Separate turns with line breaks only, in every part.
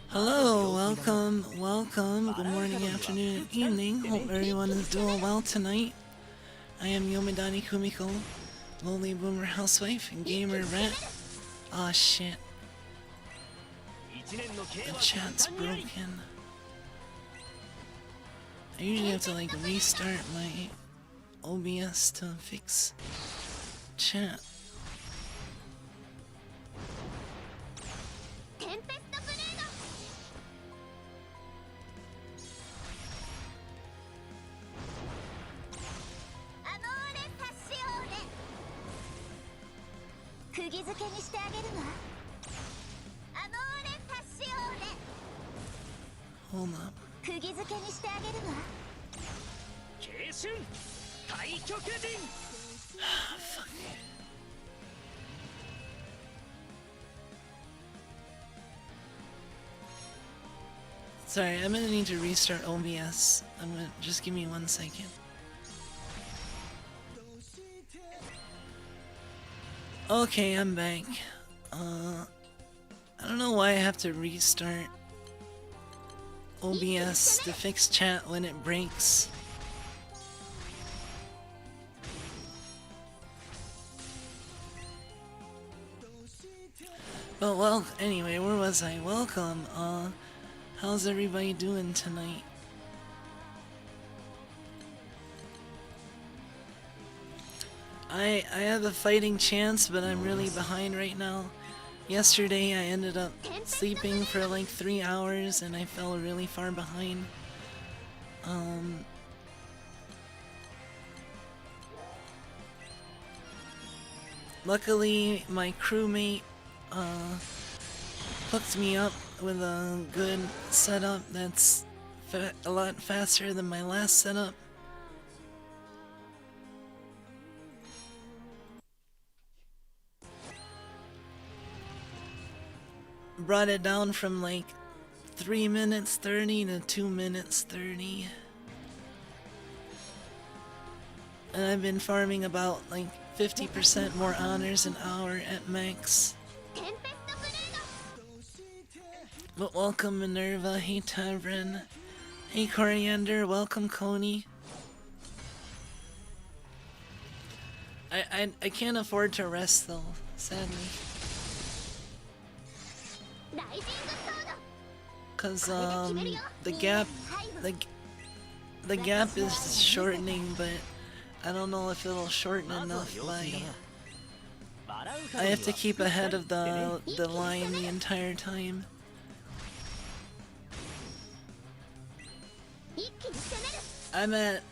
Hello, welcome, good morning, afternoon, and evening. Hope everyone is doing well tonight. I am Yomidani Kumiko, lowly boomer housewife and gamer rat. Aw shit. The chat's broken. I usually have to like restart my OBS to fix chat. Hold up. Fuck. Sorry, I'm gonna need to restart OBS. Just give me 1 second. Okay, I'm back. I don't know why I have to restart OBS to fix chat when it breaks. But well, anyway, where was I? Welcome. How's everybody doing tonight? I have a fighting chance, but I'm really behind right now. Yesterday I ended up sleeping for like 3 hours and I fell really far behind. Luckily my crewmate hooked me up with a good setup that's a lot faster than my last setup. Brought it down from like 3 minutes 30 to 2 minutes 30. And I've been farming about like 50% more honors an hour at max. But welcome Minerva, hey Tavern, hey Coriander, welcome Coney. I can't afford to rest though, sadly. Cause the gap is shortening, but I don't know if it'll shorten enough by I have to keep ahead of the line the entire time. I'm at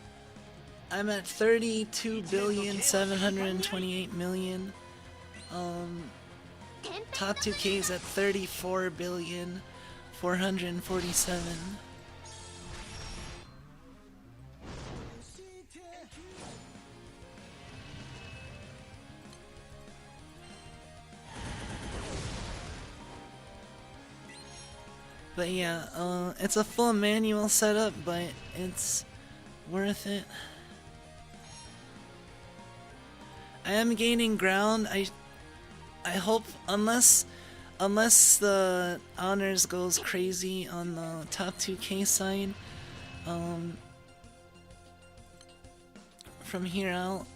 32,728,000,000. Top 2K is at 34,447,000,000. But yeah, it's a full manual setup, but it's worth it. I am gaining ground. I hope, unless the honors goes crazy on the top 2K side, from here out,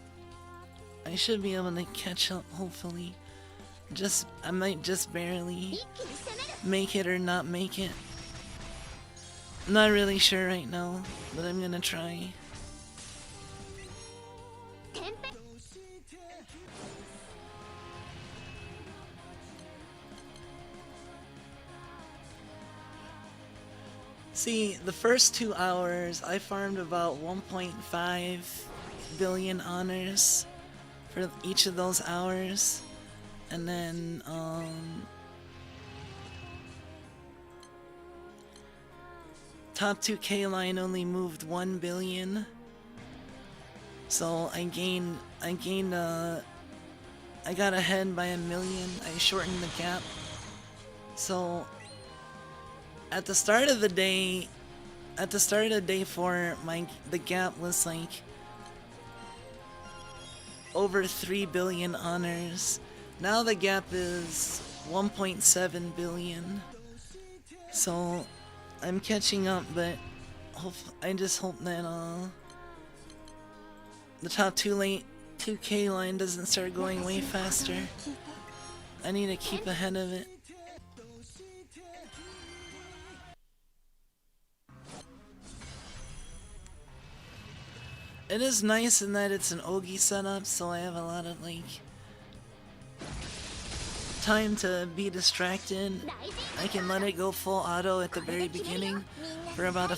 I should be able to catch up, hopefully. I might just barely make it or not make it. I'm not really sure right now, but I'm gonna try. See, the first 2 hours, I farmed about 1.5 billion honors for each of those hours. And then, top 2K line only moved 1 billion. So I got ahead by 1 million. I shortened the gap. So at the start of day 4, the gap was like over 3 billion honors. Now the gap is 1.7 billion. So I'm catching up, but I just hope that the top 2K line doesn't start going way faster. I need to keep ahead of it. It is nice in that it's an Ogi setup, so I have a lot of like time to be distracted. I can let it go full auto at the very beginning for about a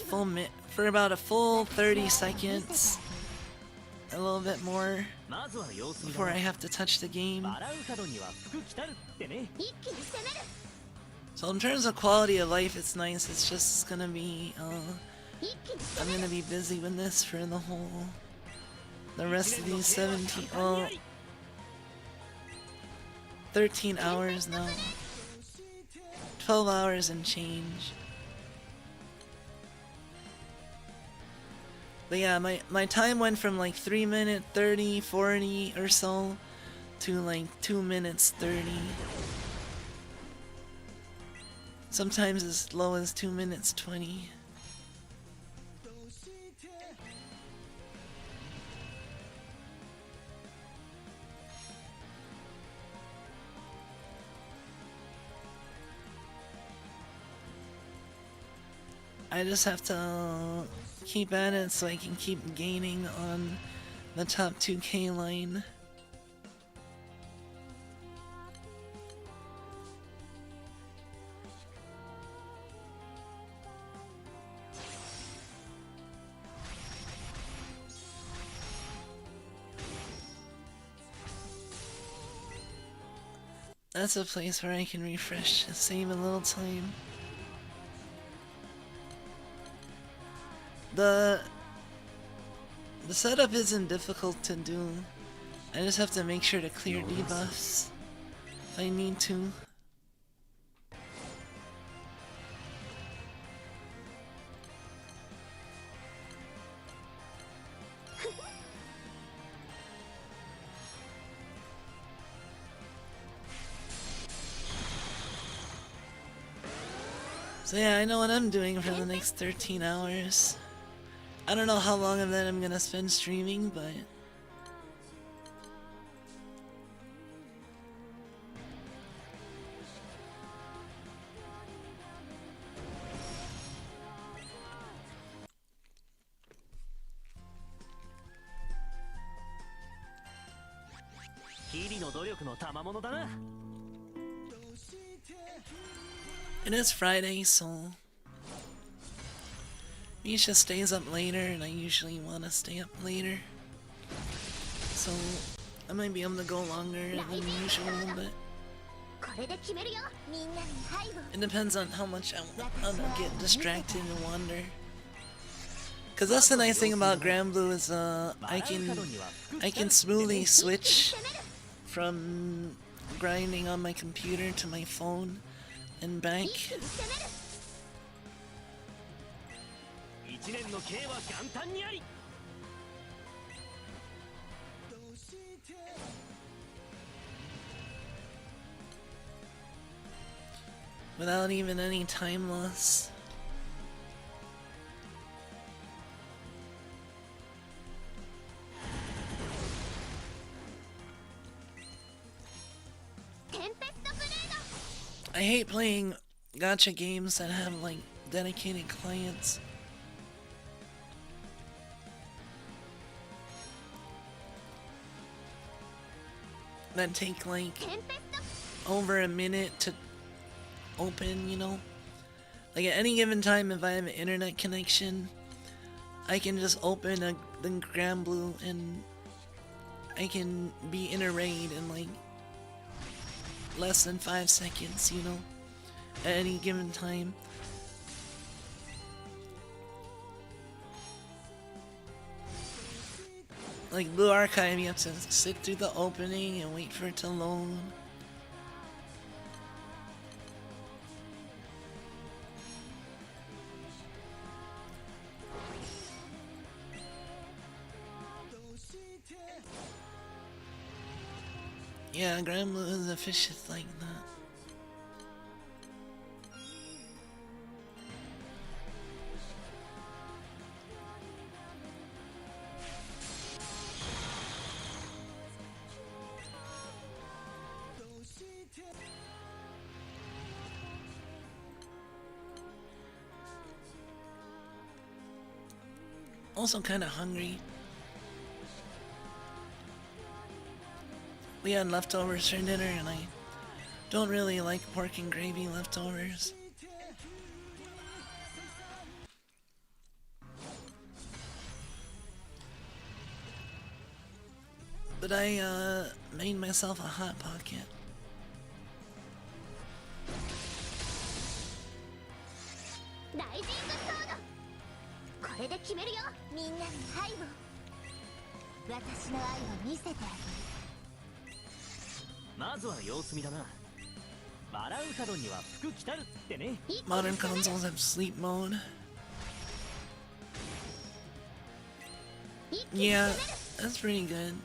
full 30 seconds. A little bit more before I have to touch the game. So in terms of quality of life, it's nice. It's just gonna be I'm gonna be busy with this for the rest of these 13 hours now. 12 hours and change. But yeah, my time went from like 3 minute 30, 40 or so to like 2 minutes 30. Sometimes as low as 2 minutes 20. I just have to keep at it so I can keep gaining on the top 2K line. That's a place where I can refresh, save a little time. The setup isn't difficult to do. I just have to make sure to clear debuffs if I need to. So yeah, I know what I'm doing for the next 13 hours. I don't know how long of that I'm gonna spend streaming, but it is Friday, so Misha stays up later, and I usually want to stay up later. So I might be able to go longer than usual, but it depends on how much I'm gonna get distracted and wander. Cause that's the nice thing about Granblue is I can smoothly switch from grinding on my computer to my phone and back. Without even any time loss. I hate playing gacha games that have like dedicated clients. That take like over a minute to open, you know? Like at any given time, if I have an internet connection, I can just open the Granblue and I can be in a raid in like less than 5 seconds, you know? At any given time. Like Blue Archive, you have to sit through the opening and wait for it to load. Yeah, Granblue is a fish is like that. Also kind of hungry. We had leftovers for dinner and I don't really like pork and gravy leftovers. But I made myself a hot pocket. Modern consoles have sleep mode. Yeah, that's pretty good.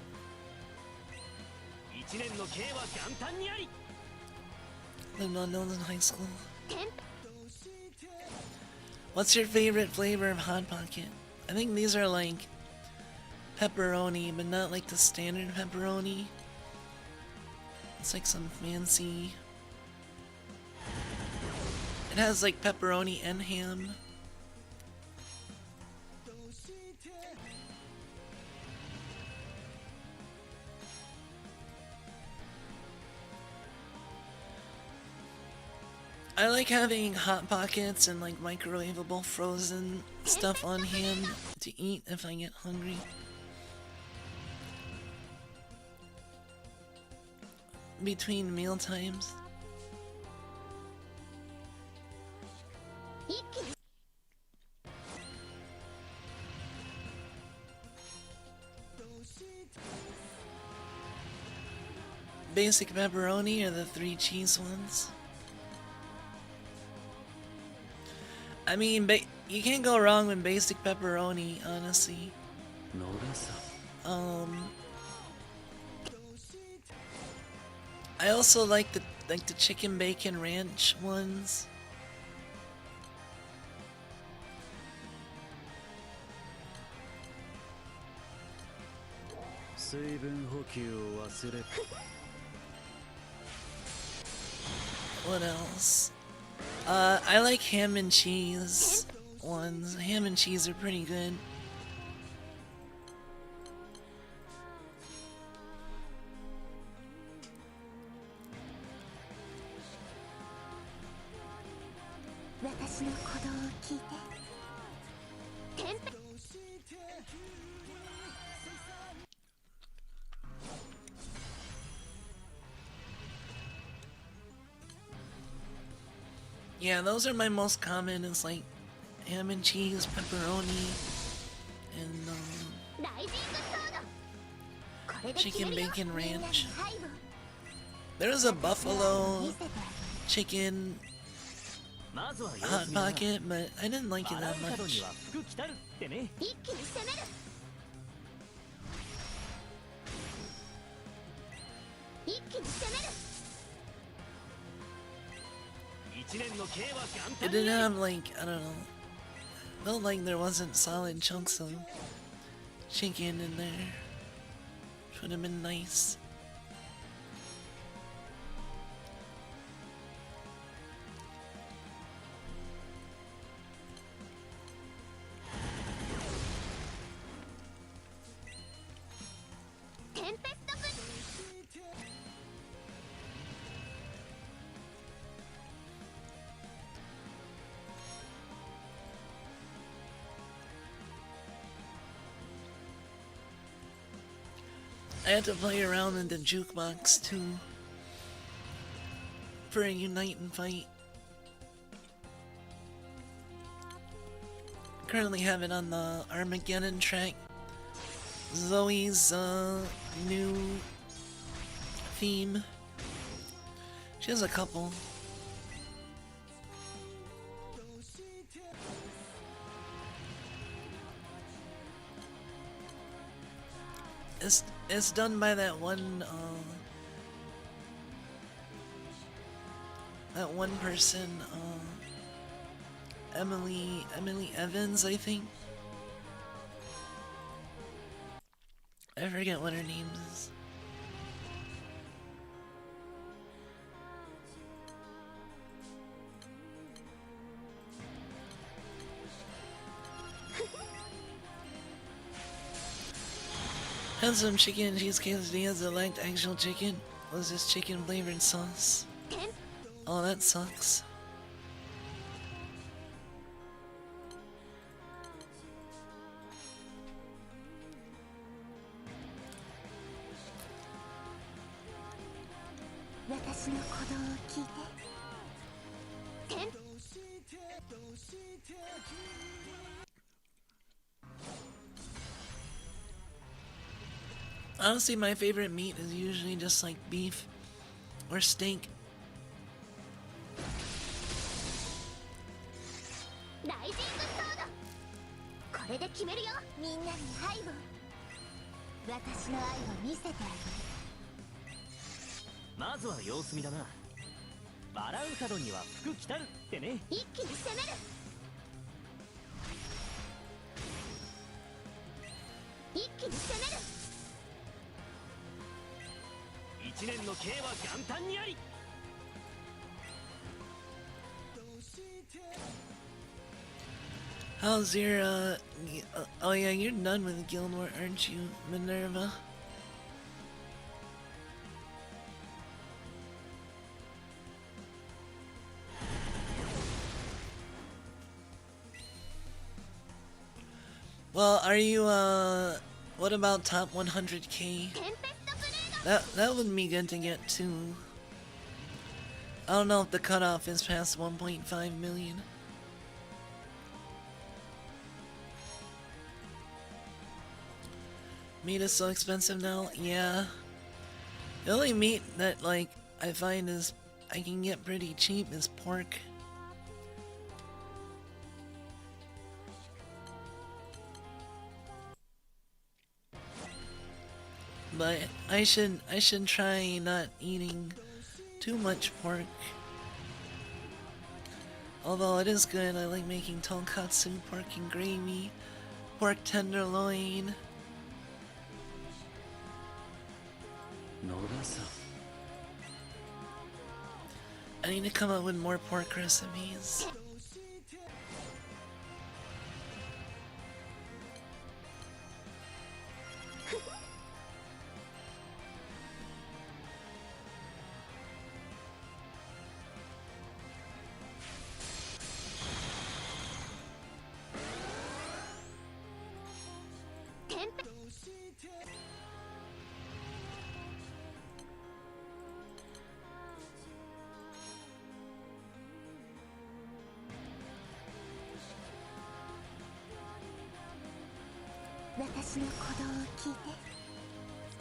Lived on Nolan in high school. What's your favorite flavor of Hot Pocket? I think these are like pepperoni, but not like the standard pepperoni. It's like some fancy. It has like pepperoni and ham. I like having Hot Pockets and like microwavable frozen stuff on hand to eat if I get hungry. Between meal times. Basic pepperoni or the 3 cheese ones? I mean, you can't go wrong with basic pepperoni, honestly. I also like the chicken bacon ranch ones. What else? I like ham and cheese ones. Ham and cheese are pretty good. Yeah, those are my most common. It's like ham and cheese, pepperoni, and chicken bacon ranch. There's a buffalo chicken Hot Pocket, but I didn't like it that much. It didn't have like, I don't know, felt like there wasn't solid chunks of chicken in there, which would have been nice. I had to play around in the jukebox too for a unite and fight. Currently have it on the Armageddon track. Zoe's new theme. She has a couple. It's done by that one that one person, Emily Evans, I think. I forget what her name is. Had some chicken and cheese quesadillas that lacked actual chicken. Was this chicken flavored sauce? Oh, that sucks. Honestly, my favorite meat is usually just like beef or steak. How's your, oh yeah, you're done with Guild War, aren't you, Minerva? Well, are you, what about top 100k? That would be good to get too. I don't know if the cutoff is past 1.5 million. Meat is so expensive now, yeah. The only meat that, like, I find is I can get pretty cheap is pork. But I should try not eating too much pork. Although it is good, I like making tonkatsu, pork and gravy, pork tenderloin. I need to come up with more pork recipes.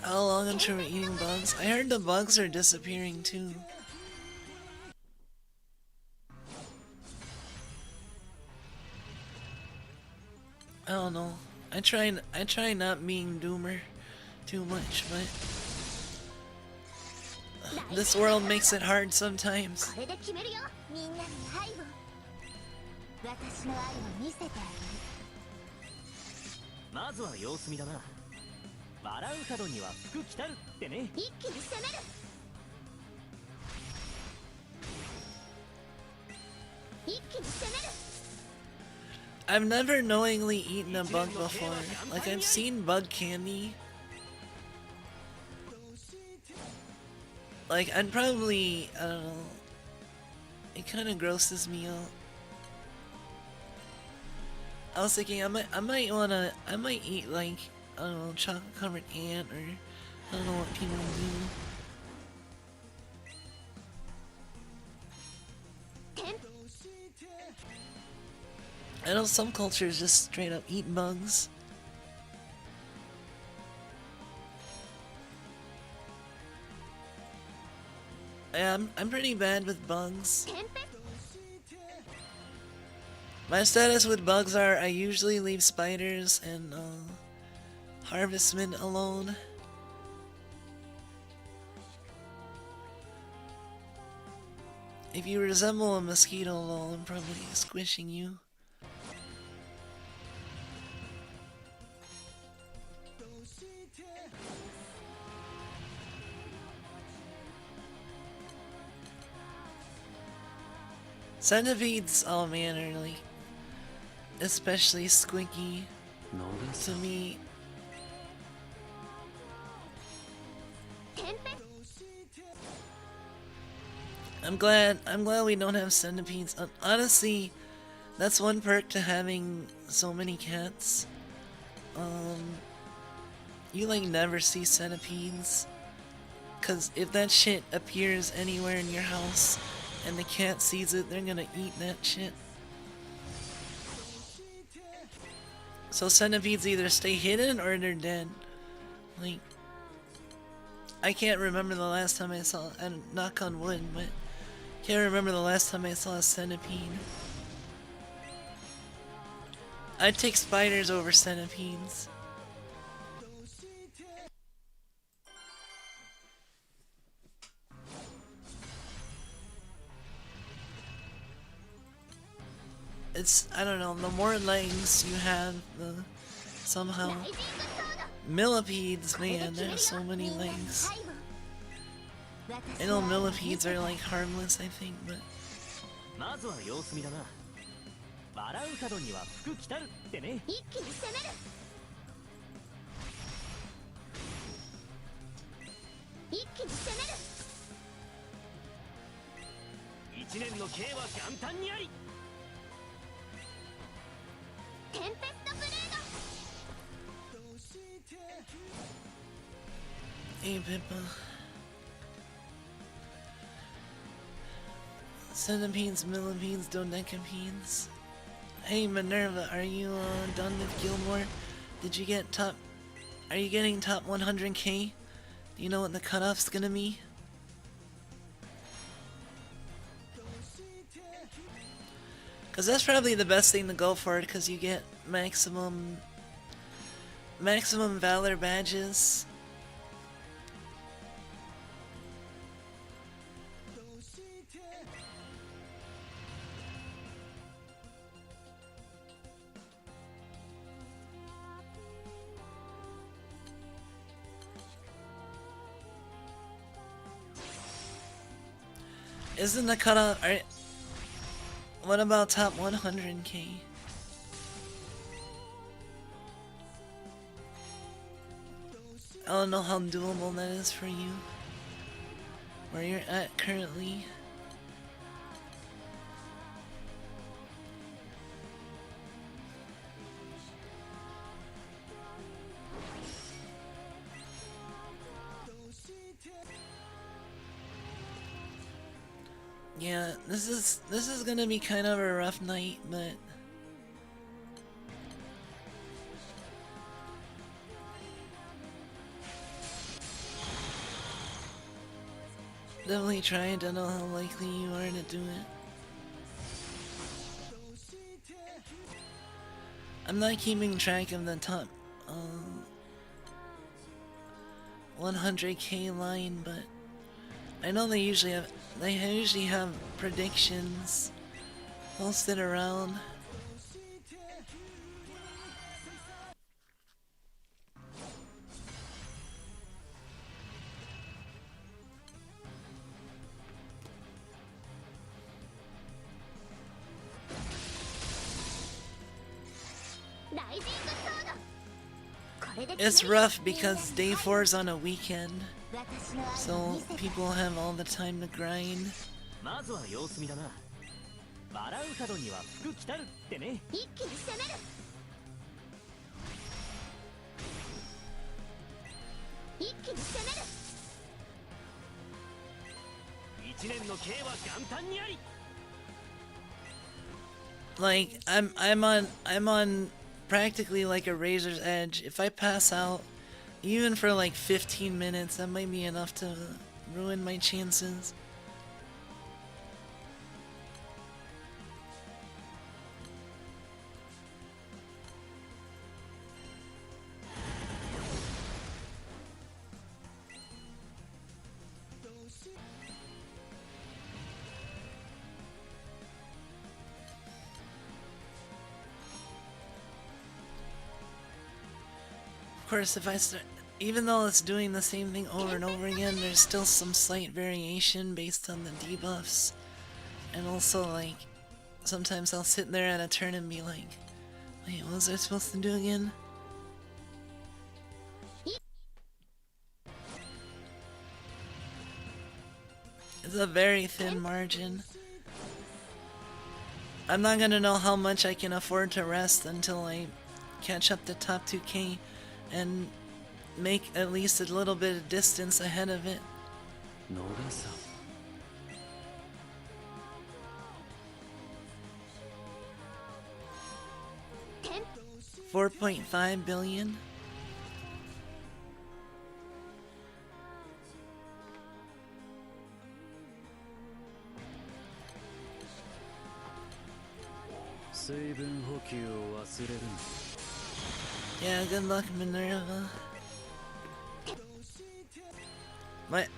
How long until we're eating bugs? I heard the bugs are disappearing too. I don't know. I try not being doomer too much, but this world makes it hard sometimes. I've never knowingly eaten a bug before. Like, I've seen bug candy. Like, I'd probably, I don't know. It kind of grosses me out. I was thinking I might eat like, I don't know, chocolate covered ant, or I don't know what people do. I know some cultures just straight up eat bugs. Yeah, I'm pretty bad with bugs. My status with bugs are I usually leave spiders and harvestmen alone. If you resemble a mosquito, lol, I'm probably squishing you. Centipedes, oh man, are like especially squinky to me. I'm glad we don't have centipedes. Honestly, that's one perk to having so many cats. You like never see centipedes. Cause if that shit appears anywhere in your house and the cat sees it, they're gonna eat that shit. So centipedes either stay hidden or they're dead. Like, I can't remember the last time I saw, and knock on wood, but can't remember the last time I saw a centipede. I'd take spiders over centipedes. It's, I don't know, the more legs you have, the somehow... Millipedes, man, there's so many legs. I know millipedes are like harmless, I think, but... Hey, Pippa. Centipedes, millipedes, dodecapeds. Hey, Minerva, are you done with Gilmore? Did you get top... Are you getting top 100k? Do you know what the cutoff's gonna be? Cause that's probably the best thing to go for, cause you get maximum valor badges. Isn't the cutoff... What about top 100k? I don't know how doable that is for you. Where you're at currently. Yeah, this is gonna be kind of a rough night, but definitely try. I don't know how likely you are to do it. I'm not keeping track of the top 100k line, but I know they usually have predictions posted around. It's rough because day 4 is on a weekend, so people have all the time to grind. Like I'm on practically like a razor's edge. If I pass out, even for like 15 minutes, that might be enough to ruin my chances. Of course, if I start, even though it's doing the same thing over and over again, there's still some slight variation based on the debuffs. And also, like, sometimes I'll sit there at a turn and be like, wait, what was I supposed to do again? It's a very thin margin. I'm not gonna know how much I can afford to rest until I catch up to top 2K and make at least a little bit of distance ahead of it. 4.5 billion. Yeah, good luck, Minerva.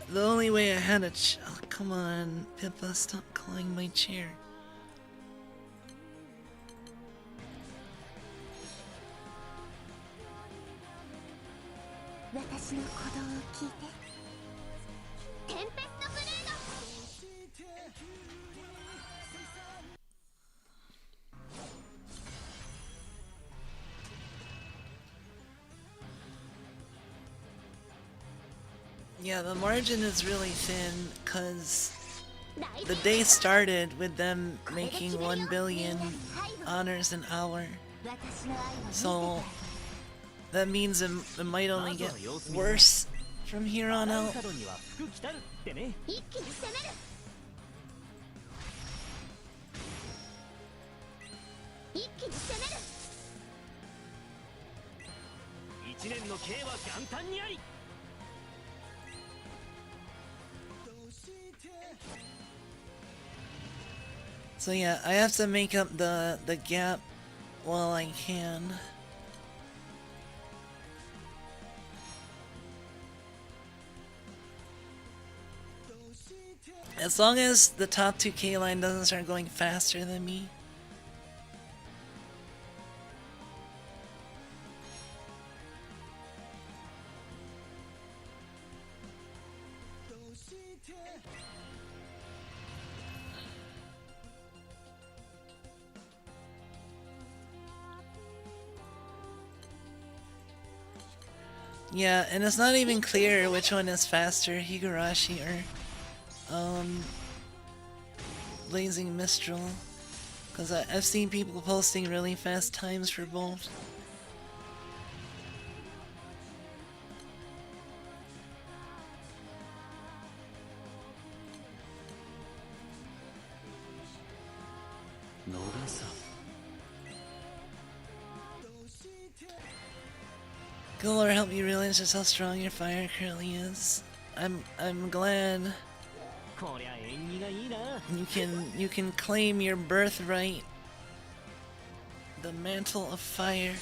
The only way I had a oh, come on, Pippa, stop clawing my chair. Yeah, the margin is really thin because the day started with them making 1 billion honors an hour. So that means it might only get worse from here on out. So yeah, I have to make up the gap while I can. As long as the top 2K line doesn't start going faster than me. Yeah, and it's not even clear which one is faster, Higurashi or Blazing Mistral, because I've seen people posting really fast times for both. Good Lord, help you realize just how strong your fire currently is. I'm glad you can claim your birthright, the mantle of fire.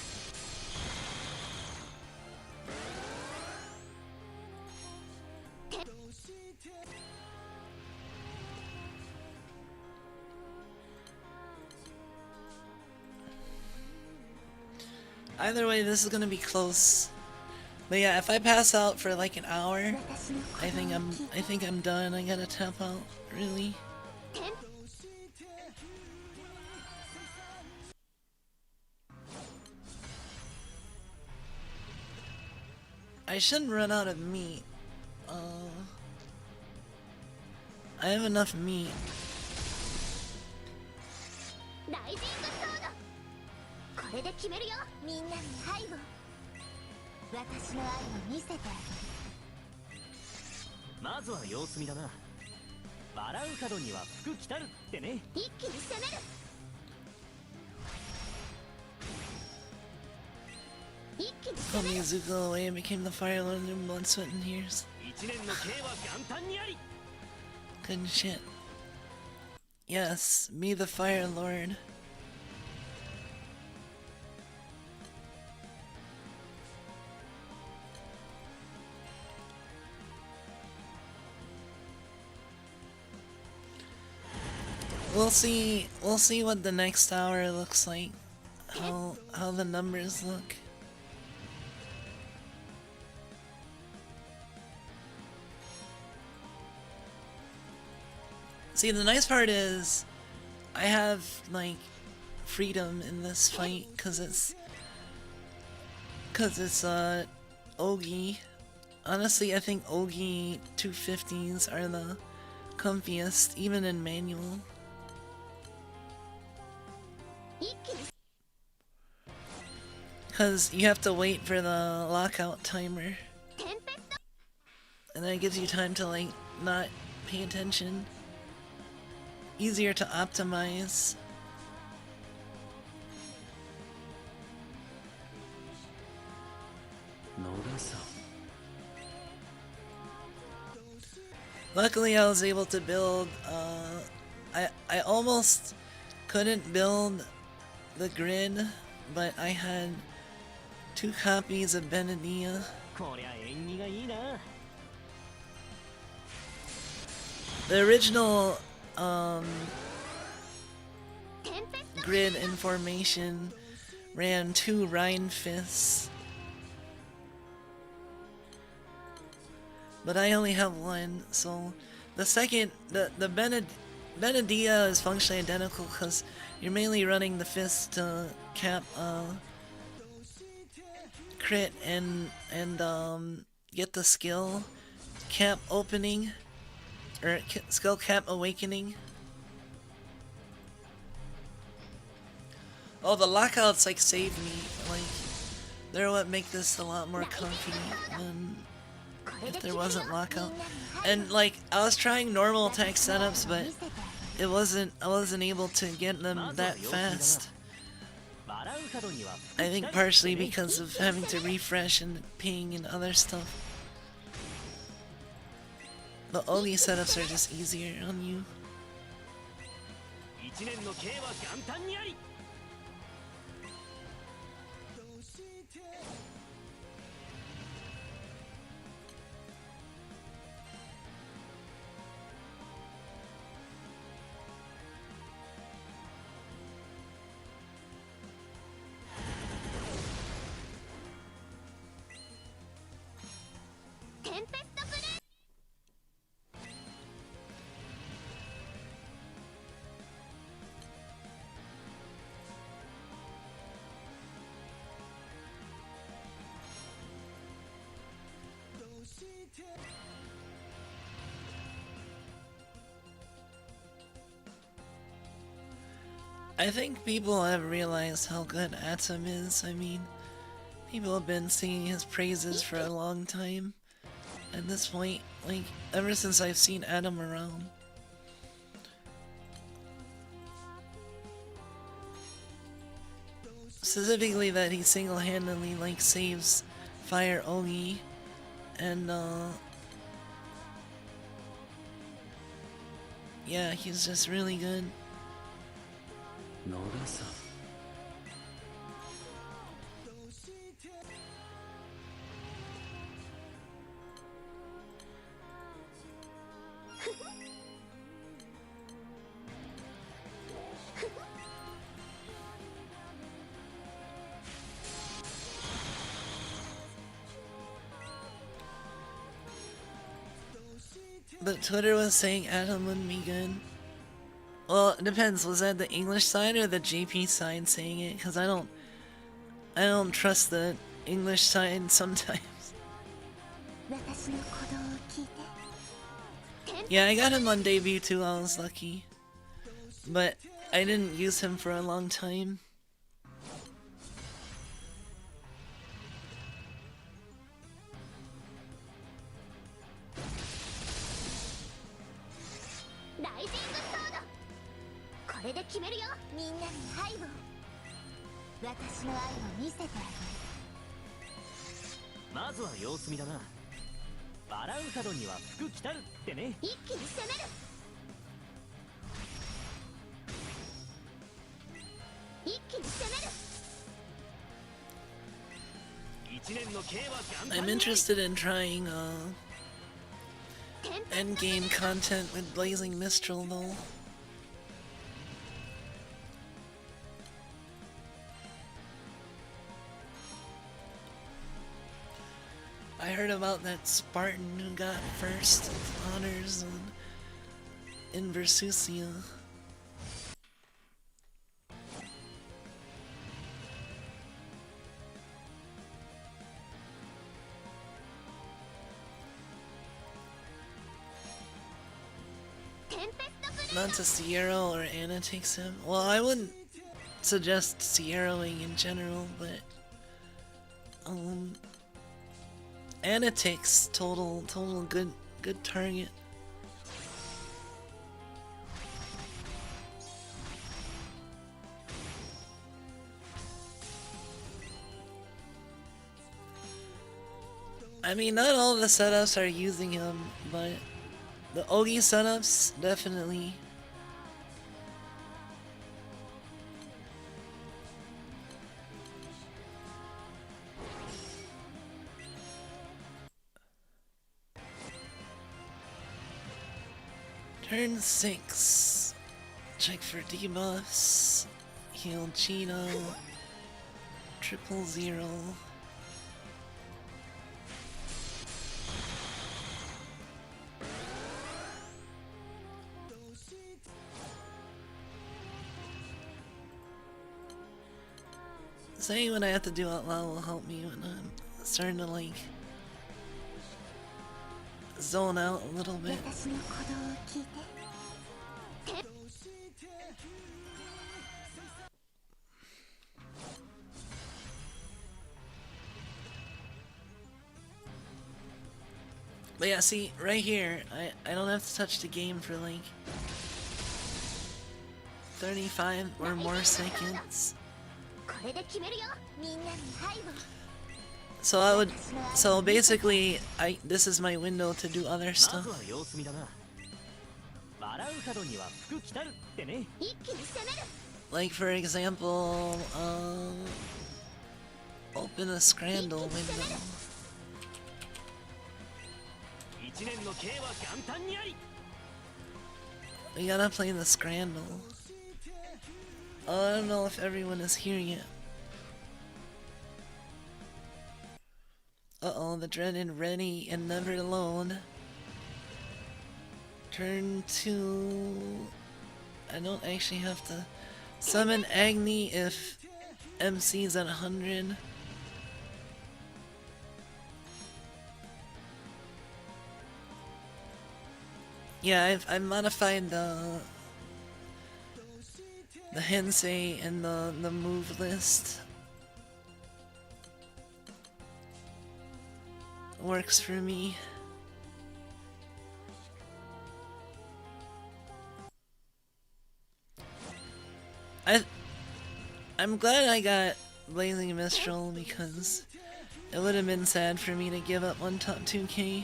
Either way, this is gonna be close. But yeah, if I pass out for like an hour, I think I'm done. I gotta tap out, really. I shouldn't run out of meat. I have enough meat. Called me Zuko away and became the Fire Lord in blood, sweat, and tears. Good shit. Yes, me the Fire Lord. We'll see what the next hour looks like. How the numbers look. See, the nice part is I have like freedom in this fight because it's Ogi. Honestly, I think Ogi 250s are the comfiest, even in manual. Because you have to wait for the lockout timer. And then it gives you time to like not pay attention. Easier to optimize. Luckily, I was able to build. I almost couldn't build the grid, but I had 2 copies of Benedia. The original grid in formation ran 2 Rhine Fists. But I only have 1, so the second, the Benedia is functionally identical because you're mainly running the fist to cap crit and get the skill cap opening, or skill cap awakening. Oh, the lockouts like saved me. Like, they're what make this a lot more comfy than if there wasn't lockout. And like, I was trying normal attack setups, but I wasn't able to get them that fast. I think partially because of having to refresh and ping and other stuff. The Ogi setups are just easier on you. I think people have realized how good Atom is. I mean, people have been singing his praises for a long time. At this point, like, ever since I've seen Atom around. Specifically that he single-handedly, like, saves Fire Ogi, and, yeah, he's just really good. But Twitter was saying Atom wouldn't be good. Well, it depends. Was that the English side or the JP side saying it? Because I don't trust the English side sometimes. Yeah, I got him on debut too. I was lucky, but I didn't use him for a long time. I'm interested in trying endgame content with Blazing Mistral though. I heard about that Spartan who got first honors in Versusia. Not to Sierra or Anna takes him. Well, I wouldn't suggest Sierraing in general, but Anna takes total good target. I mean, not all the setups are using him, but the Ogi setups definitely. Turn 6. Check for debuffs. Heal Chino. 000. Saying what I have to do out loud will help me when I'm starting to like zone out a little bit. But yeah, see, right here, I don't have to touch the game for like 35 or more seconds. So basically, this is my window to do other stuff. Like for example, open a Scrandle window. We gotta play the Scrandle. Oh, I don't know if everyone is here yet. Uh-oh, the dreaded Ready and Never Alone. Turn 2... I don't actually have to summon Agni if MC's at 100. Yeah, I've modified the Hensei and the move list. Works for me. I'm glad I got Blazing Mistral because it would have been sad for me to give up on top 2k.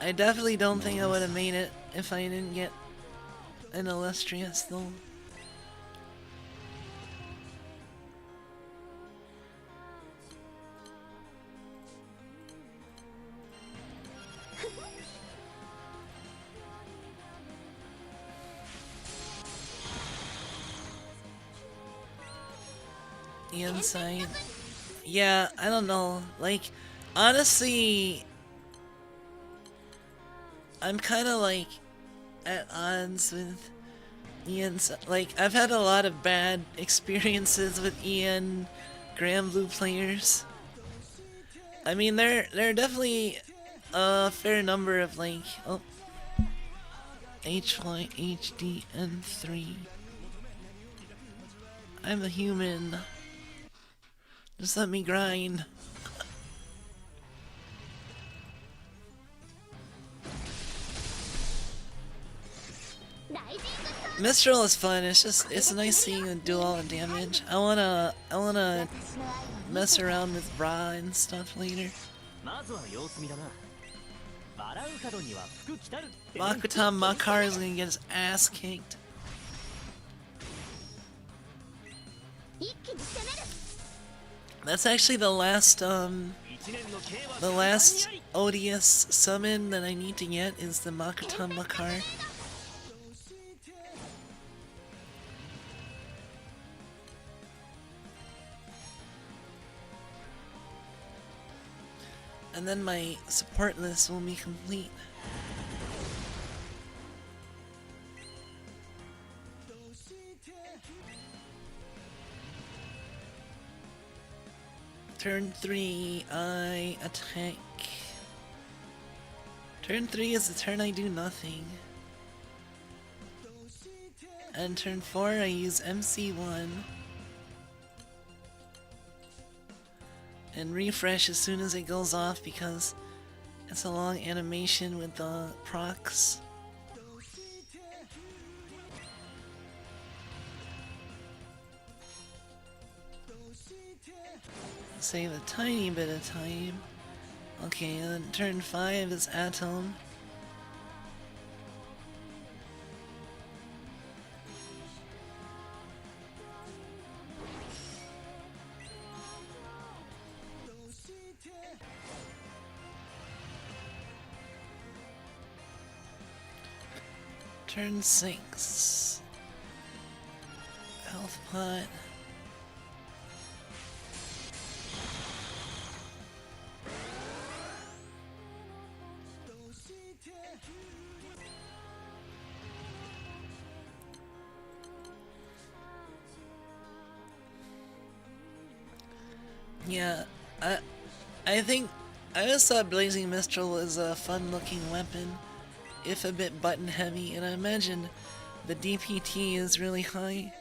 I definitely don't think I would have made it if I didn't get an Illustrious though. The inside. Yeah, I don't know. Like, honestly, I'm kind of like at odds with Ian. Like, I've had a lot of bad experiences with Ian Granblue players. I mean, there are definitely a fair number of like, oh, HYHDN3. I'm a human. Just let me grind. Mistral is fun. It's nice seeing them do all the damage. I wanna mess around with Ra and stuff later. Makuta Makar is gonna get his ass kicked. That's actually the last odious summon that I need to get is the Makuta Makar. And then my support list will be complete. Turn 3, I attack. Turn 3 is the turn I do nothing. And turn 4 I use MC1. And refresh as soon as it goes off because it's a long animation with the procs. Save a tiny bit of time. Okay, and then turn 5 is Atom. Turn 6. Health pot. Yeah, I think I just thought Blazing Mistral was a fun-looking weapon, if a bit button-heavy, and I imagine the DPT is really high.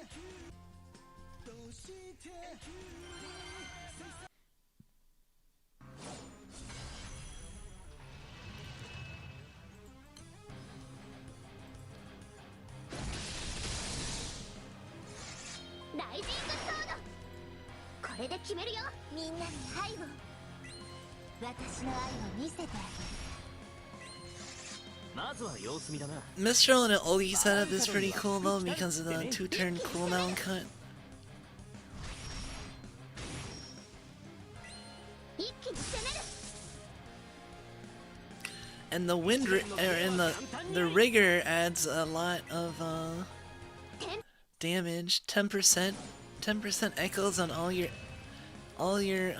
Mistral in an Ogi setup is pretty cool though because of the 2-turn cooldown cut. And the the rigger adds a lot of damage. 10% echoes on all your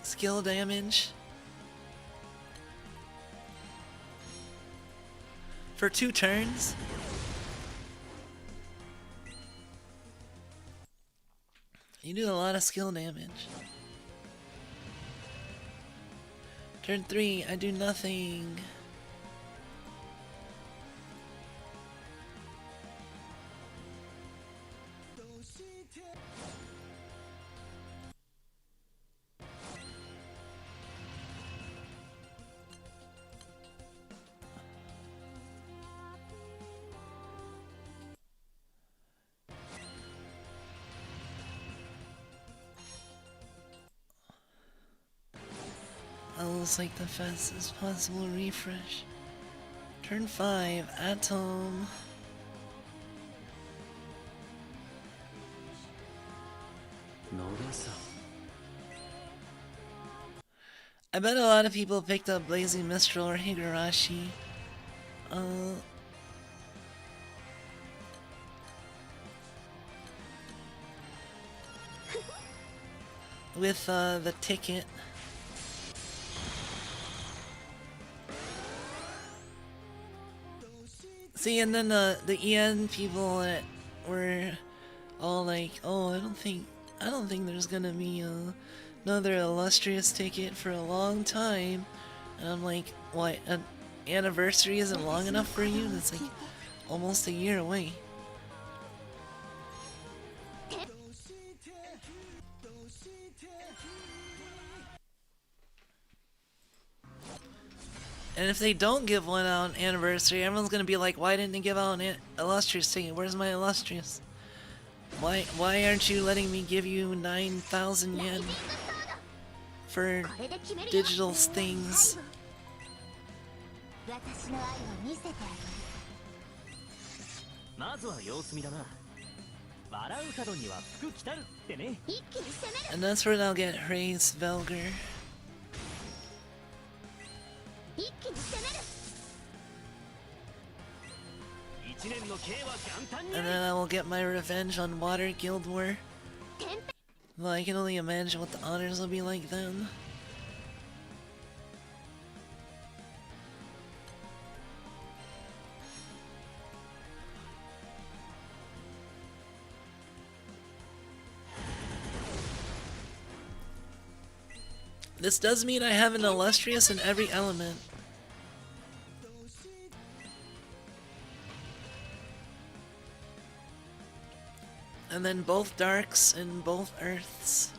skill damage. For 2 turns. You do a lot of skill damage. Turn 3, I do nothing. Almost like the fastest possible refresh. Turn 5, Atom. I bet a lot of people picked up Blazing Mistral or Higurashi. With the ticket. See, and then the EN people that were all like, "Oh, I don't think there's gonna be another illustrious ticket for a long time," and I'm like, "What? An anniversary isn't long enough for you? That's like almost a year away." And if they don't give one out on anniversary, everyone's gonna be like, "Why didn't they give out an illustrious ticket? Where's my illustrious? Why aren't you letting me give you 9,000 yen for digital things?" And that's where they'll get Ray's Velger. And then I will get my revenge on Water Guild War. Well, I can only imagine what the honors will be like then. This does mean I have an illustrious in every element. And then both darks and both earths.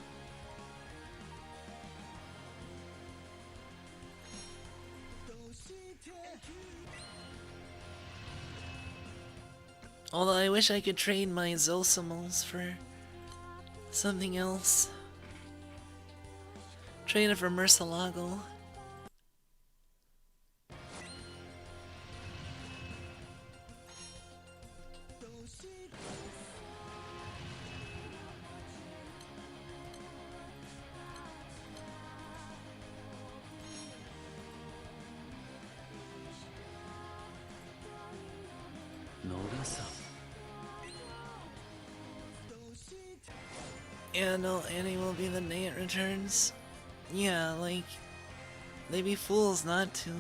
Although I wish I could trade my Zolsimals for something else. Trade it for Murcielago. Yeah, no, Annie will be the day it returns. Yeah, like, they'd be fools not to.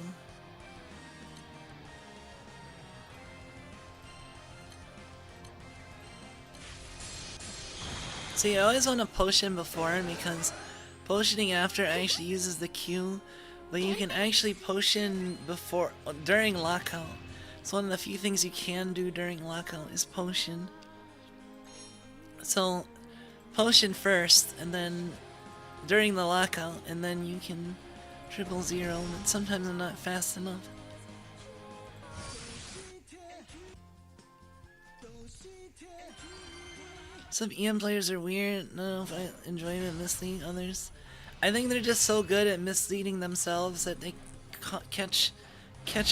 See, I always want to potion before because potioning after actually uses the Q, but you can actually potion before during lockout. It's one of the few things you can do during lockout is potion. So, potion first, and then during the lockout, and then you can 000, but sometimes I'm not fast enough. Some EM players are weird. No, if I enjoy them misleading others. I think they're just so good at misleading themselves that they catch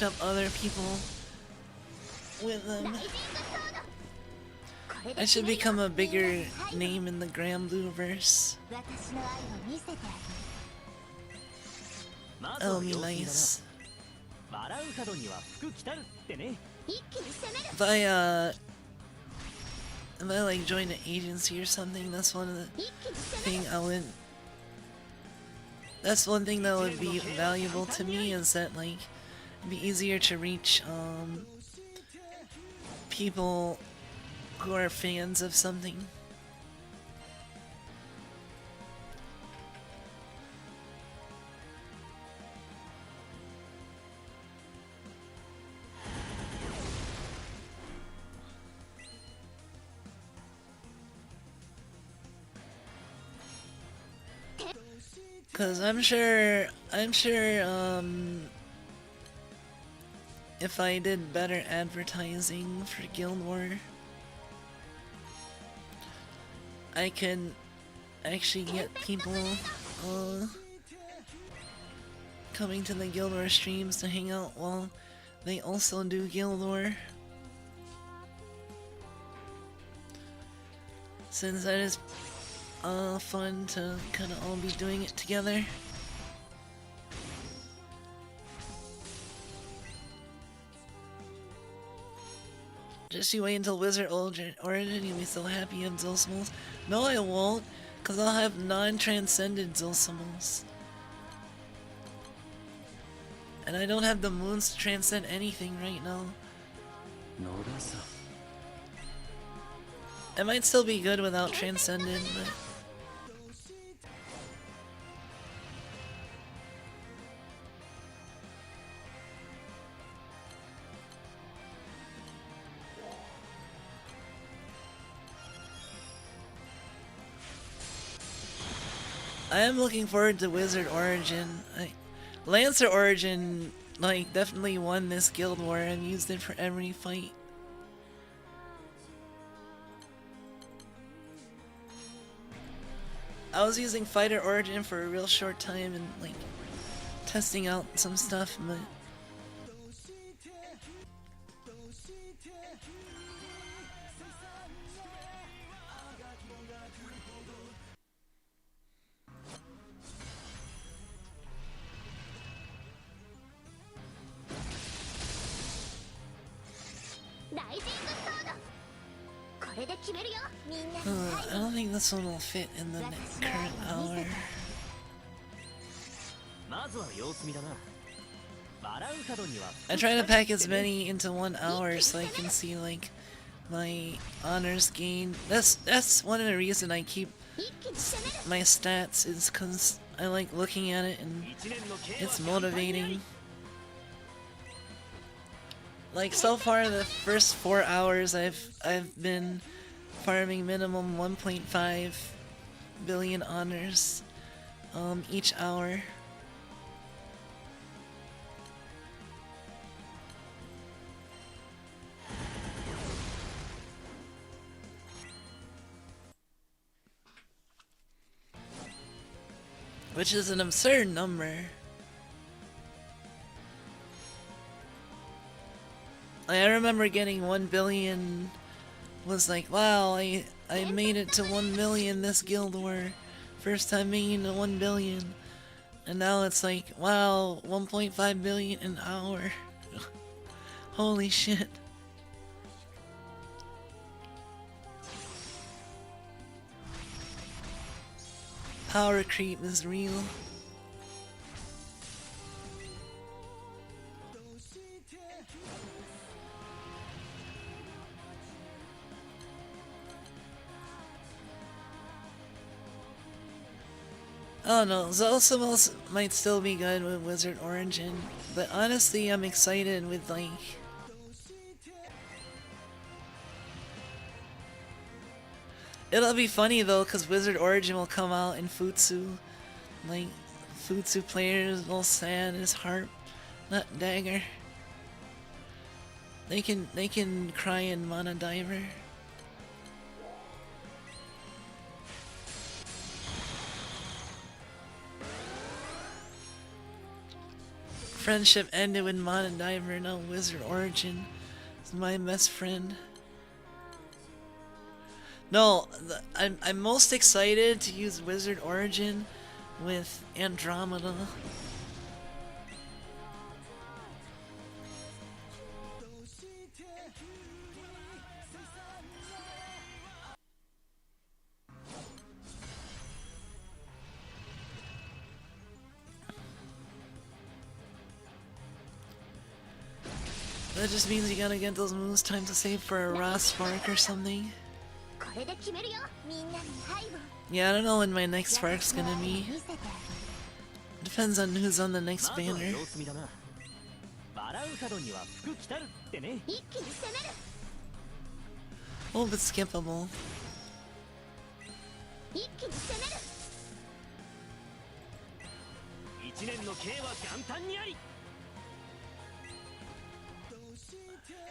up other people with them. I should become a bigger name in the Granblue verse. That'll be nice. If I like join an agency or something, that's one of the thing I would. That's one thing that would be valuable to me, is that like it'd be easier to reach people who are fans of something. Cause I'm sure if I did better advertising for Guild War, I could actually get people coming to the Guild War streams to hang out while they also do Guild War. Since that is fun to kind of all be doing it together. Just you wait until Wizard Origin, you'll be so happy you have Zolsimals. No, I won't, because I'll have non-transcended Zolsimals. And I don't have the moons to transcend anything right now. It might still be good without transcended, but... I am looking forward to Wizard Origin. Lancer Origin, like, definitely won this Guild War. I've used it for every fight. I was using Fighter Origin for a real short time and, like, testing out some stuff, but... I don't think this one will fit in the current hour. I try to pack as many into 1 hour so I can see like my honors gain. That's one of the reasons I keep my stats, is because I like looking at it and it's motivating. Like so far the first 4 hours I've been farming minimum 1.5 billion honors each hour. Which is an absurd number. I remember getting 1 billion, was like, wow, I made it to 1 million this guild war. First time making it to 1 billion. And now it's like, wow, 1.5 billion an hour. Holy shit. Power creep is real. Oh no, Zolsimos might still be good with Wizard Origin, but honestly I'm excited with like... It'll be funny though, cause Wizard Origin will come out in Futsu. Like, Futsu players will stand his harp, not dagger. They can cry in Mana Diver. Friendship ended with Mana Diver, now Wizard Origin is my best friend. No, I'm most excited to use Wizard Origin with Andromeda. That just means you gotta get those moves time to save for a raw spark or something. Yeah, I don't know when my next spark's gonna be. Depends on who's on the next banner. Oh, but skippable.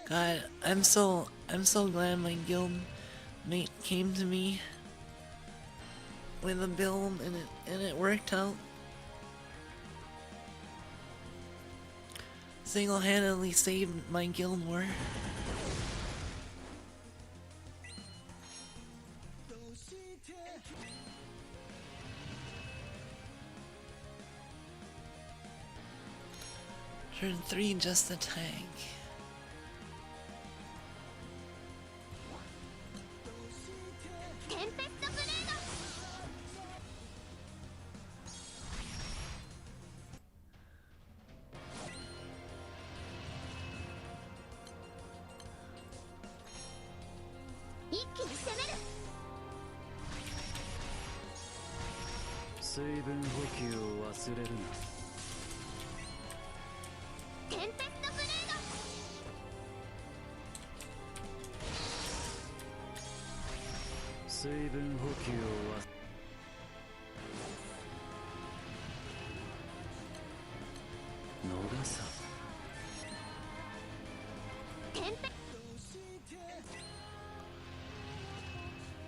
God, I'm so glad my guild mate came to me with a build and it worked out. Single-handedly saved my guild war. Turn 3 just a tank.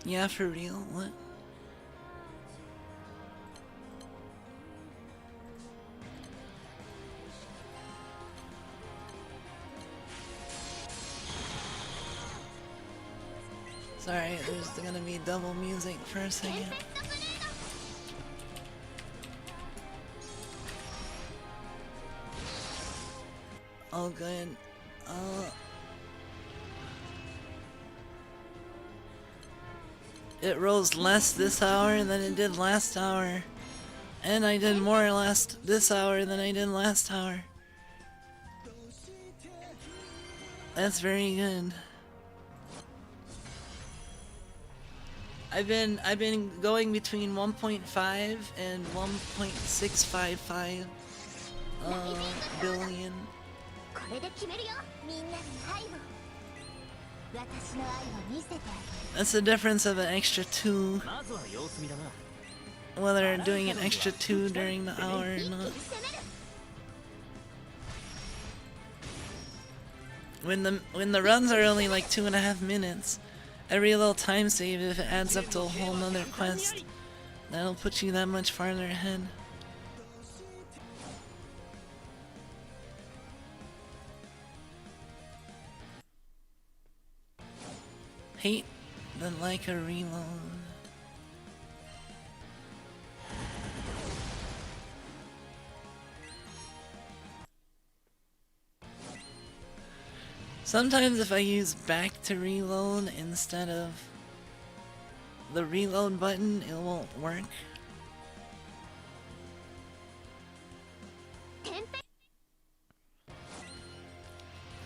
Yeah, for real? What? Sorry, there's gonna be double music for a second. All good. it rolls less this hour than it did last hour. And I did more this hour than I did last hour. That's very good. I've been going between 1.5 and 1.655 billion. That's a difference of an extra 2. Whether doing an extra 2 during the hour or not. When the runs are only like 2.5 minutes, every little time save, if it adds up to a whole nother quest, that'll put you that much farther ahead. Hate the like a reload. Sometimes if I use back to reload instead of the reload button, it won't work.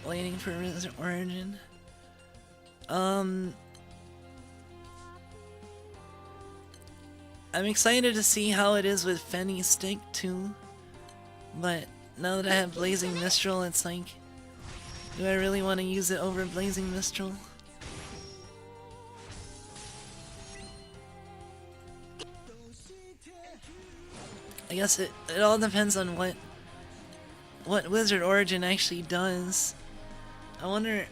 Waiting for origin. I'm excited to see how it is with Fenny Stick too, but now that I have Blazing Mistral, it's like, do I really want to use it over Blazing Mistral? I guess it all depends on what Wizard Origin actually does. I wonder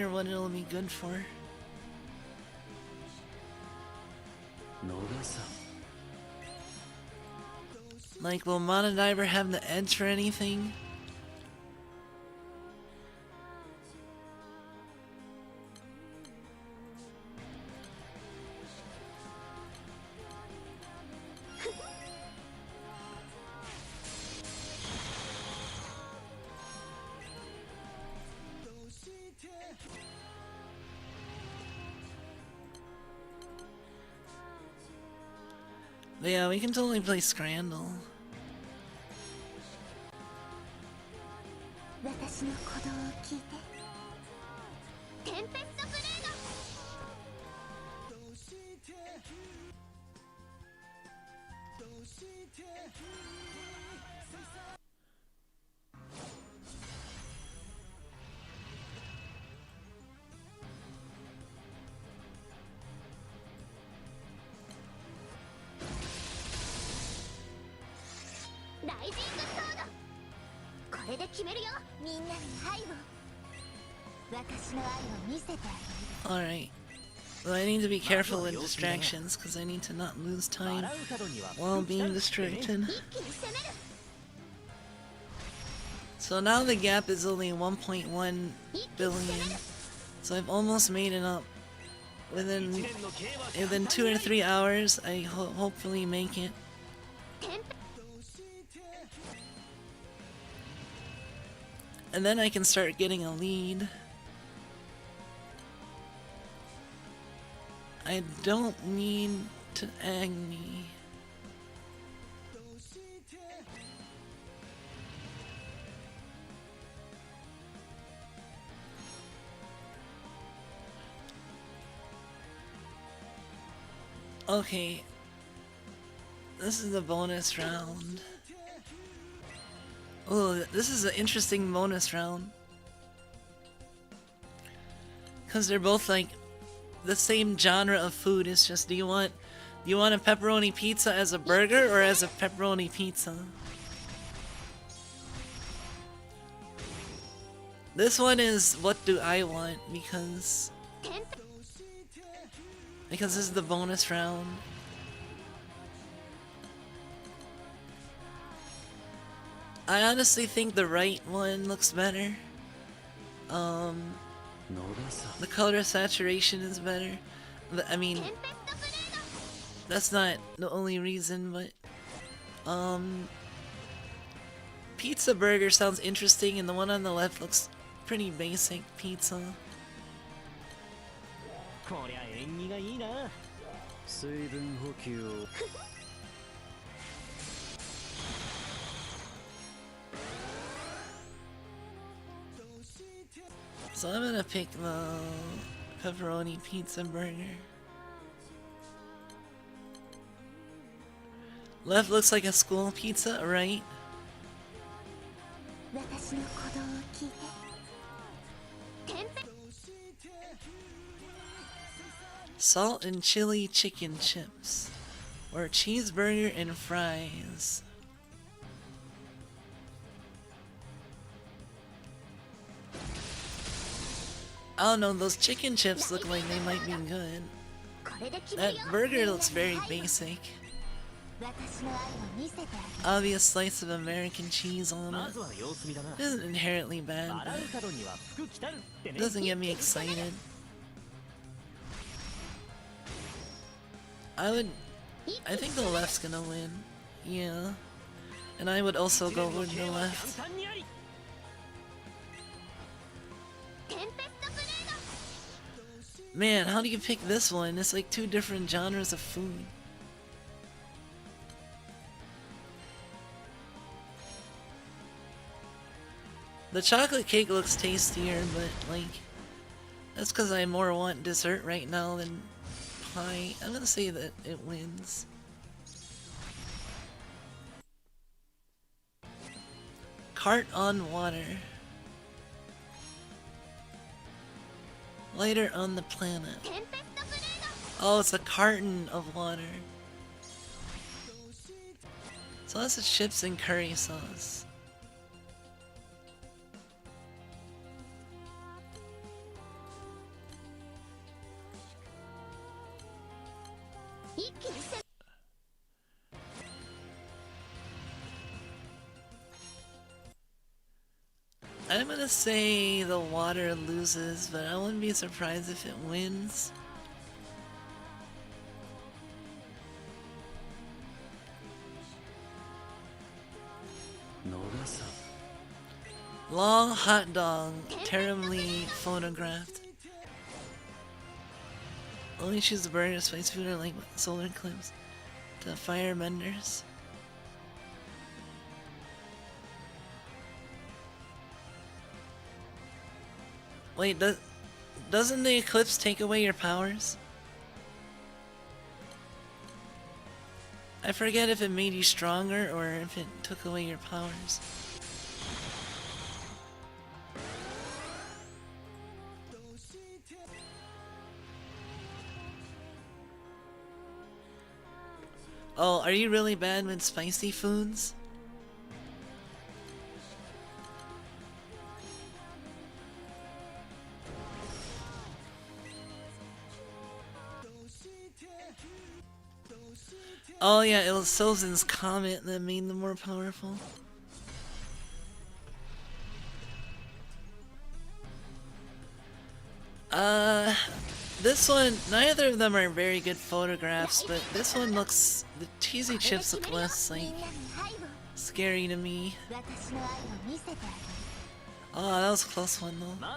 what it'll be good for. Like, will Mana Diver have the edge for anything? But yeah, we can totally play Scrandle. Alright. Well, I need to be careful with distractions because I need to not lose time while being distracted. So now the gap is only 1.1 billion. So I've almost made it up. Within 2 or 3 hours, I hopefully make it. And then I can start getting a lead. I don't need to Agni. Okay. This is the bonus round. Oh, this is an interesting bonus round. Because they're both like the same genre of food. It's just, do you want a pepperoni pizza as a burger or as a pepperoni pizza? This one is what do I want, because this is the bonus round. I honestly think the right one looks better. The color saturation is better. I mean, that's not the only reason, but pizza burger sounds interesting, and the one on the left looks pretty basic So I'm gonna pick the pepperoni pizza burger. Left looks like a school pizza, right? Salt and chili chicken chips. Or cheeseburger and fries. I don't know, those chicken chips look like they might be good. That burger looks very basic. Obvious slice of American cheese on it. Isn't inherently bad, but it doesn't get me excited. I think the left's gonna win. Yeah. And I would also go with the left. Man, how do you pick this one? It's like two different genres of food. The chocolate cake looks tastier, but like, that's because I more want dessert right now than pie. I'm gonna say that it wins. Cart on water. Lighter on the planet. Oh, it's a carton of water. So that's the chips and curry sauce. I'm gonna say the water loses, but I wouldn't be surprised if it wins. Long hot dog, terribly photographed. Only choose the burger, spice food, or like solar eclipse. The firebenders. Wait, doesn't the eclipse take away your powers? I forget if it made you stronger or if it took away your powers. Oh, are you really bad with spicy foods? Oh yeah, it was Sozin's comment that made them more powerful. This one, neither of them are very good photographs, but this one looks, the cheesy chips look less, like, scary to me. Oh, that was a close one though.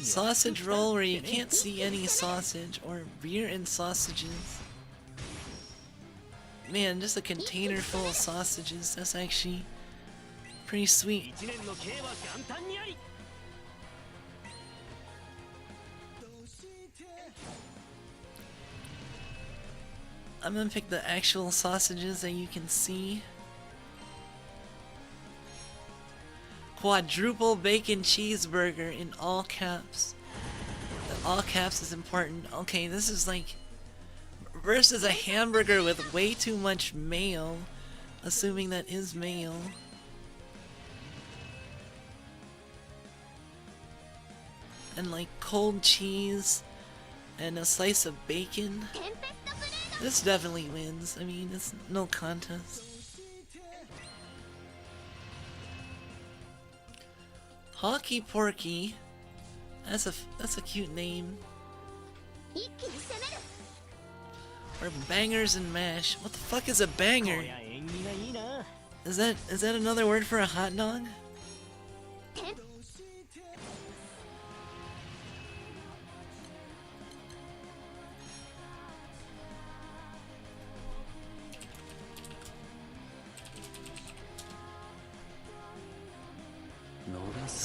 Sausage roll where you can't see any sausage, or beer and sausages. Man, just a container full of sausages, that's actually pretty sweet. I'm gonna pick the actual sausages that you can see. Quadruple bacon cheeseburger in all caps. The all caps is important. Okay, this is like versus a hamburger with way too much mayo, assuming that is mayo. And like cold cheese and a slice of bacon. This definitely wins. I mean, it's no contest. Hockey Porky. That's a cute name. Or bangers and mash. What the fuck is a banger? Is that another word for a hot dog?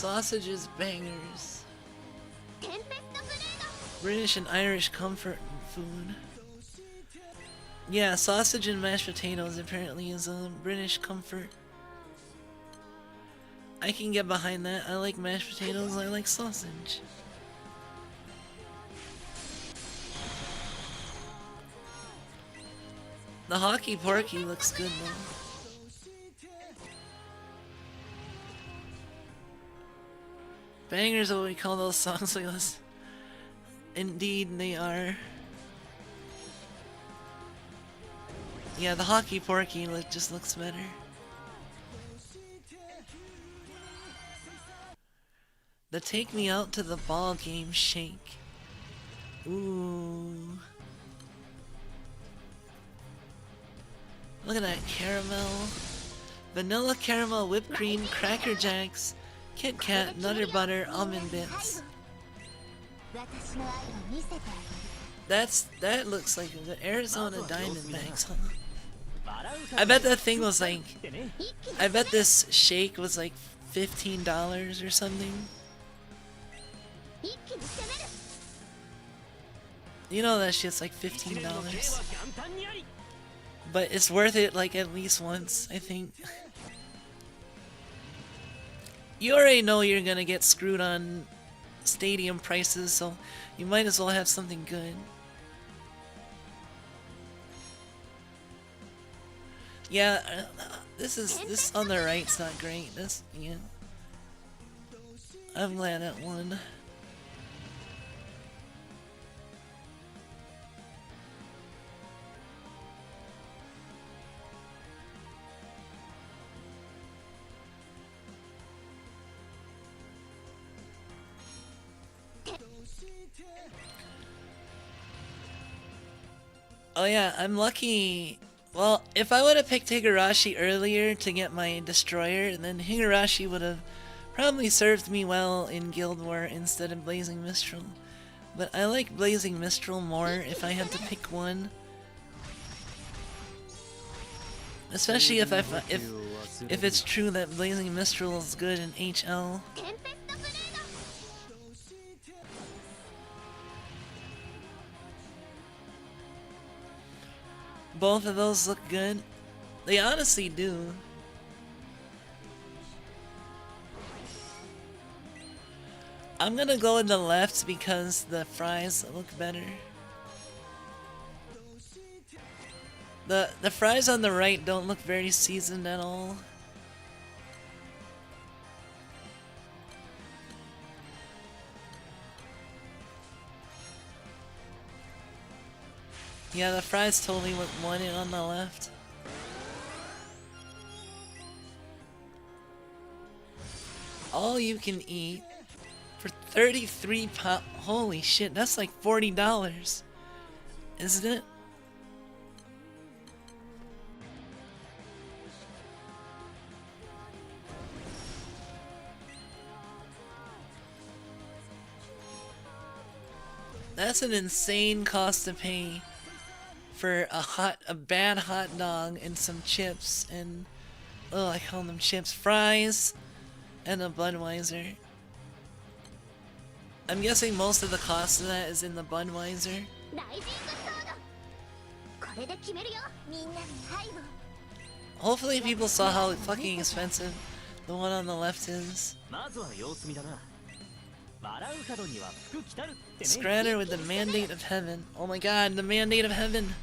Sausages bangers. British and Irish comfort food. Yeah, sausage and mashed potatoes apparently is a British comfort. I can get behind that. I like mashed potatoes, I like sausage. The hockey porky looks good though. Bangers are what we call those songs like this. Indeed they are. Yeah, the hockey porky just looks better. The take me out to the ball game shake. Ooh. Look at that caramel. Vanilla caramel, whipped cream, Cracker Jacks, Kit Kat, Nutter Butter, Almond Bits. That looks like the Arizona Diamondbacks, huh? I bet that thing was like, I bet this shake was like $15 or something. You know that shit's like $15. But it's worth it like at least once, I think. You already know you're gonna get screwed on stadium prices, so you might as well have something good. Yeah, this on the right's not great. That's, yeah. I'm glad that won. Oh yeah, I'm lucky. Well, if I would have picked Higurashi earlier to get my destroyer, then Higurashi would have probably served me well in Guild War instead of Blazing Mistral. But I like Blazing Mistral more if I had to pick one. Especially if it's true that Blazing Mistral is good in HL. Both of those look good. They honestly do. I'm gonna go in the left because the fries look better. The fries on the right don't look very seasoned at all. Yeah, the fries totally won it on the left. All you can eat for 33 pop. Holy shit, that's like $40, isn't it? That's an insane cost to pay for a bad hot dog and some chips and, oh, I call them chips, fries, and a Budweiser. I'm guessing most of the cost of that is in the Budweiser. Hopefully people saw how fucking expensive the one on the left is. Scratter with the Mandate of Heaven. Oh my god, the Mandate of Heaven!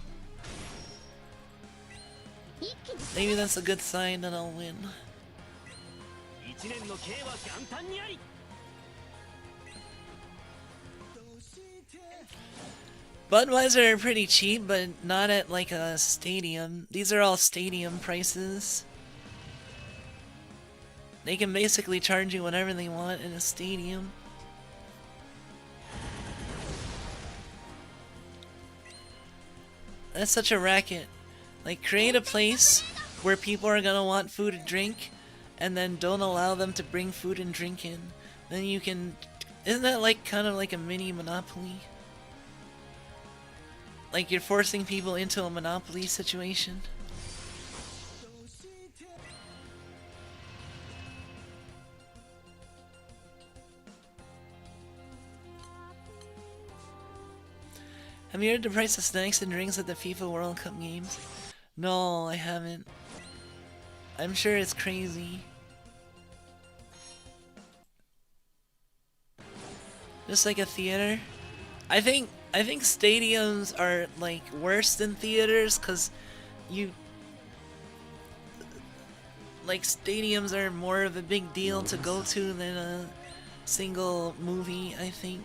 Maybe that's a good sign that I'll win. Budweiser are pretty cheap, but not at like a stadium. These are all stadium prices. They can basically charge you whatever they want in a stadium. That's such a racket. Like, create a place where people are gonna want food and drink, and then don't allow them to bring food and drink in. Then you can... Isn't that like kind of like a mini monopoly? Like you're forcing people into a monopoly situation? Have you heard the price of snacks and drinks at the FIFA World Cup games? No, I haven't. I'm sure it's crazy. Just like a theater. I think stadiums are like worse than theaters because like stadiums are more of a big deal to go to than a single movie, I think.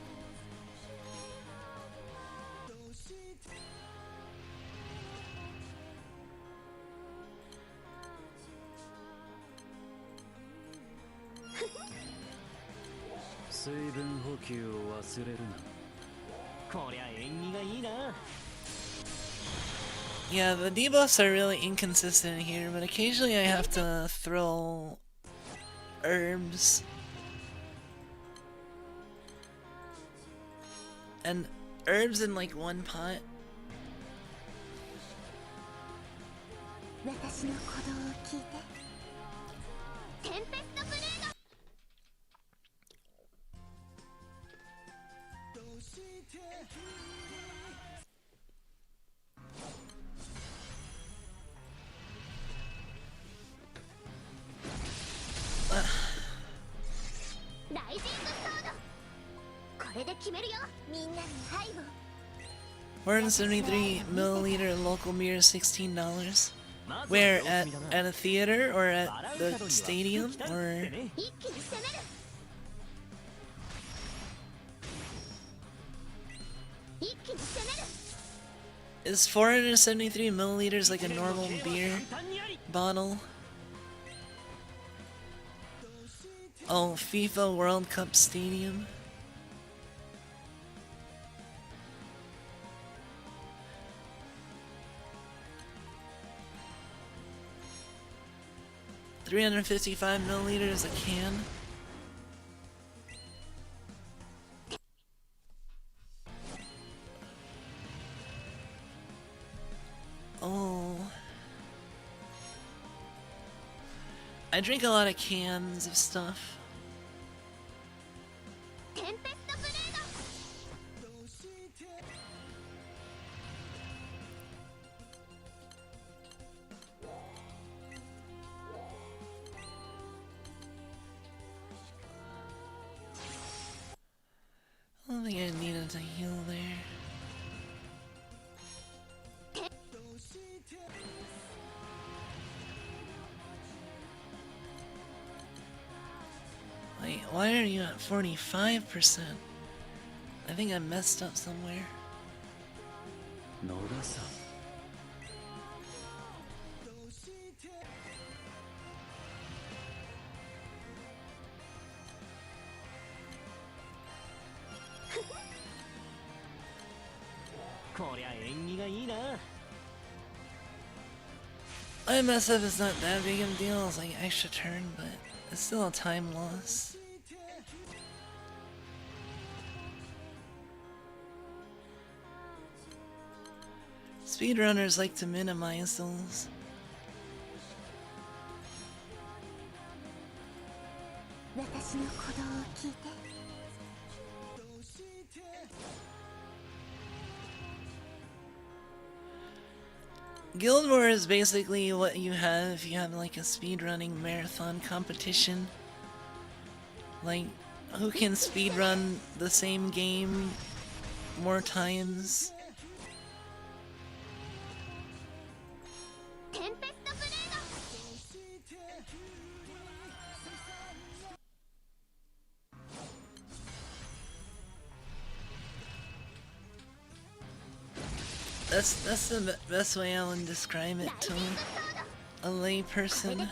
Yeah, the debuffs are really inconsistent here, but occasionally I have to throw herbs. And herbs in like one pot. $473 local beer is $16. Where, at a theater or at the stadium or? Is 473 milliliters like a normal beer bottle? Oh, FIFA World Cup Stadium. $355 milliliters a can. Oh. I drink a lot of cans of stuff. I don't think I needed to heal there. Wait, why are you at 45%? I think I messed up somewhere. I mess up, it's not that big of a deal, it's like an extra turn, but it's still a time loss. Speedrunners like to minimize those. Guild War is basically what you have if you have like a speedrunning marathon competition. Like, who can speedrun the same game more times? That's the best way I would describe it to a lay person.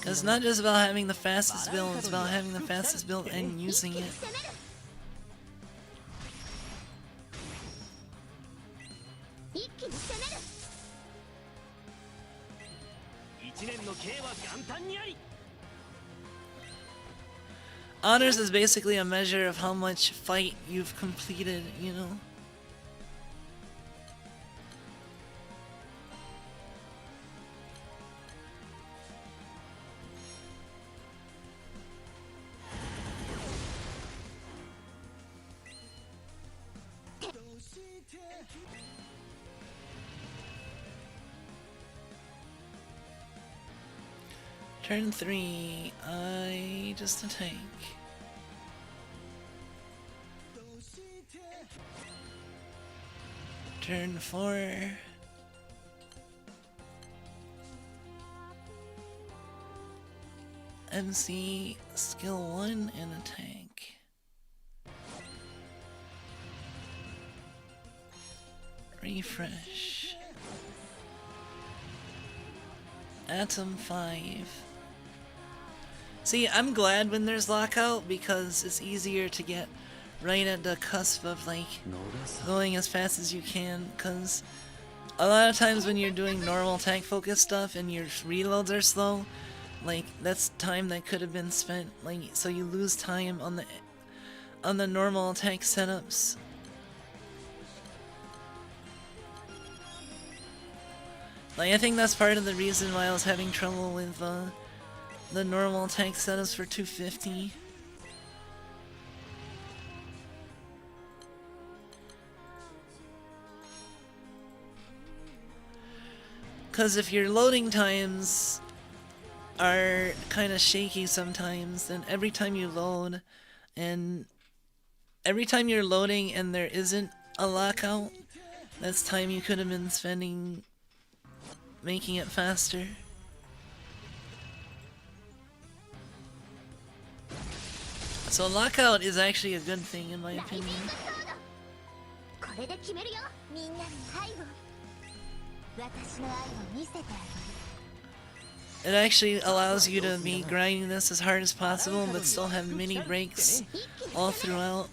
It's not just about having the fastest build, it's about having the fastest build and using it. Honors is basically a measure of how much fight you've completed, you know? Turn 3, I just attack. Turn 4. MC skill 1 and attack. Refresh. Atom 5. See, I'm glad when there's lockout because it's easier to get right at the cusp of like going as fast as you can, because a lot of times when you're doing normal tank focus stuff and your reloads are slow, like that's time that could have been spent, like, so you lose time on the normal attack setups. Like, I think that's part of the reason why I was having trouble with the normal tank setups for 250. Because if your loading times are kind of shaky sometimes, then every time you load, and every time you're loading and there isn't a lockout, that's time you could have been spending making it faster. So lockout is actually a good thing in my opinion. It actually allows you to be grinding this as hard as possible but still have mini breaks all throughout.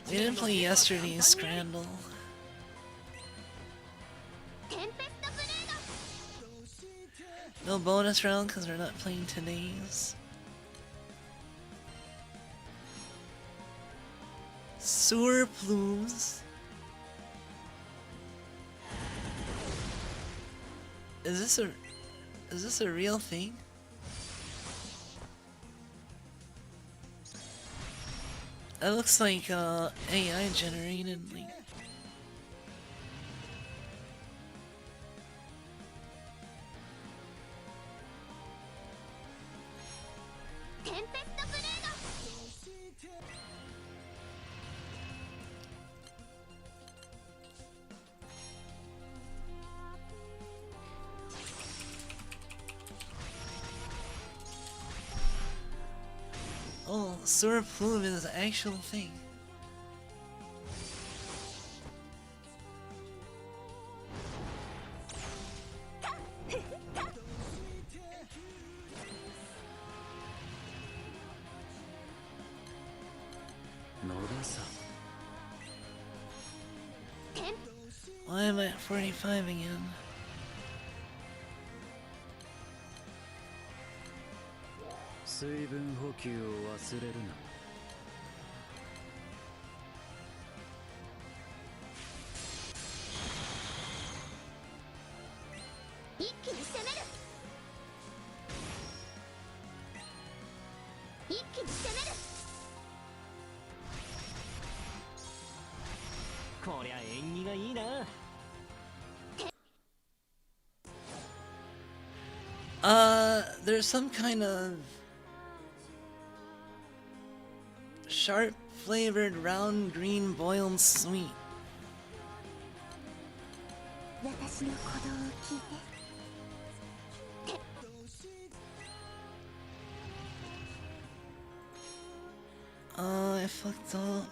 We didn't play yesterday's Scramble. No bonus round because we're not playing today's. Sewer plumes. Is this a real thing? That looks like AI generated, like. Oh, sewer plume is an actual thing. Why am I at 45 again? There's some kind of sharp flavored round green boiled sweet. I fucked up.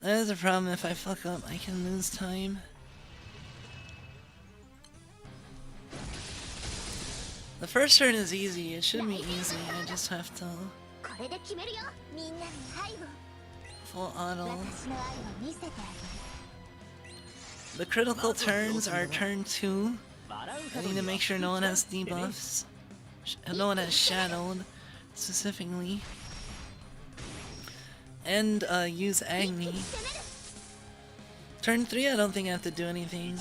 That is a problem. If I fuck up, I can lose time. The first turn is easy. It should be easy. I just have to full auto. The critical turns are turn 2. I need to make sure no one has debuffs. No one has shadowed, specifically. And use Agni. Turn 3, I don't think I have to do anything.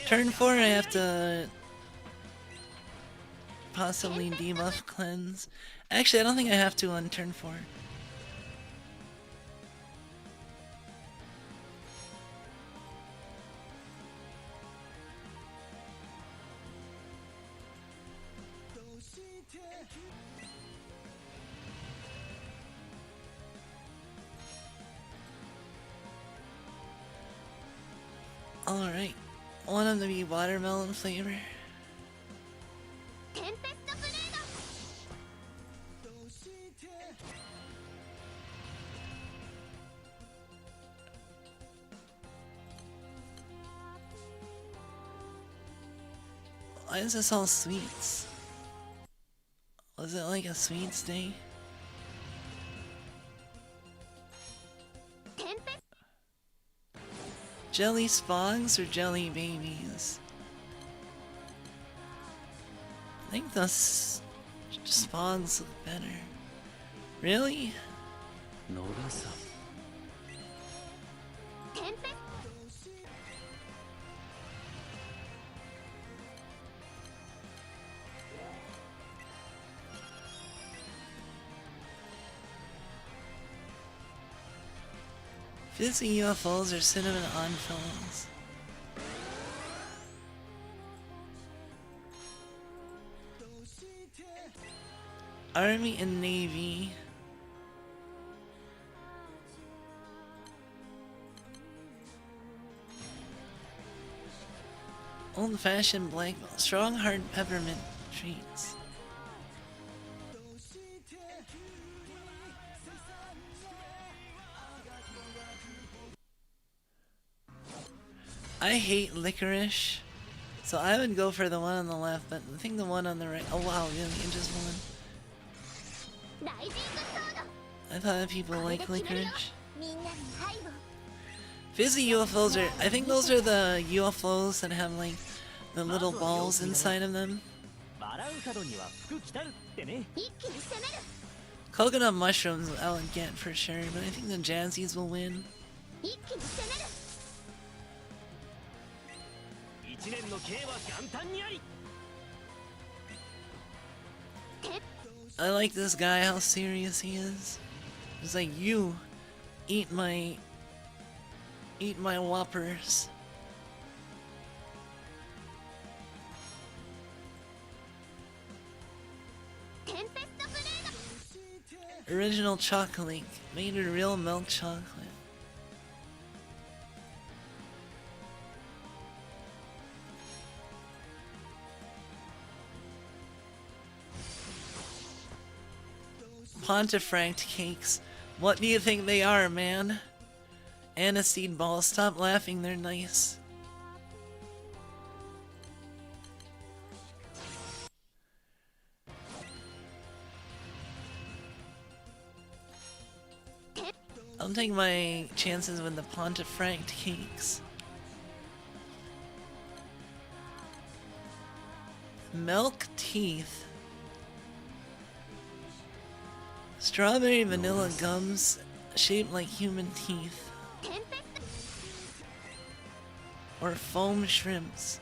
Turn 4, I have to possibly debuff cleanse. Actually, I don't think I have to on turn 4. Alright, want them to be watermelon flavor. Why is this all sweets? Was it like a sweets day? Jelly spogs or jelly babies? I think the spogs look better. Really? Fizzy UFOs or cinnamon onfills? Army and Navy. Old-fashioned black, strong hard peppermint treats. I hate licorice, so I would go for the one on the left, but I think the one on the right. Oh wow, really? It just won. I thought people like licorice. Fizzy UFOs are. I think those are the UFOs that have like the little balls inside of them. Coconut mushrooms I would get for sure, but I think the Jazzies will win. I like this guy, how serious he is. He's like, you eat my whoppers. Original chocolate, made with real milk chocolate. Pontefract cakes. What do you think they are, man? Aniseed balls. Stop laughing, they're nice. I'll take my chances with the Pontefract cakes. Milk teeth. Strawberry vanilla gums shaped like human teeth. Or foam shrimps.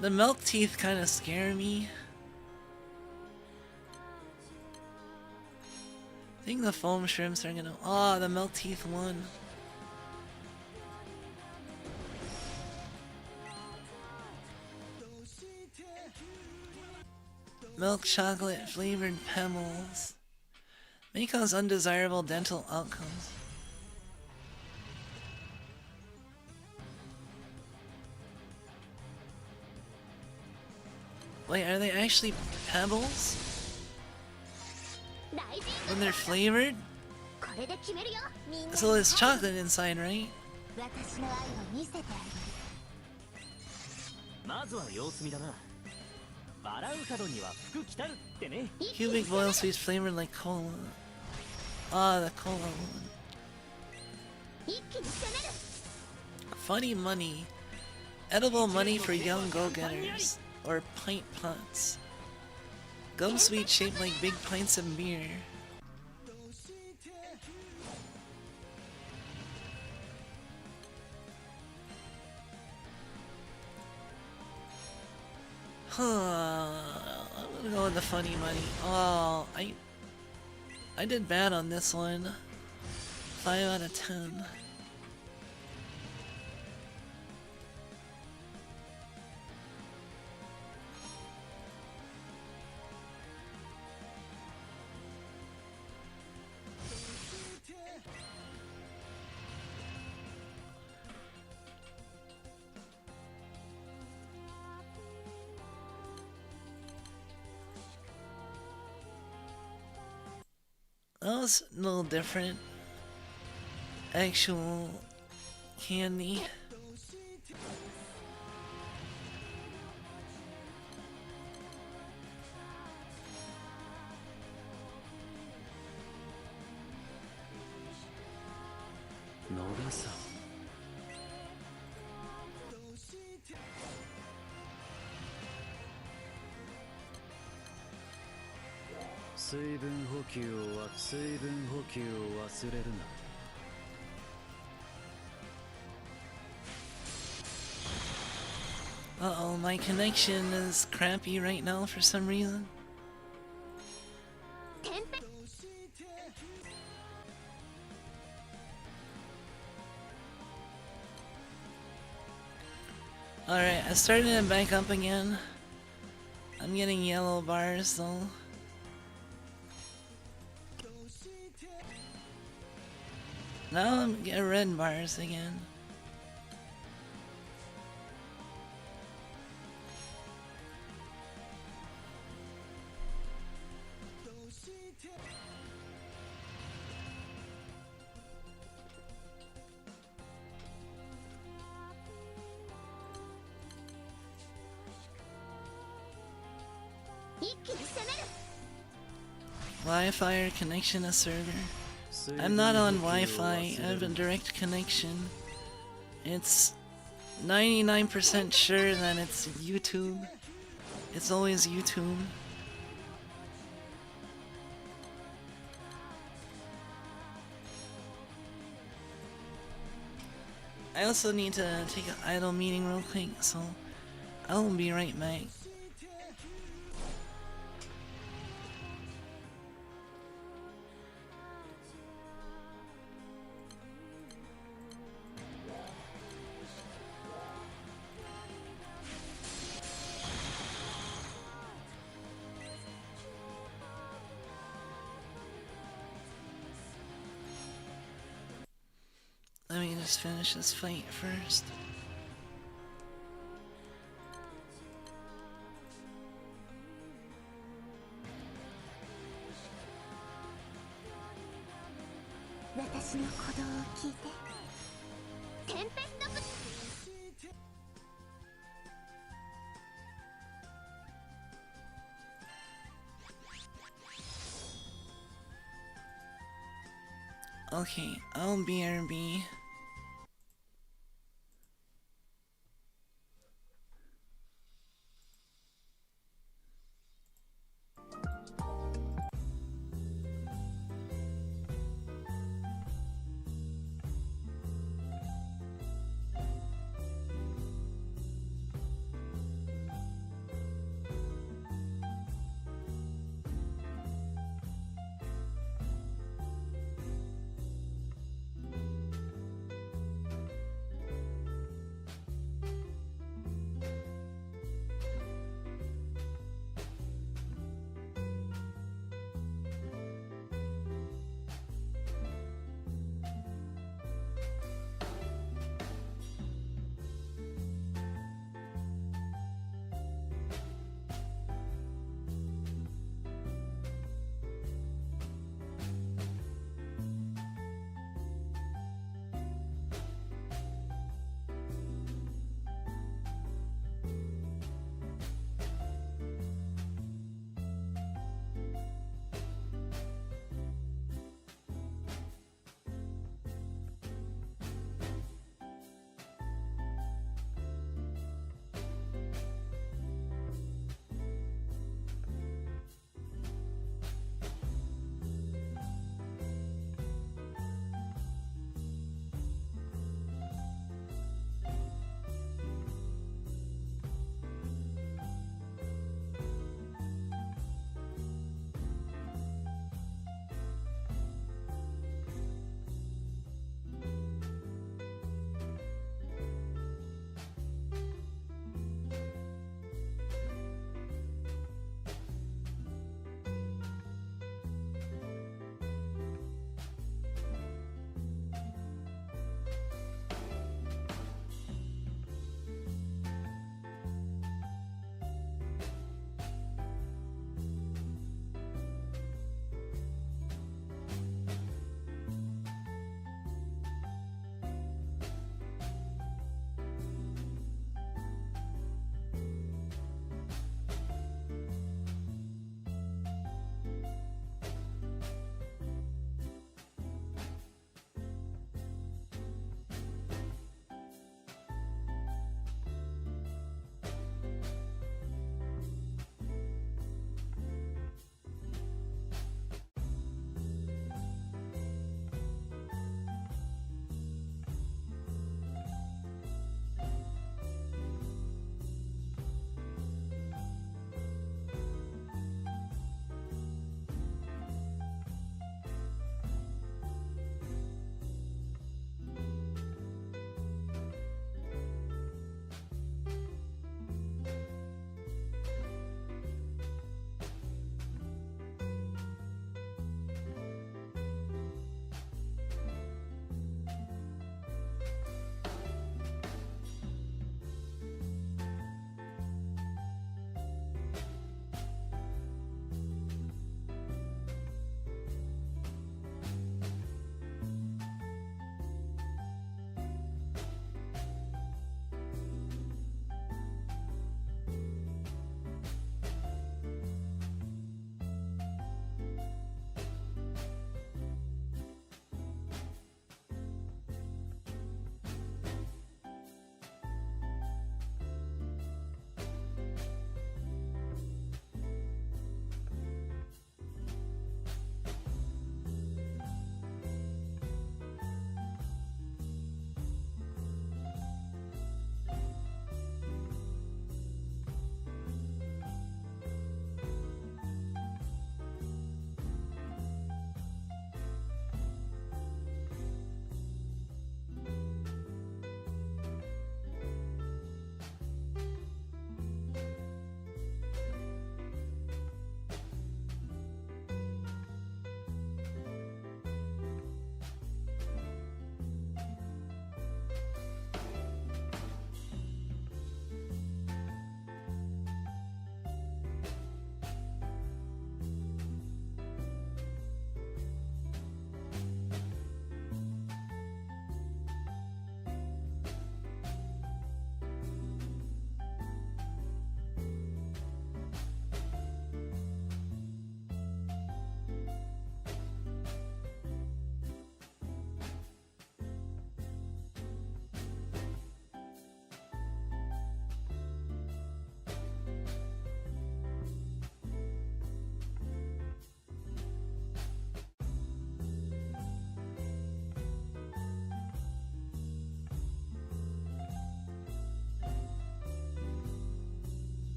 The milk teeth kind of scare me. I think the foam shrimps are gonna. Oh, the milk teeth won. Milk chocolate flavored pebbles may cause undesirable dental outcomes. Wait, are they actually pebbles? When they're flavored? So there's chocolate inside, right? Cubic boiled sweets flavored like cola. Ah, the cola one. Funny money. Edible money for young go-getters. Or pint pots. Gum sweet shaped like big pints of beer. Huh. I'm gonna go with the funny money. Oh, I did bad on this one. 5 out of 10. That was a little different. Actual candy.
Nova-san. 水分補給を忘れるな。
Uh-oh, my connection is crappy right now for some reason. Alright, I started it back up again. I'm getting yellow bars though. Now I'm getting red bars again. Wi-Fi or connection to server. I'm not on Wi-Fi, I have a direct connection. It's 99% sure that it's YouTube. It's always YouTube. I also need to take an idle meeting real quick, so I'll be right back. Let me just finish this fight first. Okay, I'll BRB.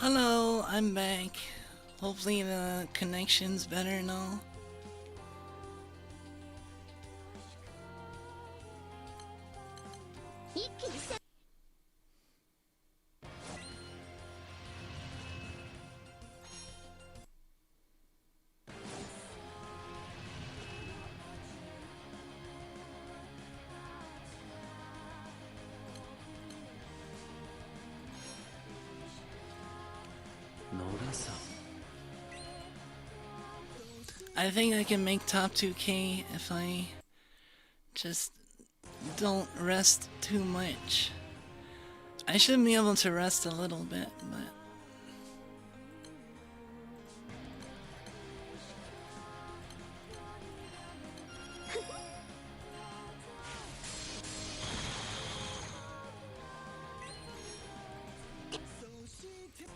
Hello, I'm back. Hopefully the connection's better now. I think I can make top 2K if I just don't rest too much. I should be able to rest a little bit, but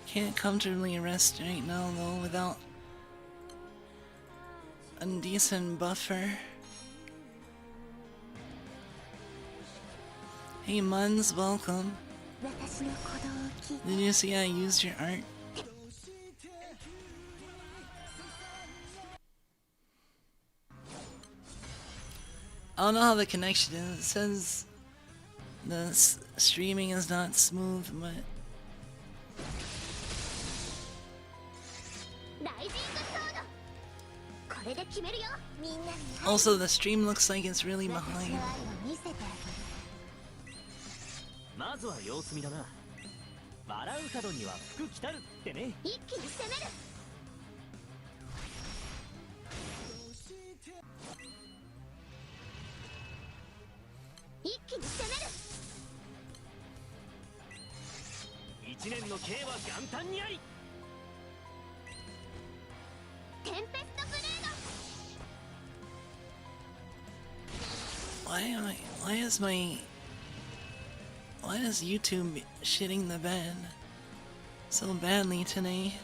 can't comfortably rest right now though without a decent buffer. Hey MUNZ, welcome. Did you see I used your art? I don't know how the connection is. It says the streaming is not smooth, but also the stream looks like it's really behind.
まずは様子見だな。笑う角には福来たるってね。一気に攻める。一気に攻める。一年の刑は元旦にあり。テンペストブレード。
Why is YouTube shitting the bed so badly today?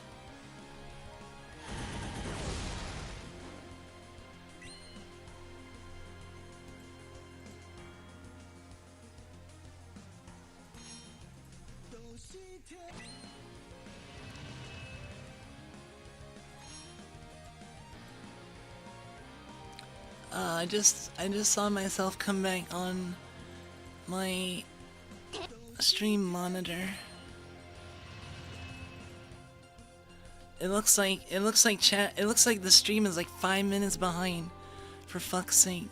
I just saw myself come back on my stream monitor. It looks like the stream is like 5 minutes behind, for fuck's sake.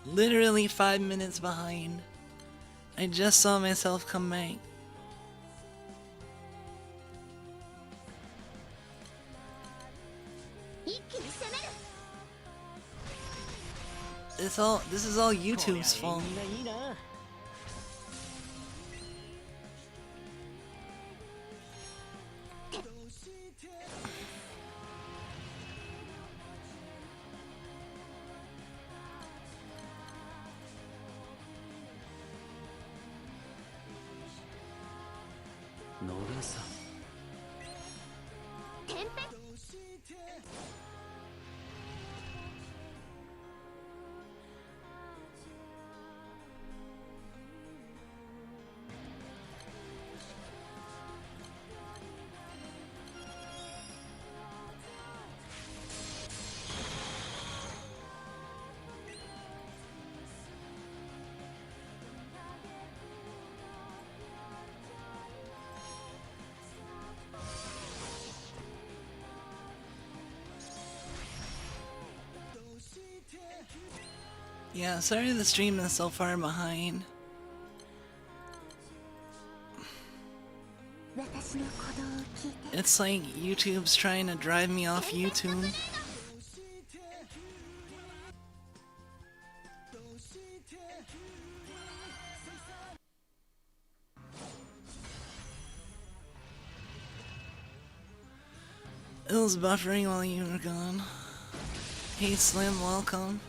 Literally 5 minutes behind. I just saw myself come back. This is all YouTube's fault. Yeah, sorry the stream is so far behind. It's like YouTube's trying to drive me off YouTube. It was buffering while you were gone. Hey Slim, welcome.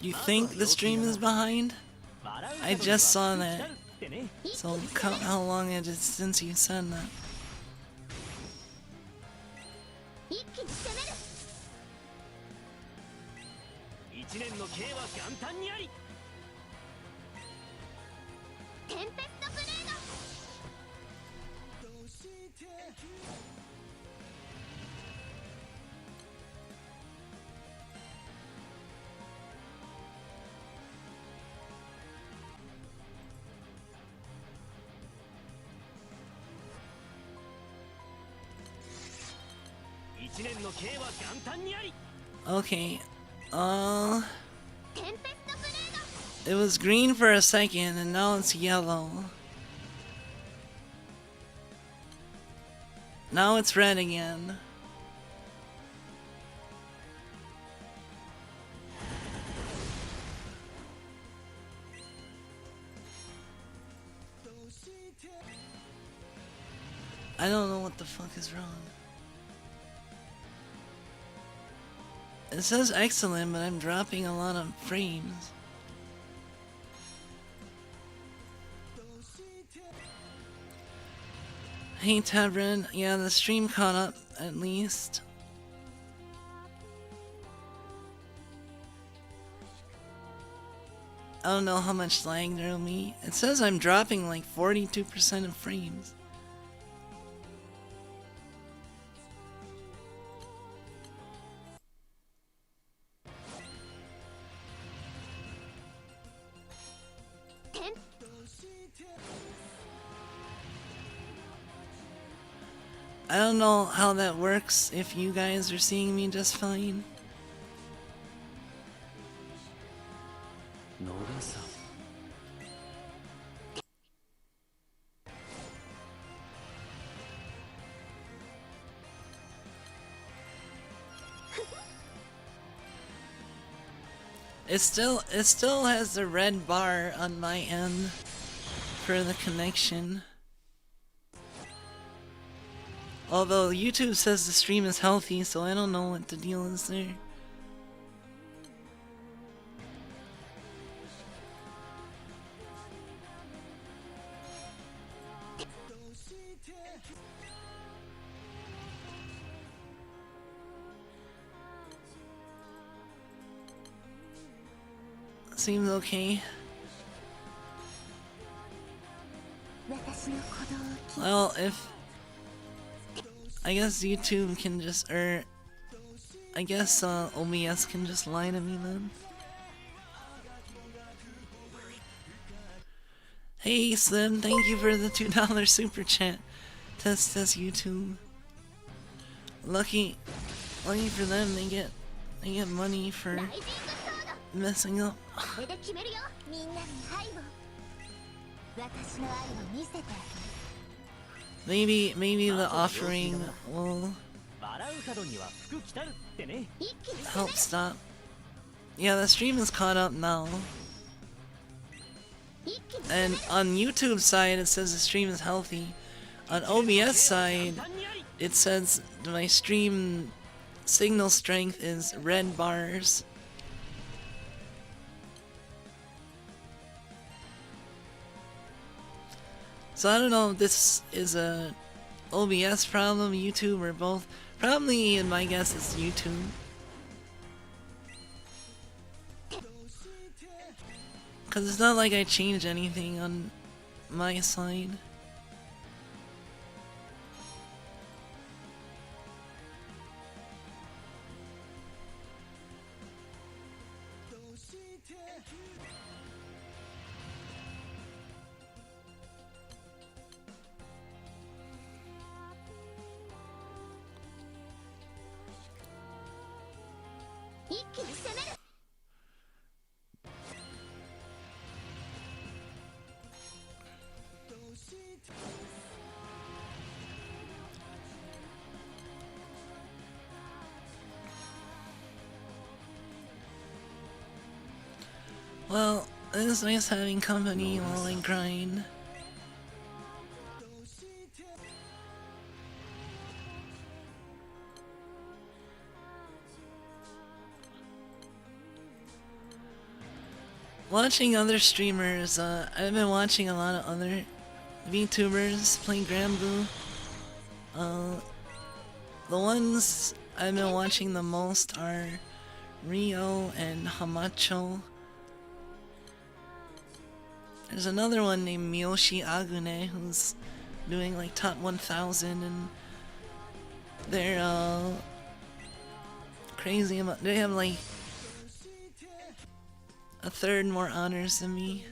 You think the stream is behind? I just saw that. So count how long it is since you said that.
一年の刑は元旦にあり。
テンペストブレード。
一年の刑は元旦にあり。
Okay.
Tempest Blade.
It was green for a second and now it's yellow. Now it's red again. I don't know what the fuck is wrong. It says excellent, but I'm dropping a lot of frames. Hey Tabrin, yeah, the stream caught up at least. I don't know how much lag there'll be. It says I'm dropping like 42% of frames. I don't know how that works if you guys are seeing me just fine. It still has the red bar on my end for the connection. Although YouTube says the stream is healthy, so I don't know what the deal is there. Seems okay. Well, if I guess YouTube can just, I guess OBS can just lie to me then. Hey Slim, thank you for the $2 super chat. Test YouTube. Lucky for them, they get money for messing up. Maybe the offering will help stop. Yeah, the stream is caught up now. And on YouTube side it says the stream is healthy. On OBS side it says my stream signal strength is red bars. So I don't know if this is a OBS problem, YouTube, or both. Probably, in my guess, it's YouTube. Cause it's not like I changed anything on my side. Well, it's nice having company while I grind. Watching other streamers, I've been watching a lot of other VTubers play Granblue. The ones I've been watching the most are Rio and Hamacho. There's another one named Miyoshi Agune who's doing like top 1000, and they're crazy about. They have like a third more honors than me.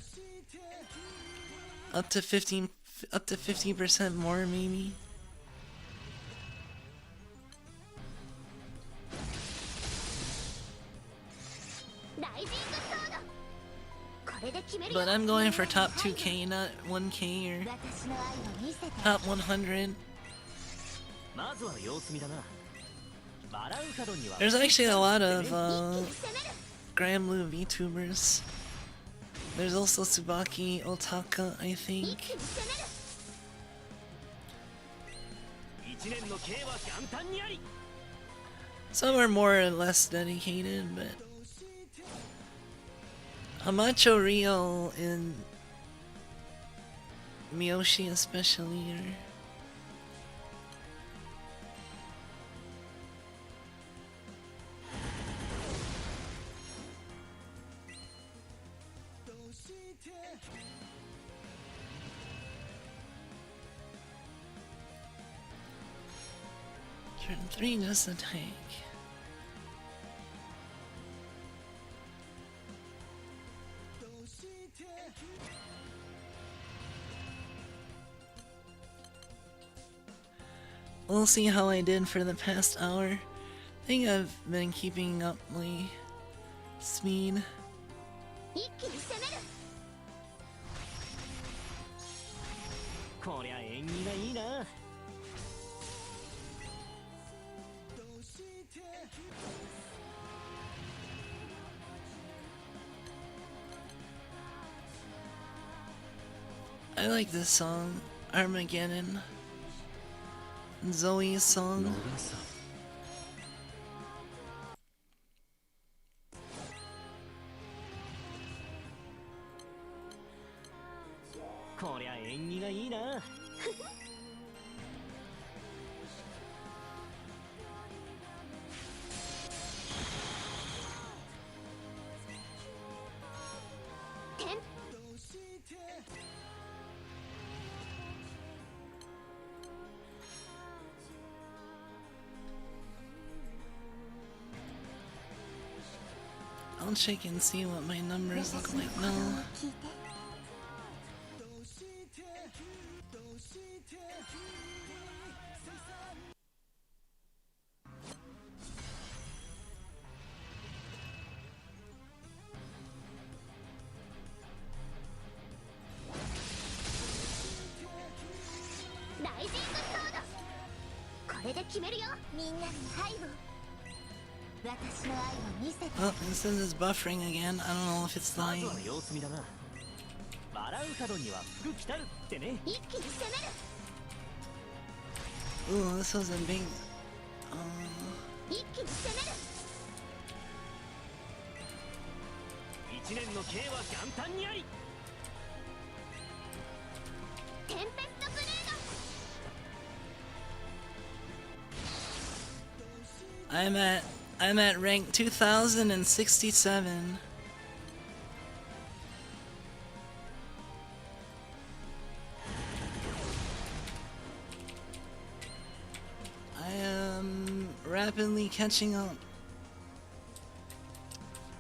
Up to 50% more maybe. But I'm going for top 2k, not 1k or top 100. There's actually a lot of Granblue VTubers. There's also Tsubaki Otaka, I think. Some are more or less dedicated, but Hamacho, Rio, and Miyoshi especially are... Turn 3 just a tank. We'll see how I did for the past hour. I think I've been keeping up my speed. I like this song, Armageddon. Zoe's song. I'll check and see what my numbers look like now. Oh, it says it's buffering again. I don't know if it's lying. Ooh, this was a big... I'm at rank 2067. I am rapidly catching up.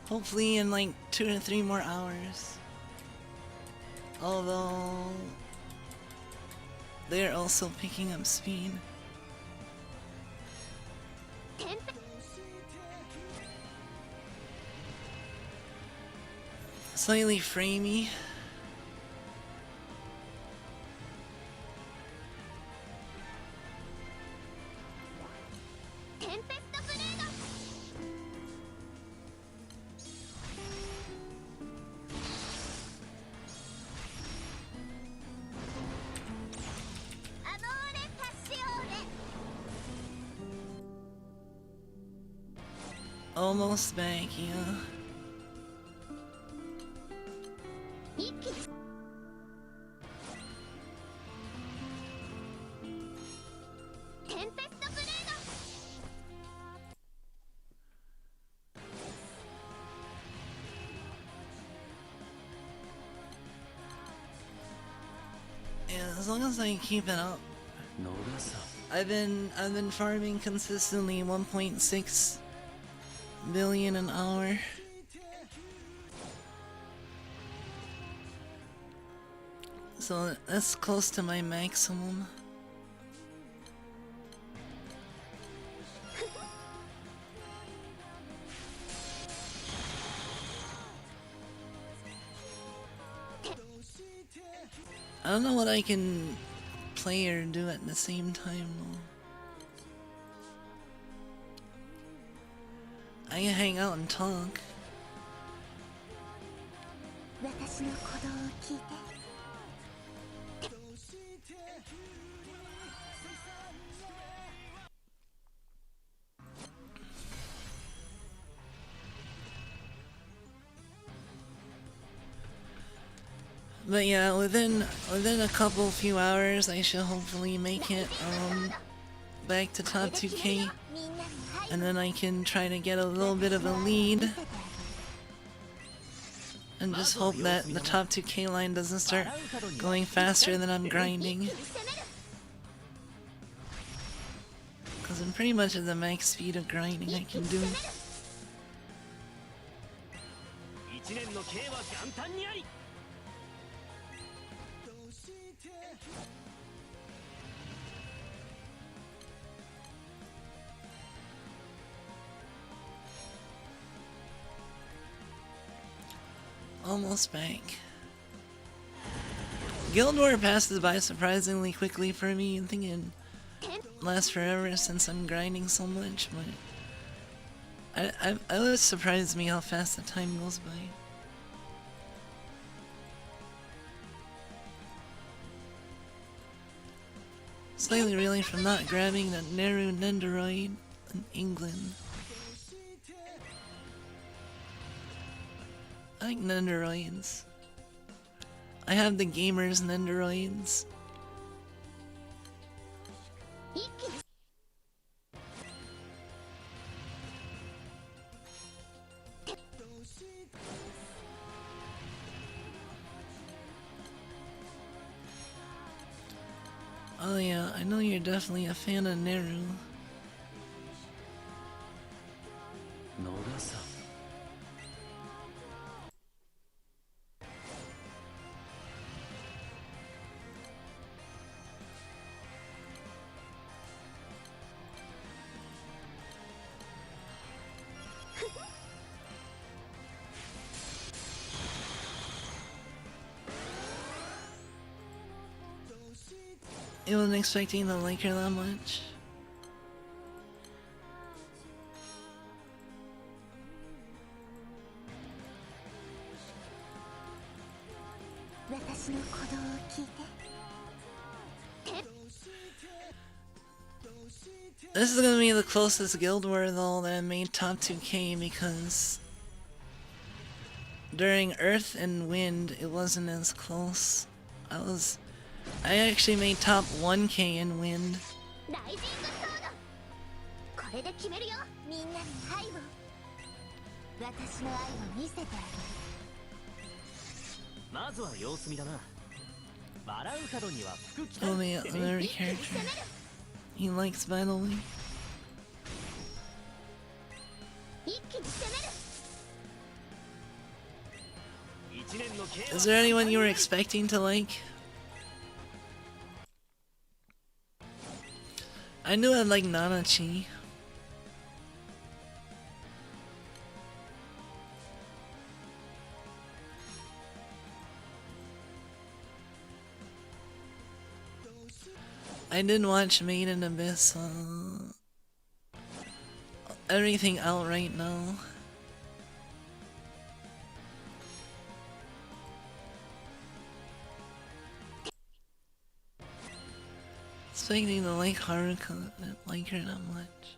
Hopefully in like 2 to 3 more hours. Although they're also picking up speed. Slightly framey. Almost back, yeah. As long as I keep it up. I've been farming consistently 1.6 billion an hour. So that's close to my maximum. I don't know what I can play or do at the same time though. I can hang out and talk. But yeah, within a few hours, I should hopefully make it back to top 2K, and then I can try to get a little bit of a lead, and just hope that the top 2K line doesn't start going faster than I'm grinding, because I'm pretty much at the max speed of grinding I can do. Almost back. Guild War passes by surprisingly quickly for me. I'm thinking it lasts forever since I'm grinding so much, but it always surprises me how fast the time goes by. Slightly reeling from not grabbing that Neru Nendoroid in England. I like Nendoroids. I have the gamers Nendoroids. Oh yeah, I know you're definitely a fan of Neru. I wasn't expecting to like her that much. This is gonna be the closest Guild War though that I made top 2K, because during Earth and Wind it wasn't as close. I actually made top 1K in Wind. Only another character he likes, by the way. Is there anyone you were expecting to like? I knew I'd like Nanachi. I did watch Made in Abyss, everything out right now. Expecting to like Haruka, I didn't like her that much.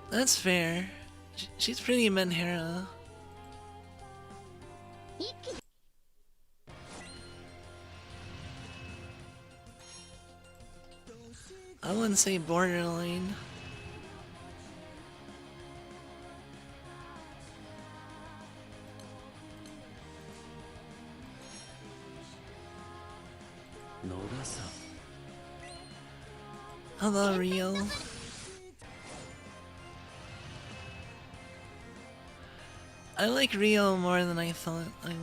That's fair. She's pretty Menhera. I wouldn't say borderline. How about Rio? I like Rio more than I thought I would.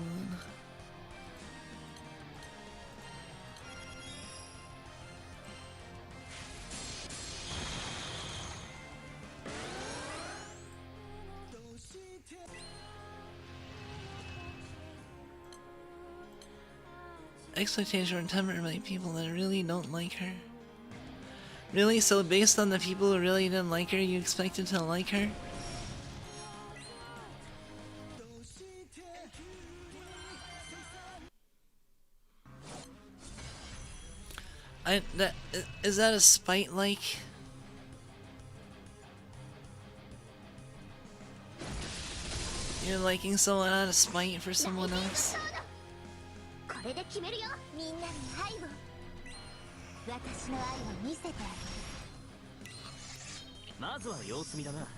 Expectations are tempered by people that really don't like her. Really? So based on the people who really didn't like her, you expected to like her? Is that a spite like? You're liking someone out of spite for someone else?
これで決めるよみんなに愛を私の愛を見せてあげる
まずは様子見だな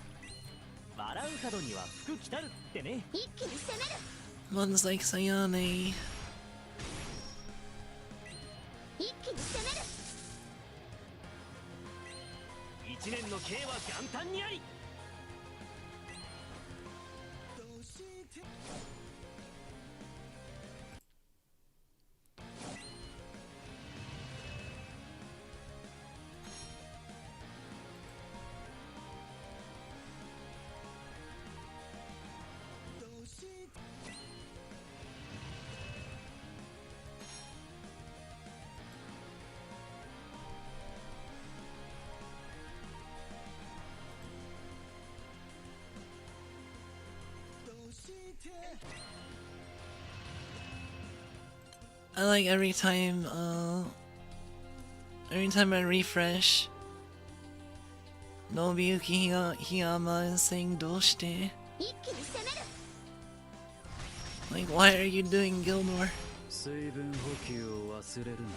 笑う角には福来たるってね
一気に攻める
One's like Sayane.
一気に攻める
一年の刑は元旦にあり
I like every time I refresh, Nobuyuki Hiyama is saying "Doshite."
一気に攻める
Like, why are you doing Guild War?
水分補給を忘れるな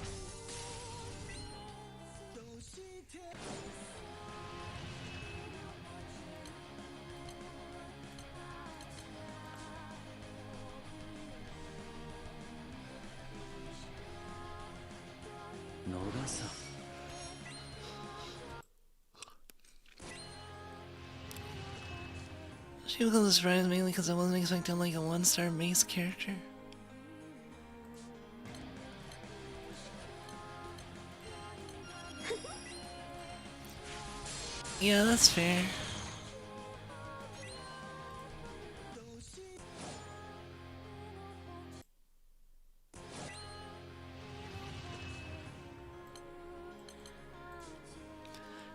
野田さん
She was a surprise mainly because I wasn't expecting like a one-star base character. Yeah, that's fair.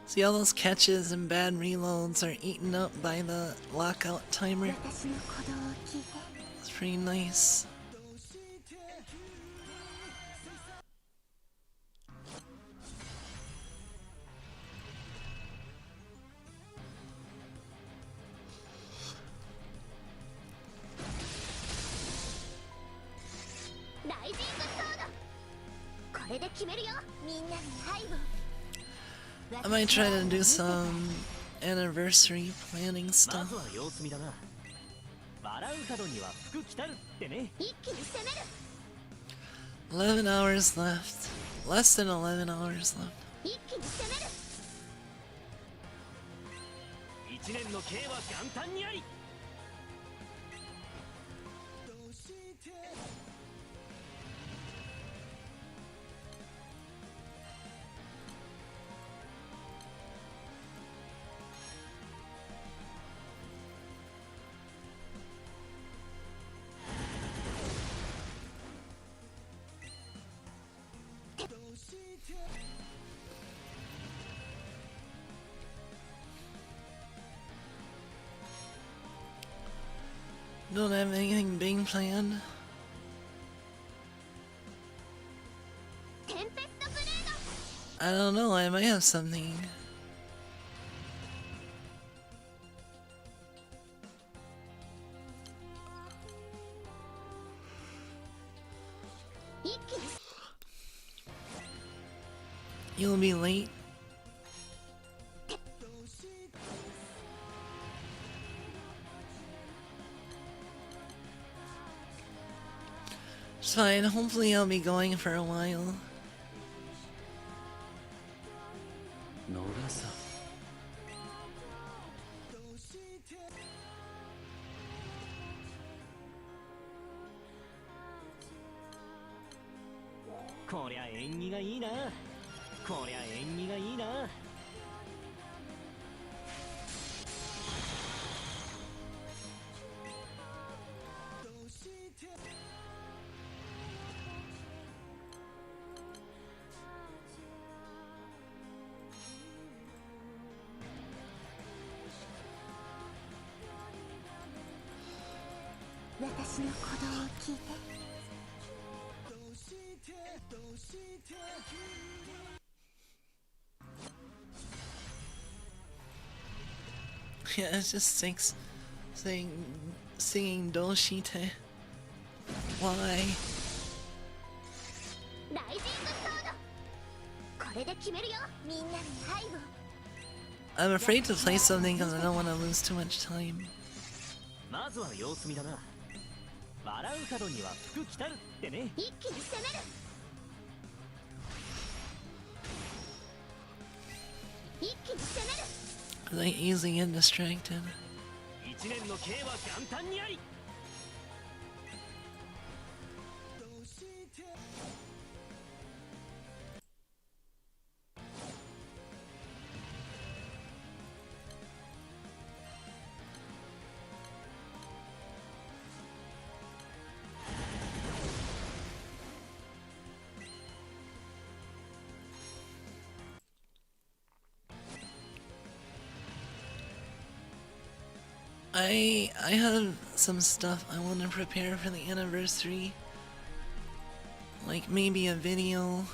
See, all those catches and bad reloads are eaten up by the lockout timer.
私の鼓動を聞いて
It's pretty nice.
Rising Sword これで決めるよみんなに愛を
I might try to do some anniversary planning
ま
stuff.
ずは様子見だな笑う角には福来たるってね
一気に攻める
11 hours left. Less than 11 hours left.
一気に攻める
一年の刑は元旦にあり
Don't have anything big planned.
テンペストブレード
I don't know, I might have something. You'll be late. It's fine, hopefully I'll be going for a while.
こりゃ縁起がいいな。こりゃ縁起がいいな。
私の鼓動を聞いて。
Yeah, it's just singing Doshite. Why?
ライジングソード。これで決めるよ。みんなに愛を。
I'm afraid to play something because I don't want to lose too much time.
まずは様子見だな。笑う角には福来たるってね。
一気に攻める。一気に攻める。
They easily get distracted.
一年の計は元旦にあり。
I have some stuff I want to prepare for the anniversary. Like maybe a video.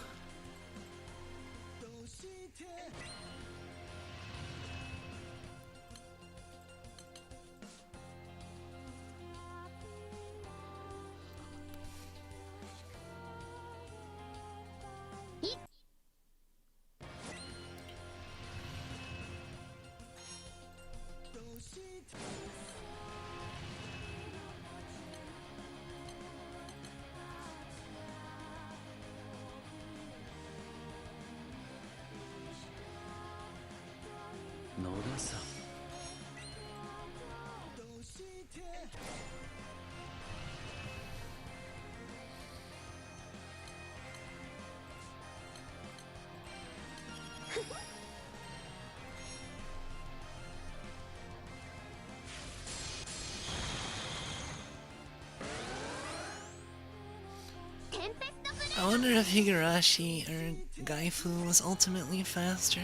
I wonder if Higurashi or Gaifu was ultimately faster.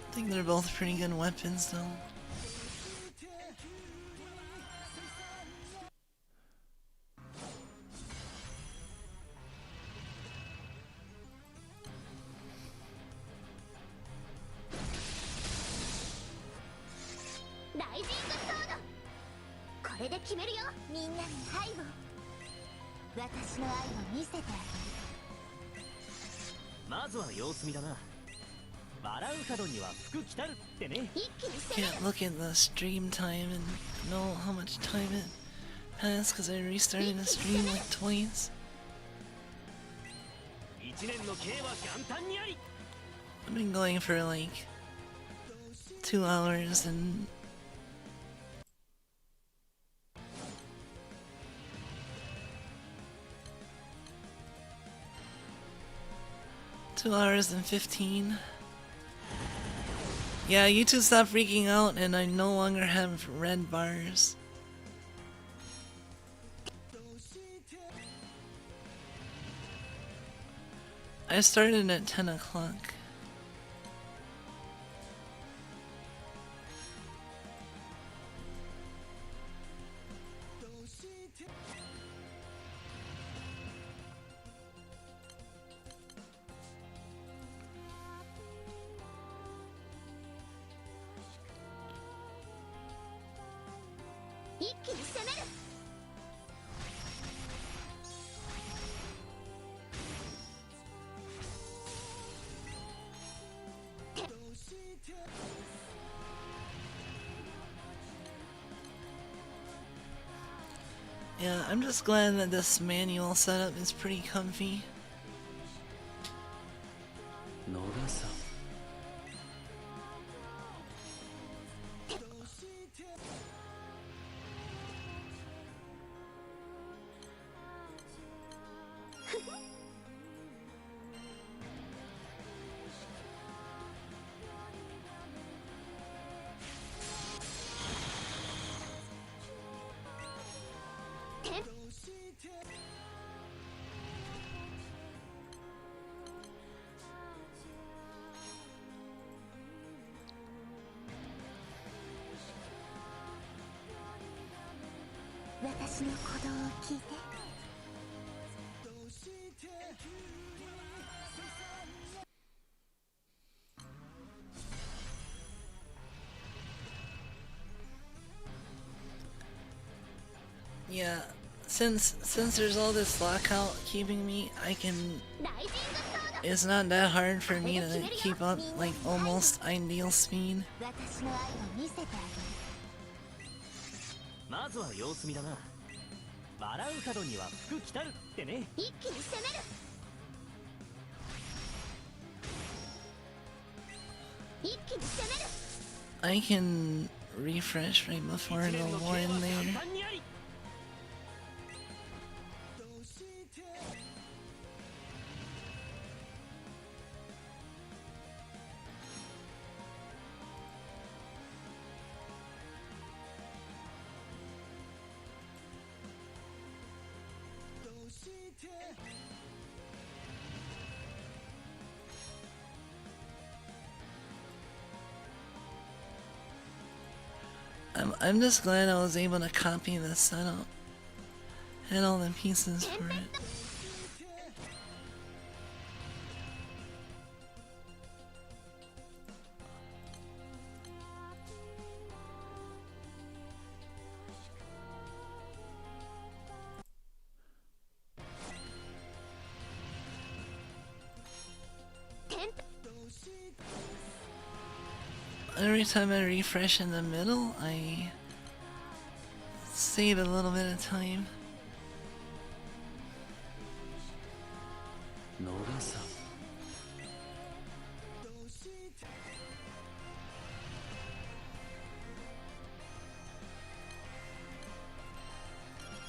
I think they're both pretty good weapons though. Can't look at the stream time and know how much time it passed because I restarted the stream like twice. I've been going for like 2 hours and 2 hours and 15. Yeah, YouTube stopped freaking out and I no longer have red bars. I started at 10 o'clock. Yeah, I'm just glad that this manual setup is pretty comfy.
私の鼓動を聞いて。
Yeah, since there's all this lockout keeping me, I can. It's not that hard for me to keep up like almost ideal speed.
私の愛を見せてあげる。
まずは様子見だな。笑う角には福来たるってね。
一気に攻める。一気に攻める。
I can refresh right before the war in there. I'm just glad I was able to copy the setup and all the pieces for it. Every time I refresh in the middle, I save a little bit of time.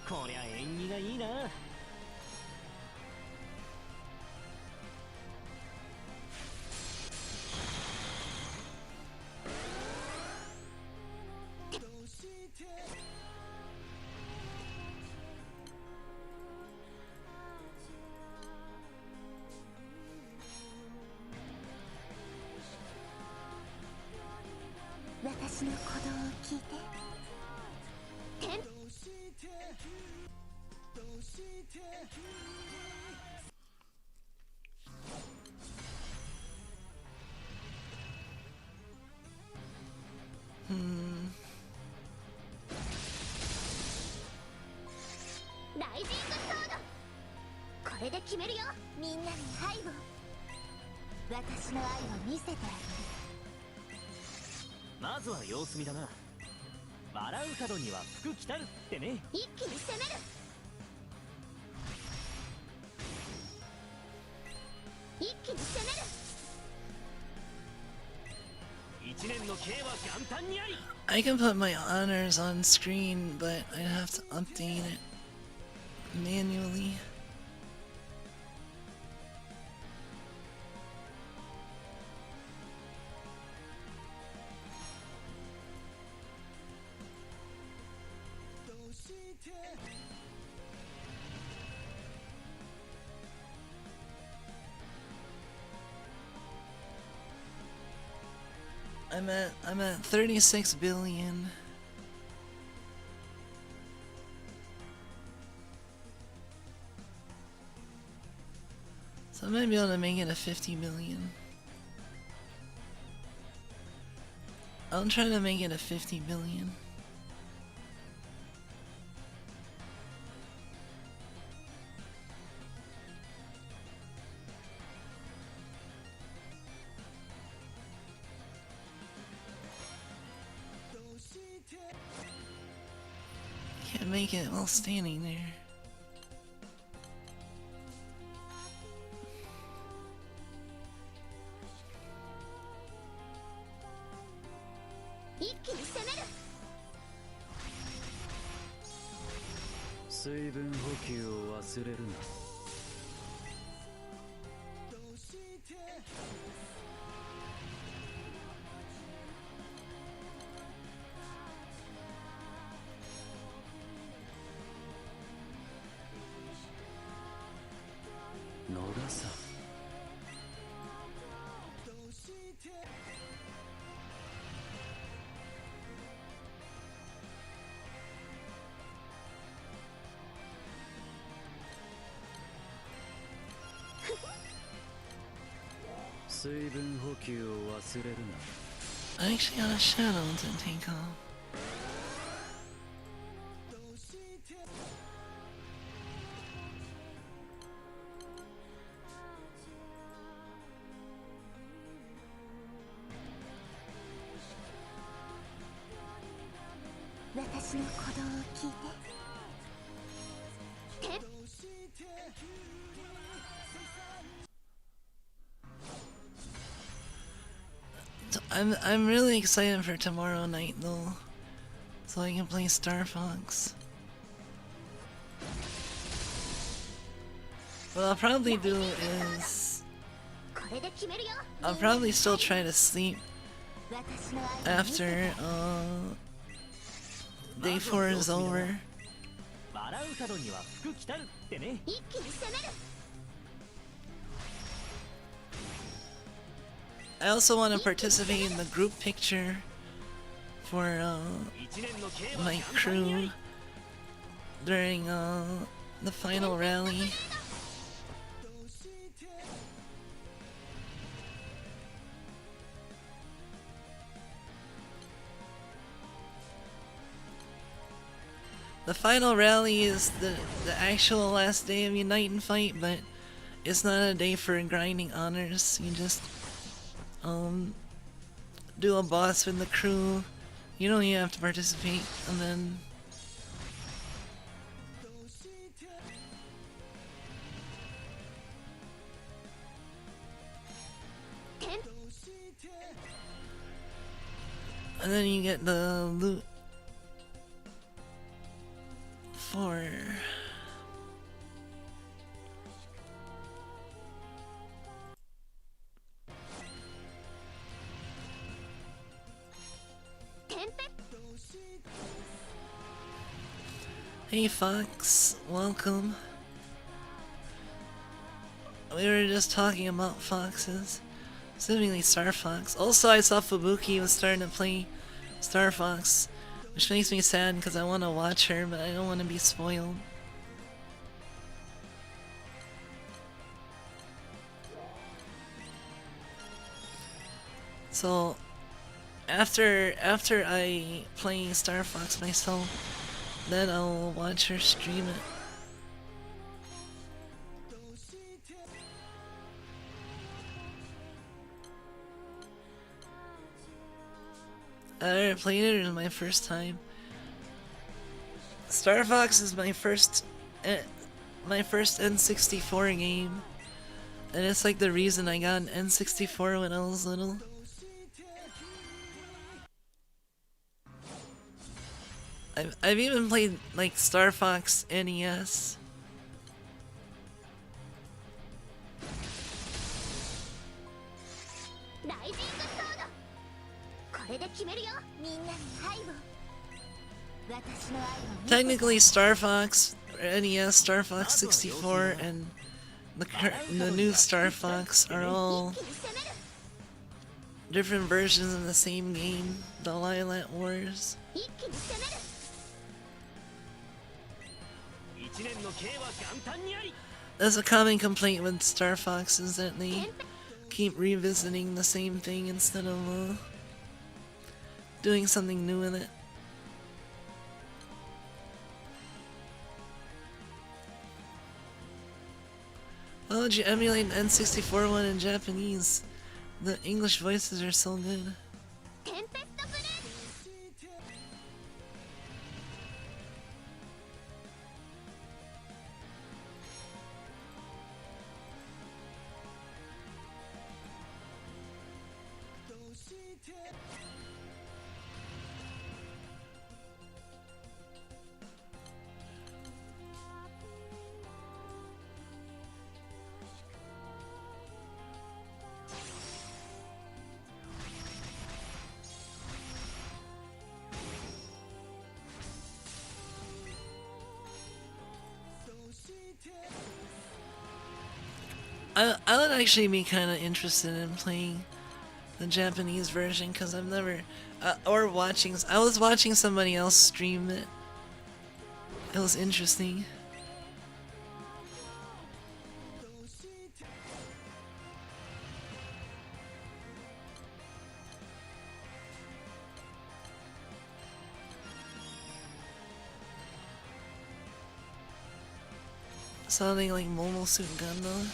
こりゃ縁起がいいな。
私の鼓動を聞いて。ライジングソード。これで決めるよ。みんなに愛を。私の愛を見せてあげる。
まずは様子見だな。笑う角には福来たるってね。
一気に攻める。一気に攻める。
一年の刑は元旦にあり。
I can put my honors on screen, but I'd have to update it manually. I'm at 36 billion. So I might be able to make it a 50 billion. I'll try to make it a 50 billion. Can't make it while standing there.
水分補給を忘れるな。
I actually got a shadow to take off. I'm really excited for tomorrow night though, so I can play Star Fox. What I'll probably do is I'll probably still try to sleep after day 4 is over. I also want to participate in the group picture for my crew during the final rally. The final rally is the actual last day of Unite and Fight, but it's not a day for grinding honors. You just do a boss with the crew. You don't even have to participate, and then you get the loot for Hey Fox, welcome. We were just talking about foxes, specifically Star Fox. Also, I saw Fubuki was starting to play Star Fox, which makes me sad because I want to watch her, but I don't want to be spoiled. So, after I play Star Fox myself, then I'll watch her stream it. I never played it, it was my first time. Star Fox is my first N64 game, and it's like the reason I got an N64 when I was little. I've even played like Star Fox NES. Technically Star Fox NES, Star Fox 64, and the new Star Fox are all different versions of the same game, the Lilat Wars. That's a common complaint with Star Fox, is that they keep revisiting the same thing instead of doing something new with it. Why would you emulate an N64 one in Japanese? The English voices are so good. I would actually be kind of interested in playing the Japanese version because I've never, or watching. I was watching somebody else stream it. It was interesting. Sounding like Momosuke Gundam.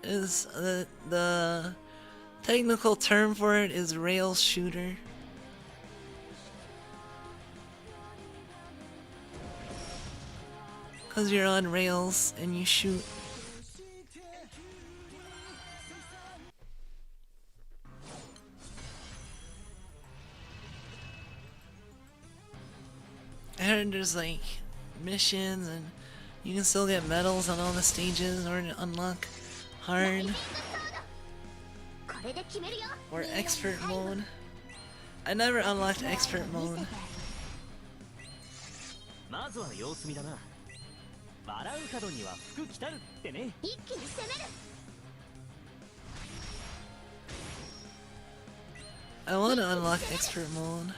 Is the technical term for it is rail shooter. Cause you're on rails and you shoot. I heard there's like missions and you can still get medals on all the stages or to unlock hard or expert mode. I never unlocked expert mode. I want to unlock expert mode.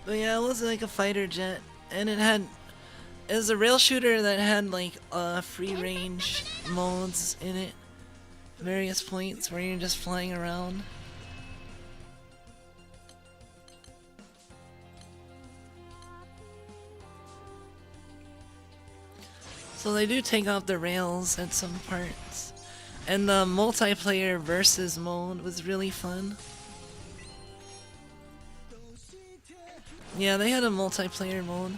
But yeah, it was like a fighter jet, and it was a rail shooter that had like free range modes in it, various points where you're just flying around. So they do take off the rails at some parts, and the multiplayer versus mode was really fun. Yeah, they had a multiplayer mode.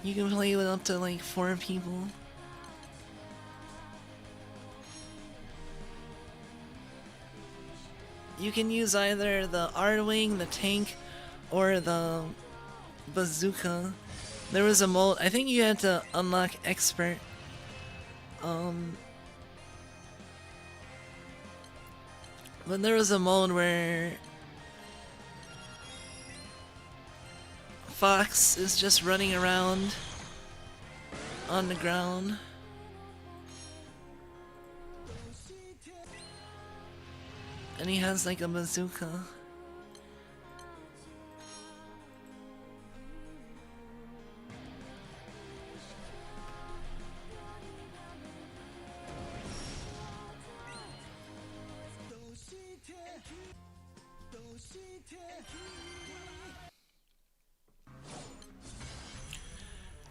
You can play with up to like 4 people. You can use either the R-Wing, the tank, or the bazooka. There was a mode, I think you had to unlock expert. But there was a mode where Fox is just running around on the ground. And he has like a bazooka.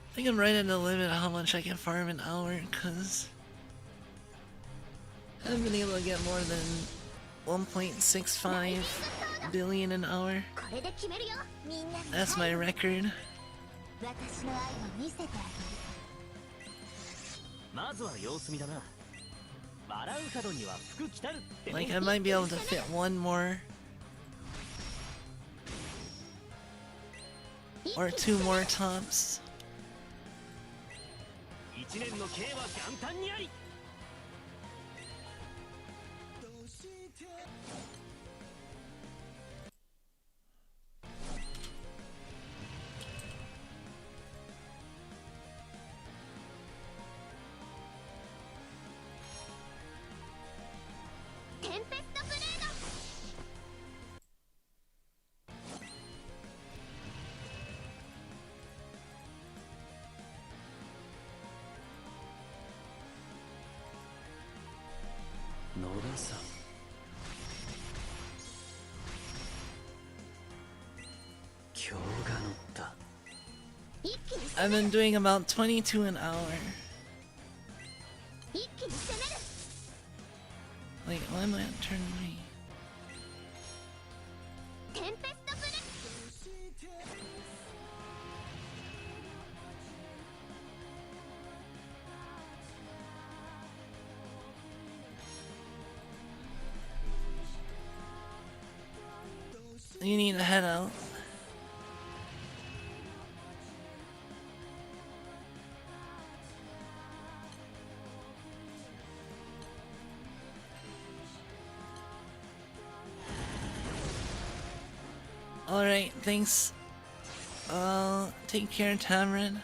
I think I'm right at the limit of how much I can farm an hour, cause I haven't been able to get more than 1.65 billion an hour. That's my record. Like I might be able to fit one more or 2 more tops. I've been doing about 22 an hour. Wait, why am I turning me? You need to head out. Alright, thanks. Take care, Tamron.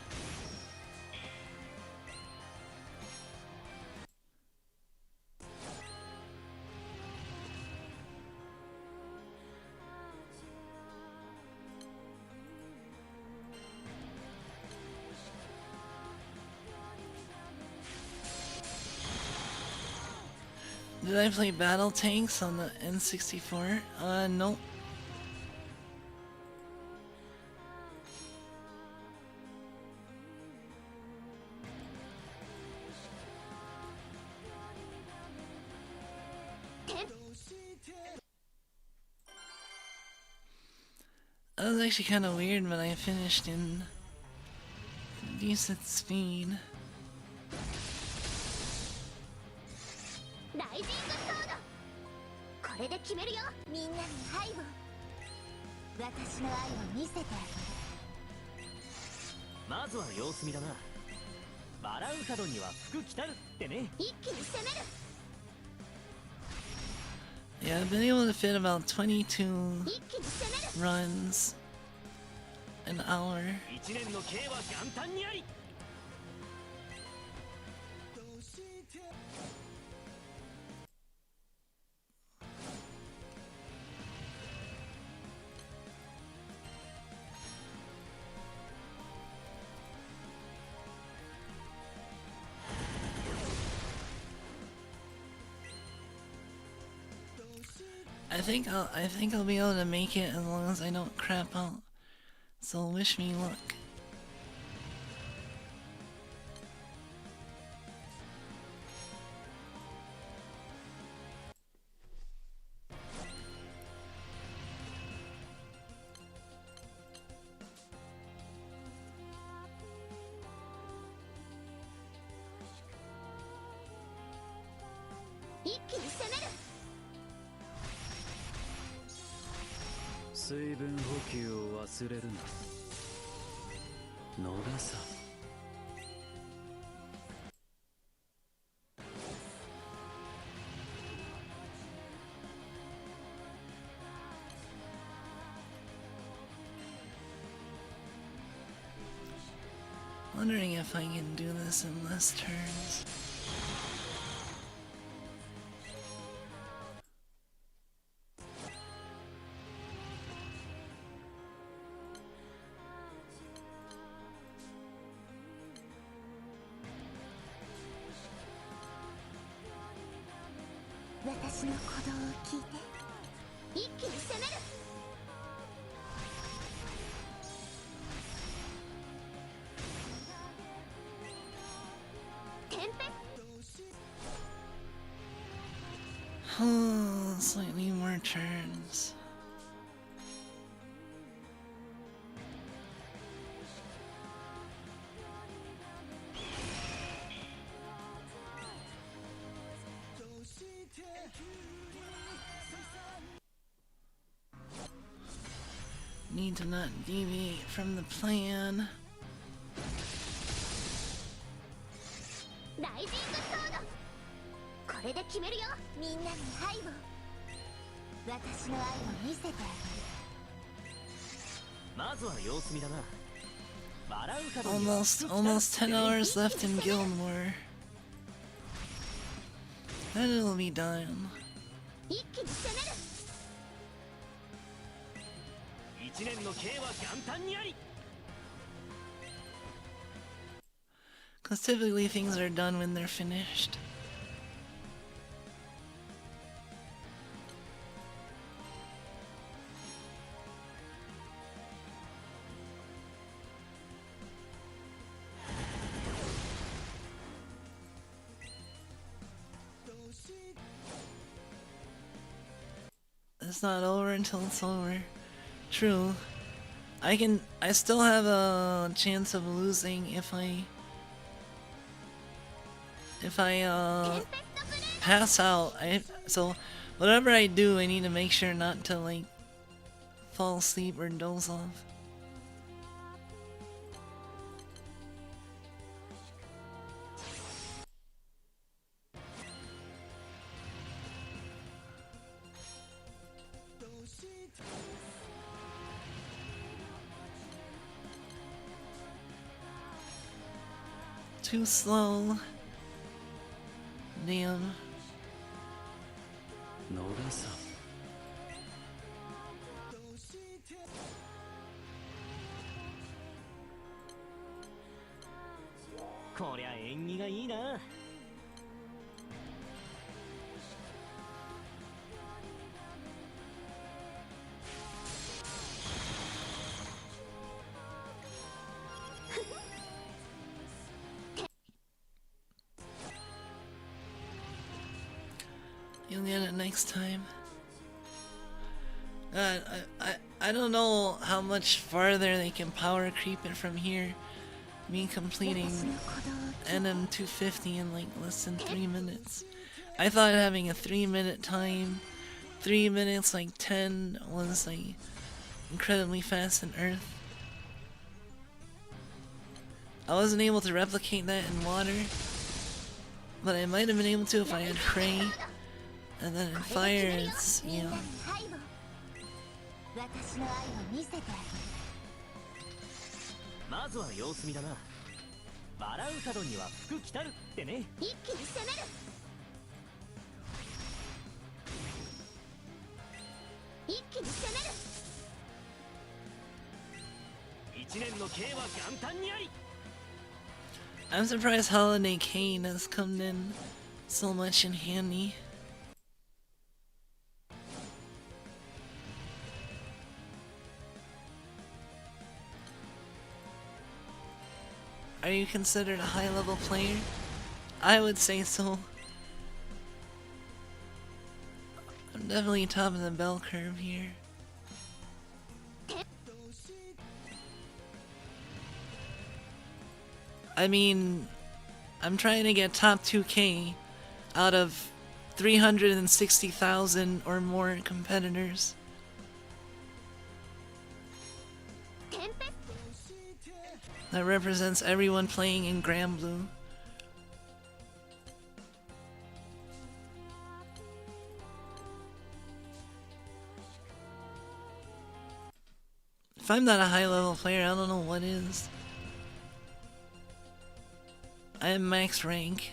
Did I play Battle Tanks on the N64? Nope. That was actually kind of weird, but I finished in decent speed. Yeah, I've been able to fit about 22 runs an hour. I think I'll be able to make it as long as I don't crap out. So wish me luck. Wondering if I can do this in less turns. Slightly more turns. Need to not deviate from the plan. Almost 10 hours left in Guild War. Then it'll be done. Because typically things are done when they're finished. It's not over until it's over. True. I still have a chance of losing if I pass out. So whatever I do, I need to make sure not to like fall asleep or doze off. Too slow. Damn.
野田さん。
こりゃ縁起がいいな。
You'll get it next time. God, I don't know how much farther they can power creep it from here. Me completing NM250 in like less than 3 minutes. I thought having a 3-minute time, 3 minutes like 10 was like incredibly fast in Earth. I wasn't able to replicate that in water, but I might have been able to if I had prey. And then in fire, it's, you know.
まずは様子見だな。笑う角には福来たるってね。一気に攻める。一気に攻める。一年の刑は元旦にあり。
I'm surprised Holiday Kane has come in so much in handy. Are you considered a high-level player? I would say so. I'm definitely top of the bell curve here. I mean, I'm trying to get top 2K out of 360,000 or more competitors. That represents everyone playing in Granblue. If I'm not a high-level player, I don't know what is. I am max rank.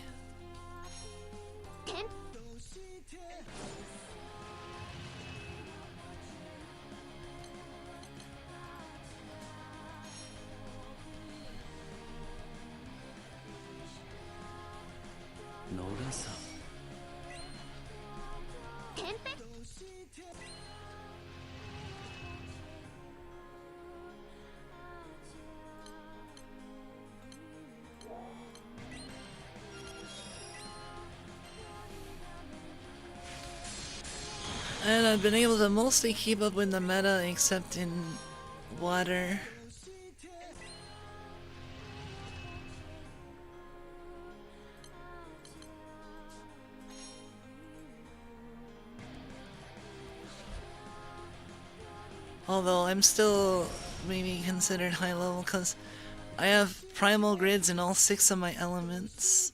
And I've been able to mostly keep up with the meta except in water. Although I'm still maybe considered high level because I have primal grids in all 6 of my elements.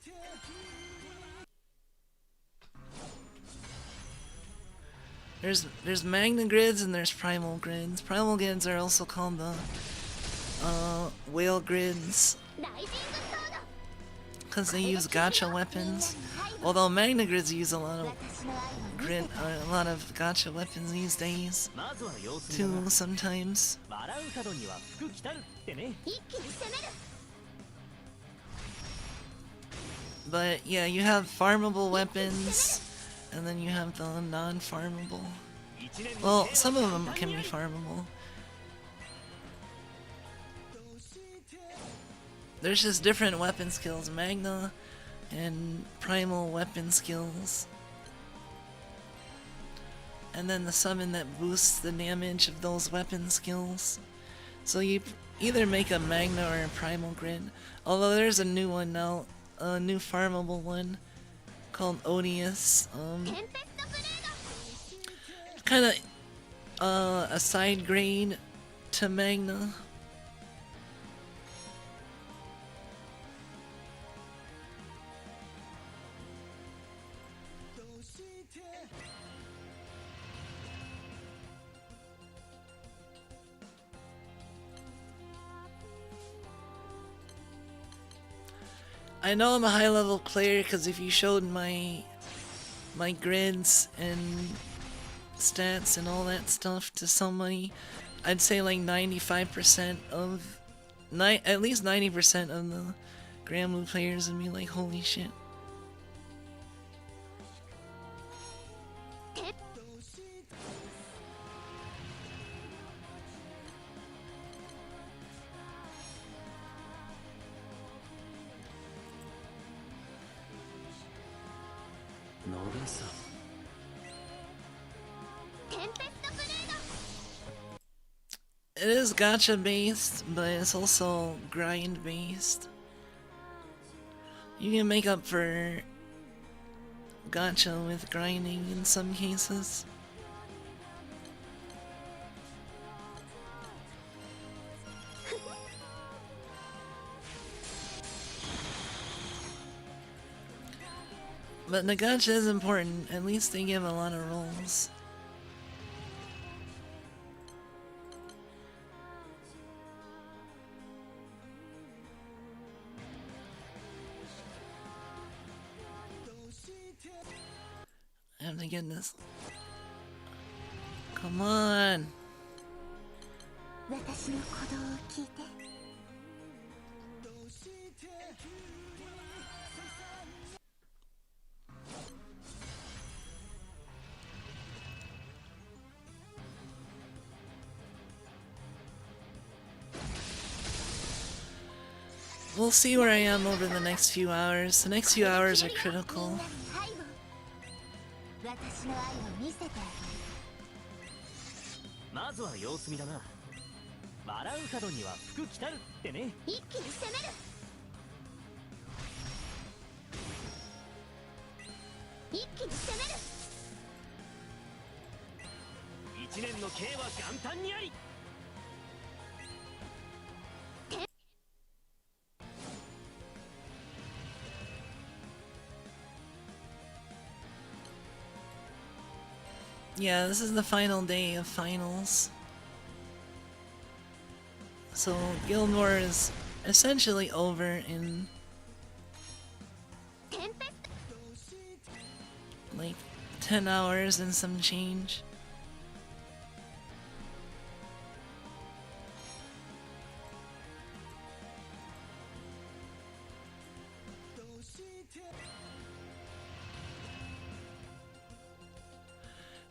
There's magna grids and there's primal grids. Primal grids are also called the whale grids because they use gacha weapons. Although magna grids use a lot of gacha weapons these days too sometimes. But yeah, you have farmable weapons. And then you have the non-farmable. Well, some of them can be farmable. There's just different weapon skills, Magna and Primal weapon skills. And then the summon that boosts the damage of those weapon skills. So you either make a Magna or a Primal grid. Although there's a new one now, a new farmable one. Called Odious. Kind of a side grade to Magna. I know I'm a high level player because if you showed my grids and stats and all that stuff to somebody, I'd say like 95% of at least 90% of the Granblue players would be like, holy shit. It is gacha based, but it's also grind based. You can make up for gacha with grinding in some cases. But the gacha is important, at least they give a lot of rolls. I have to get this. Come on. We'll see where I am over the next few hours. The next few hours are critical.
まずは様子見だな。笑う角には福来たるってね。一気に攻める。一気に攻める。一年の刑は元旦にあり。
Yeah, this is the final day of finals. So Guild War is essentially over in like 10 hours and some change.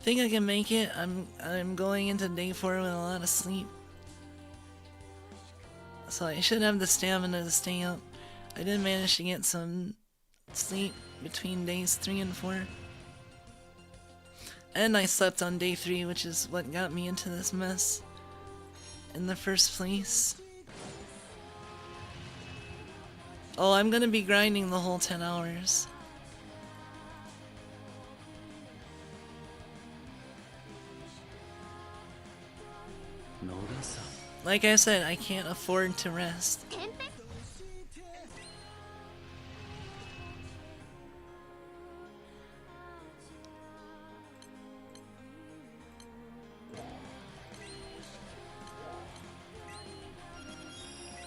Think I can make it. I'm going into day 4 with a lot of sleep. So I should have the stamina to stay up. I did manage to get some sleep between days 3 and 4. And I slept on day 3, which is what got me into this mess in the first place. Oh, I'm gonna be grinding the whole 10 hours. Like I said, I can't afford to rest.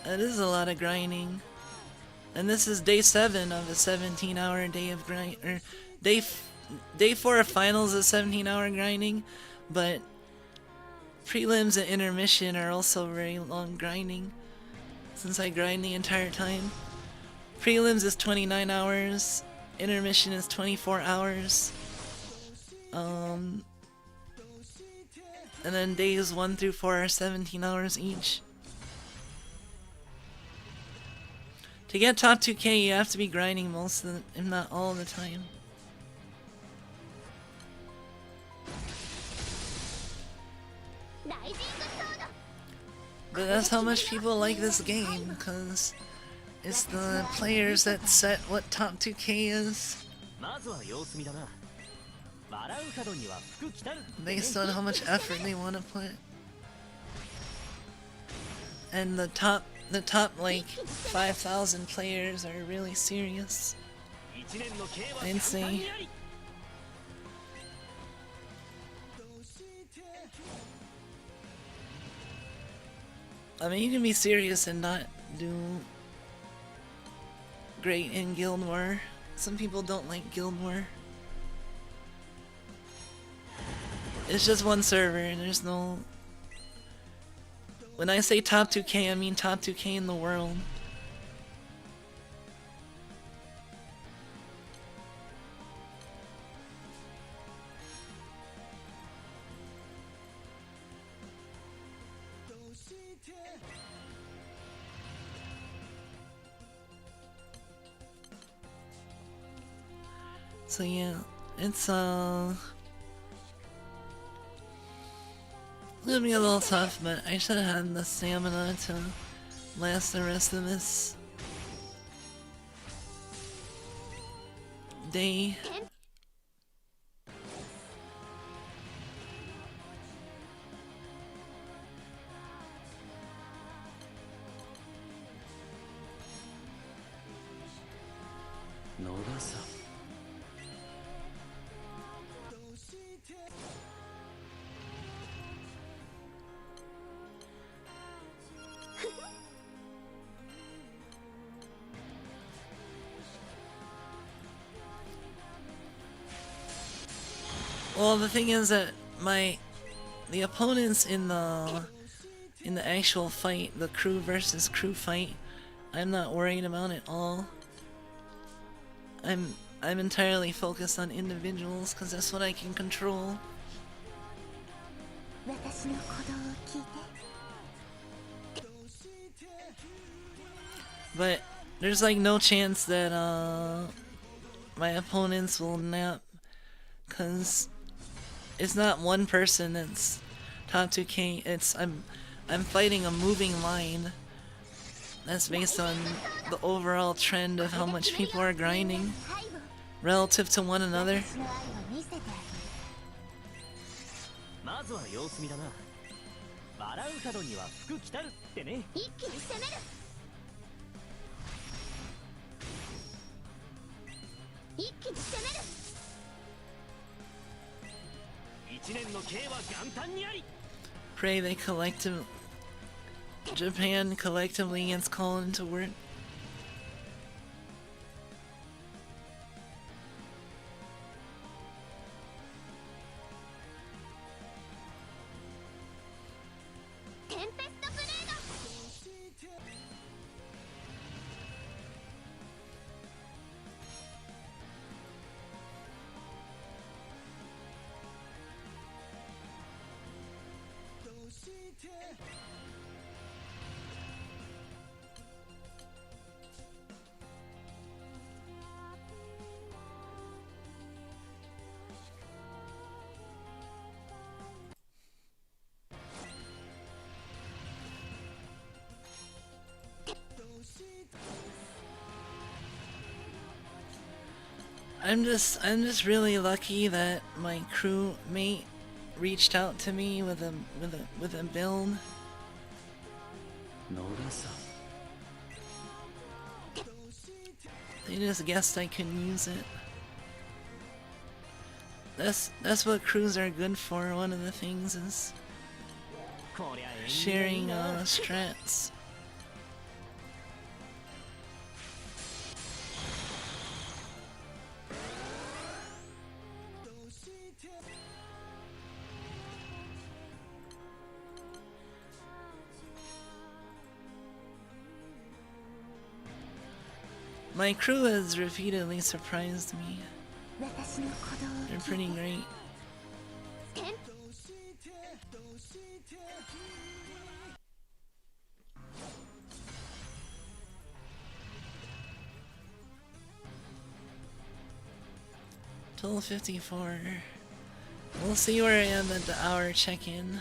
That is a lot of grinding. And this is day 7 of a 17-hour day of grind, or day 4 of finals is 17-hour grinding, but prelims and intermission are also very long grinding, since I grind the entire time. Prelims is 29 hours, intermission is 24 hours, and then days 1 through 4 are 17 hours each. To get top 2k, you have to be grinding most of the, if not all the time. But that's how much people like this game, because it's the players that set what top 2k is. Based on how much effort they want to put. And the top like 5,000 players are really serious. I'd say. I mean, you can be serious and not do great in Guild War. Some people don't like Guild War. It's just one server, and there's no... When I say top 2K, I mean top 2K in the world. So yeah, it's gonna be a little tough, but I should have had the stamina to last the rest of this day. Well, the thing is that the opponents in the actual fight, the crew versus crew fight, I'm not worried about at all. I'm entirely focused on individuals because that's what I can control. But there's like no chance that my opponents will nap, because it's not one person that's top 2K. It's I'm fighting a moving line that's based on the overall trend of how much people are grinding relative to one another. Pray they Japan collectively gets called into work. I'm just really lucky that my crewmate reached out to me with a build. They just guessed I could use it. That's what crews are good for. One of the things is sharing strats. My crew has repeatedly surprised me. They're pretty great. $12:54. We'll see where I am at the hour check-in.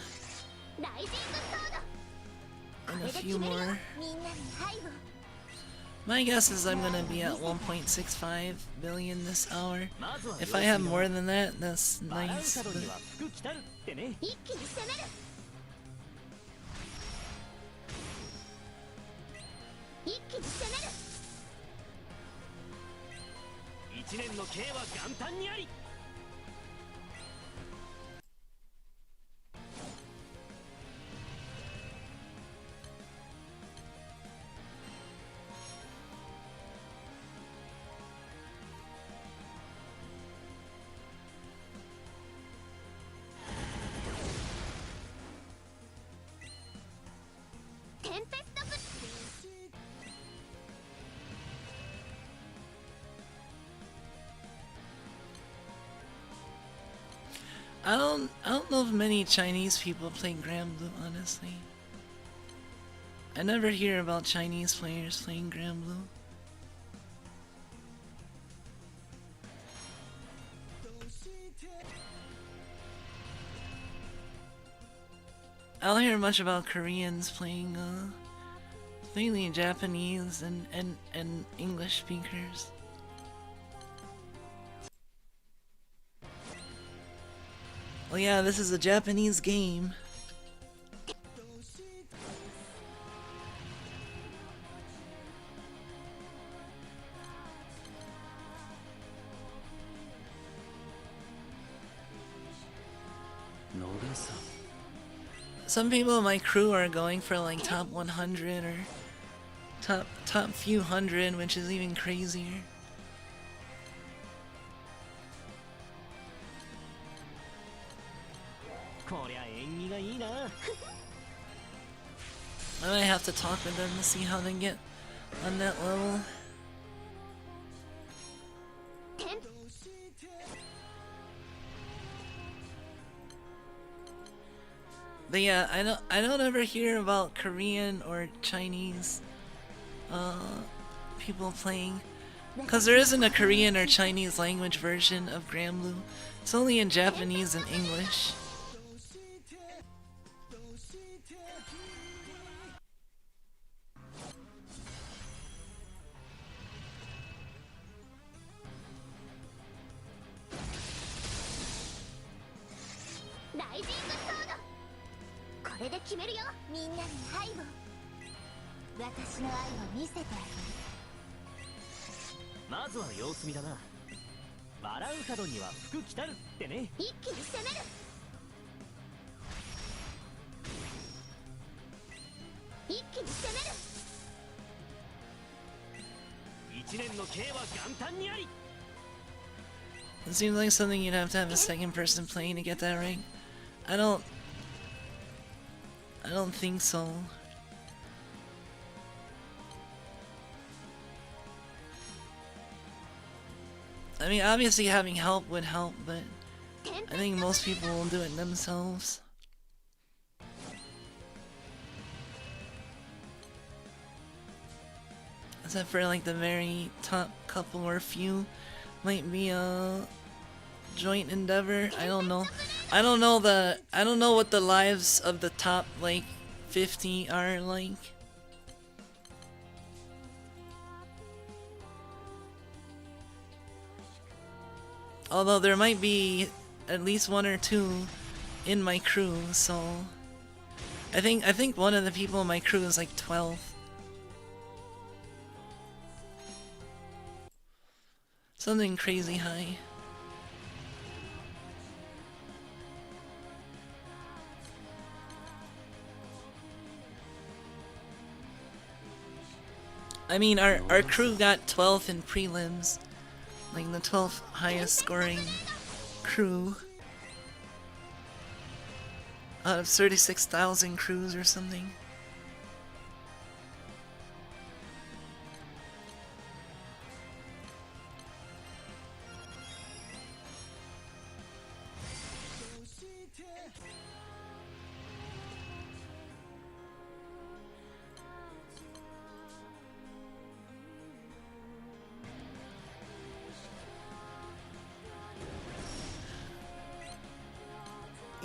And a few more. My guess is I'm gonna be at 1.65 billion this hour. If I have more than that, that's nice. But... I don't know if many Chinese people play Granblue, honestly. I never hear about Chinese players playing Granblue. I don't hear much about Koreans playing, mainly Japanese and English speakers. Well, yeah, this is a Japanese game. Some people in my crew are going for like top 100 or top few hundred, which is even crazier. I might have to talk with them to see how they get on that level. But yeah, I don't ever hear about Korean or Chinese people playing, because there isn't a Korean or Chinese language version of Granblue. It's only in Japanese and English. It seems like something you'd have to have a second person playing to get that right. I don't think so. I mean, obviously having help would help, but I think most people will do it themselves. Except for like the very top couple or few, might be a joint endeavor. I don't know. I don't know what the lives of the top like 50 are like. Although there might be at least one or two in my crew, so I think one of the people in my crew is like 12. Something crazy high. I mean, our crew got 12th in prelims. Like the 12th highest scoring crew out of 36,000 crews or something.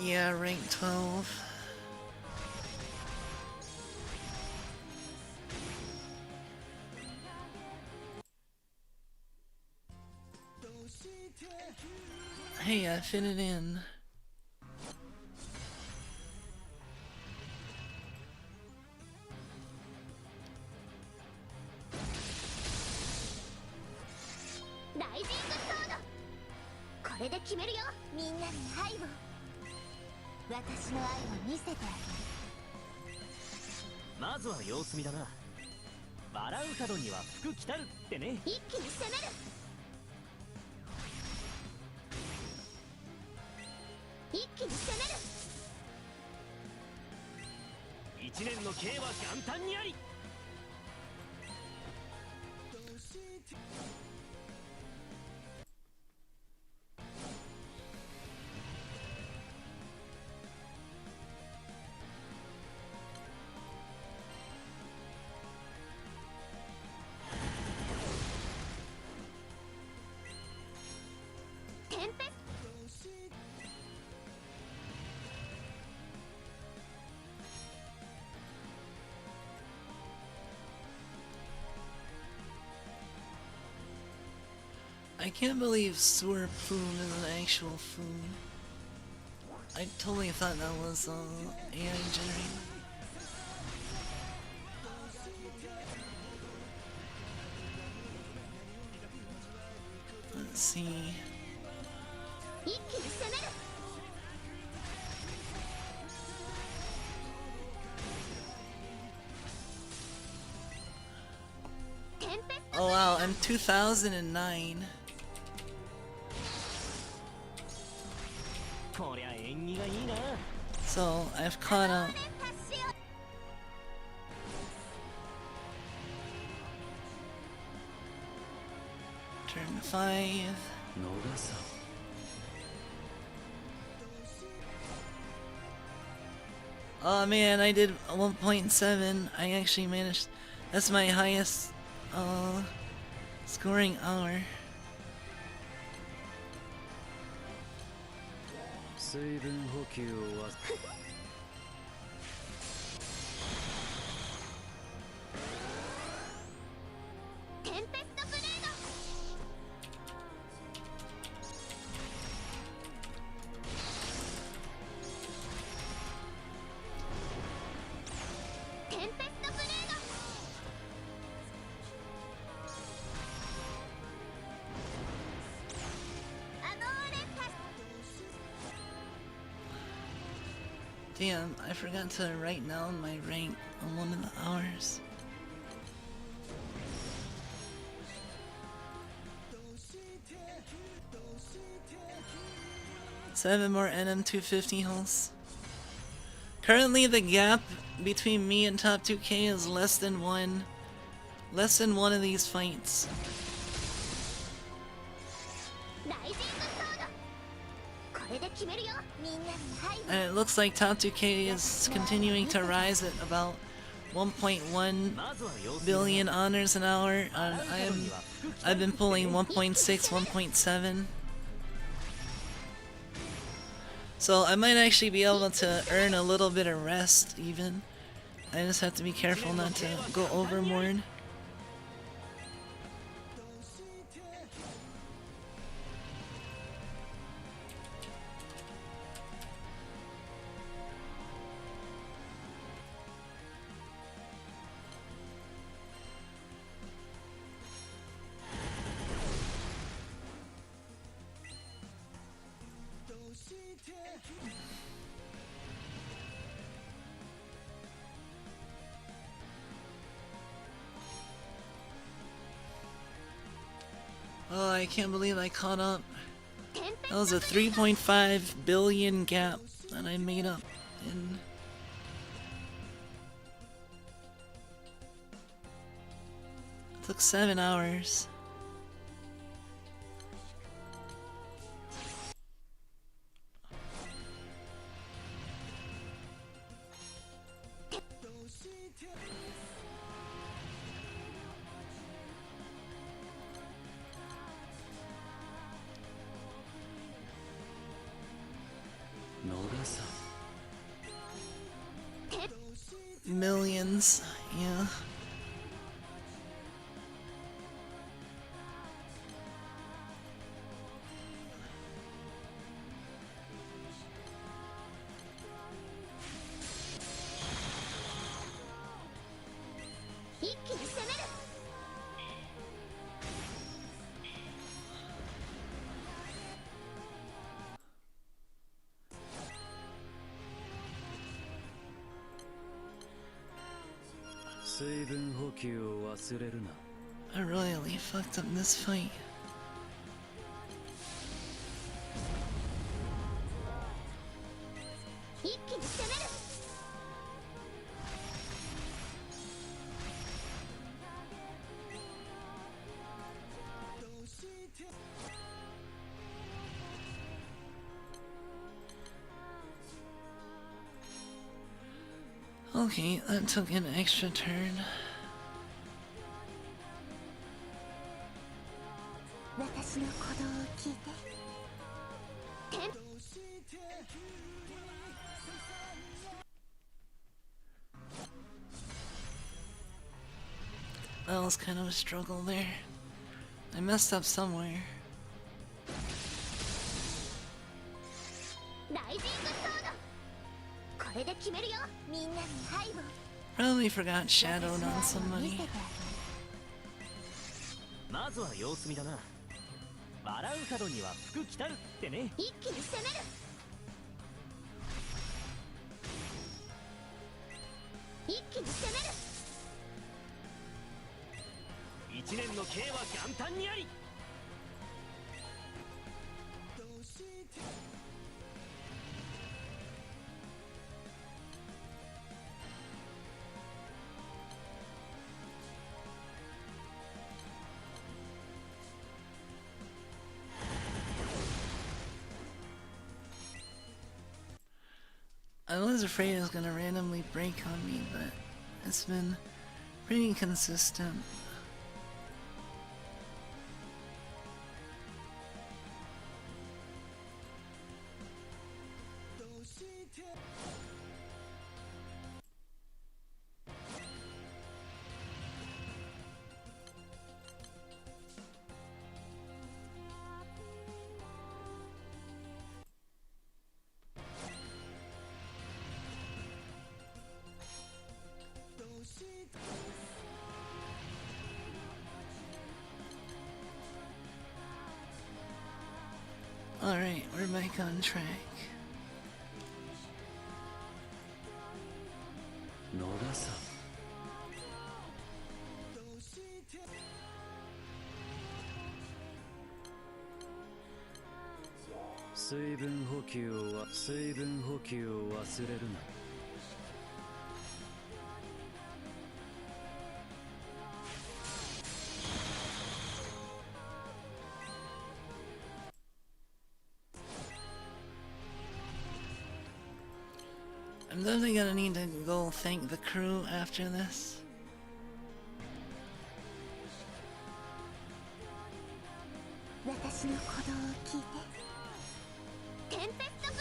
Yeah, rank 12. Hey, I fit it in.
一年の刑は元旦にあり。
I can't believe sewer food is an actual food. I totally thought that was AI generated. Let's see. Oh wow, I'm 2009. So I've caught up. Turn 5. Oh man, I did 1.7. I actually managed. That's my highest scoring hour.
水分補給を忘れ
Damn, I forgot to write down my rank on one of the hours. Seven more NM250 hulls. Currently the gap between me and top 2K is less than one of these fights. And it looks like top 2K is continuing to rise at about 1.1 billion honors an hour. I've been pulling 1.6, 1.7. So I might actually be able to earn a little bit of rest even. I just have to be careful not to go overboard. Oh, I can't believe I caught up. That was a 3.5 billion gap that I made up in. It took 7 hours. Millions, yeah. I royally fucked up this fight. Okay, that took an extra turn.
私の鼓動を聞いて。
That was kind of a struggle there. I messed up somewhere. Probably forgot shadowed on somebody.
まずは様子見だな。笑う角には福来たるってね。一気に攻める。一気に攻める。一年の刑は元旦にあり。
I was afraid it was gonna randomly break on me, but it's been pretty consistent. Alright, we're back on track.
野田さん。水分補給を忘れるな。
I'm definitely gonna need to go thank the crew after this.
私の鼓動を聞いて。テンペストブ。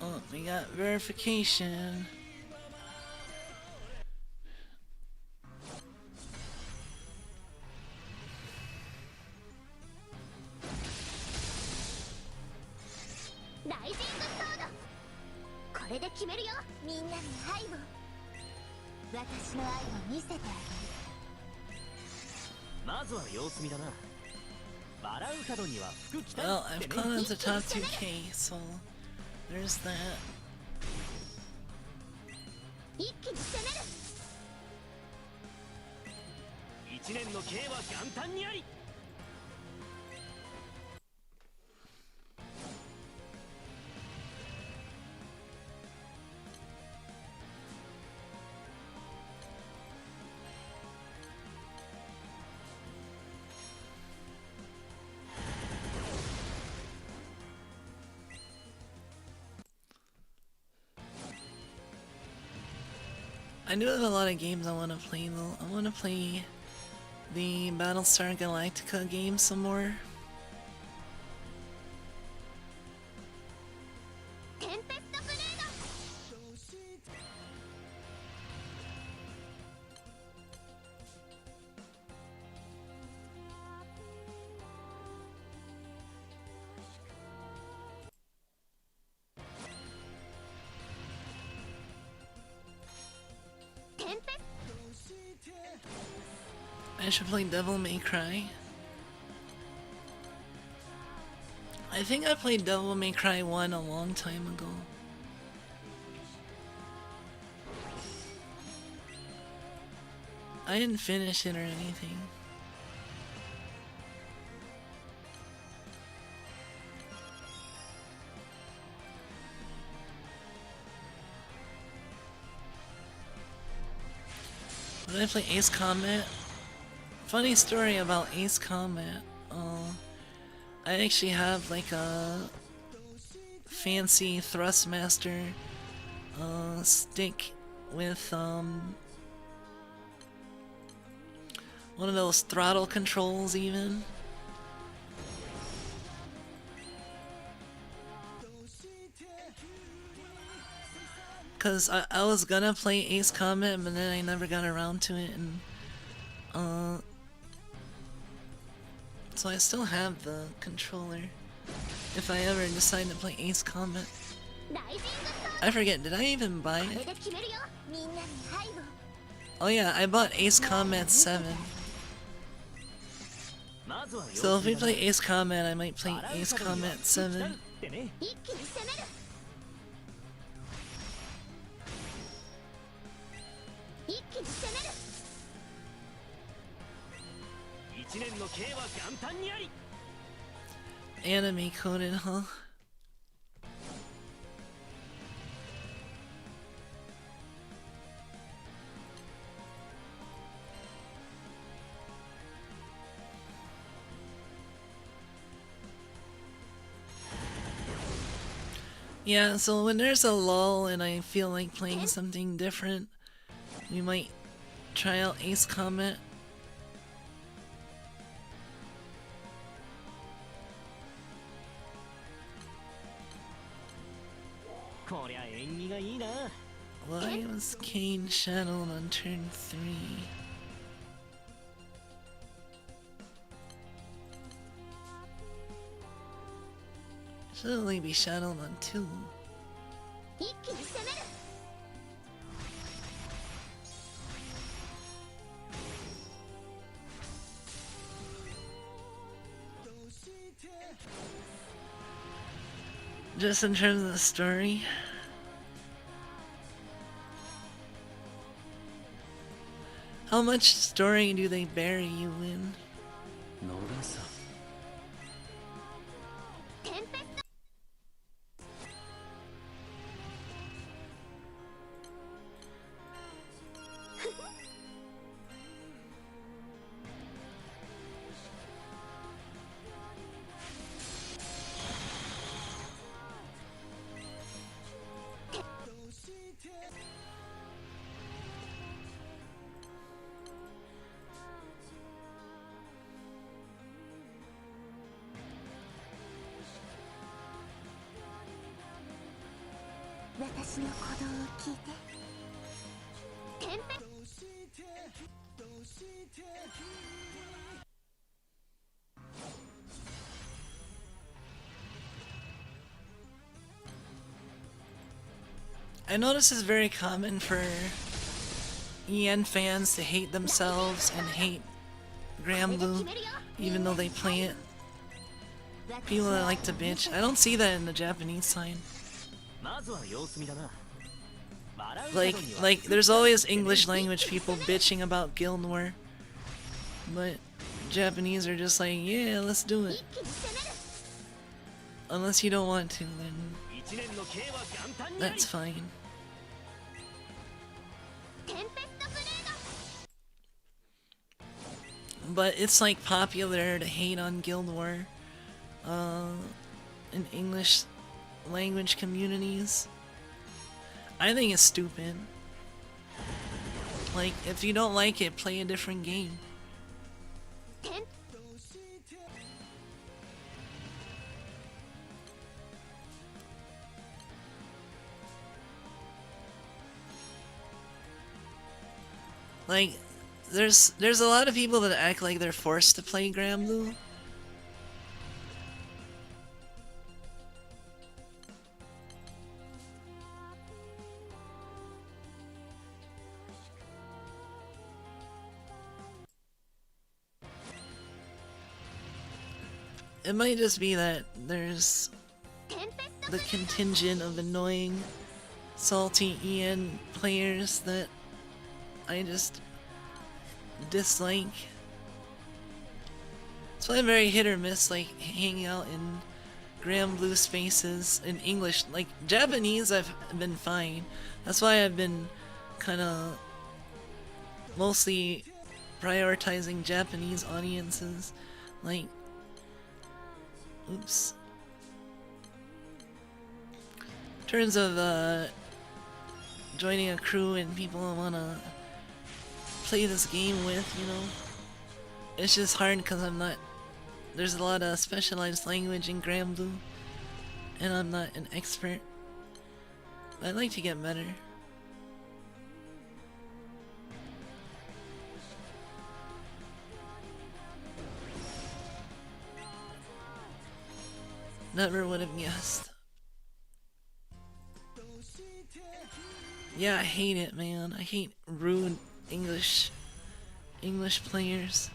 Oh, we got verification. Well, I've caught on to top 2K, so there's that.
一気に攻める。一年の刑は元旦にあり。
I do have a lot of games I want to play though. I want to play the Battlestar Galactica game some more. I should play Devil May Cry. I think I played Devil May Cry 1 a long time ago. I didn't finish it or anything. Did I play Ace Combat funny story about Ace Combat. I actually have like a fancy Thrustmaster stick with one of those throttle controls even. Cause I was gonna play Ace Combat, but then I never got around to it, and so I still have the controller if I ever decide to play Ace Combat. I forget, did I even buy it? Oh yeah, I bought Ace Combat 7. So if we play Ace Combat, I might play Ace Combat 7.
一年の刑は元旦にあり。
Anime coded, huh? Yeah, so when there's a lull and I feel like playing something different, we might try out Ace Combat. Why was Kane shadowed on turn 3? Should only be shadowed on 2. Just in terms of the story. How much story do they bury you in? I know this is very common for EN fans to hate themselves and hate Granblue, even though they play it. People that like to bitch. I don't see that in the Japanese side. Like, there's always English language people bitching about Guild War, but Japanese are just like, yeah, let's do it. Unless you don't want to, then that's fine. But it's like popular to hate on Guild War in English language communities. I think it's stupid. Like, if you don't like it, play a different game. Like, there's a lot of people that act like they're forced to play Granblue. It might just be that there's the contingent of annoying, salty EN players that I just dislike. That's why I'm very hit or miss, like, hanging out in Granblue spaces in English. Like, Japanese I've been fine. That's why I've been kinda mostly prioritizing Japanese audiences. Like, oops. In terms of joining a crew and people I wanna play this game with, you know, it's just hard because I'm not. There's a lot of specialized language in Granblue, and I'm not an expert. I'd like to get better. Never would have guessed. Yeah, I hate it, man. I hate rude English players.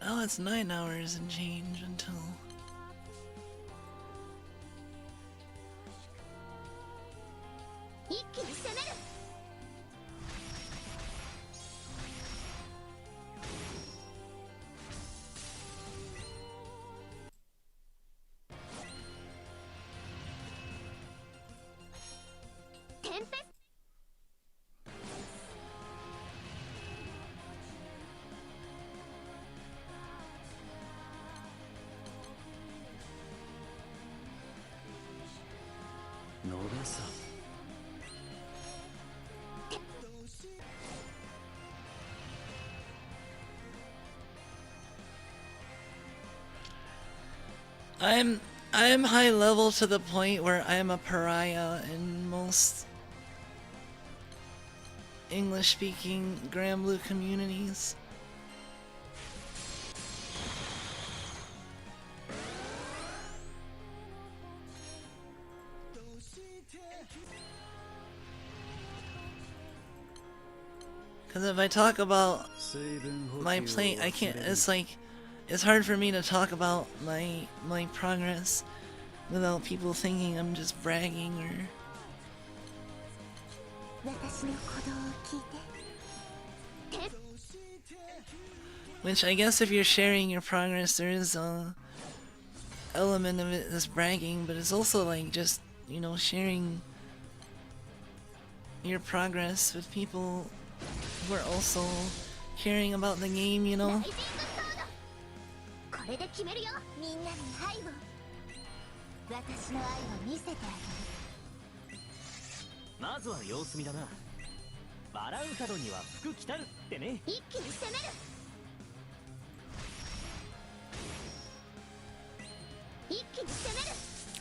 Oh, it's 9 hours and change until... I'm high level to the point where I'm a pariah in most English-speaking Granblue communities. Because if I talk about my play, I can't, it's like, it's hard for me to talk about my progress without people thinking I'm just bragging or... Which I guess if you're sharing your progress, there is a element of it that's bragging, but it's also like just, you know, sharing your progress with people who are also caring about the game, you know? I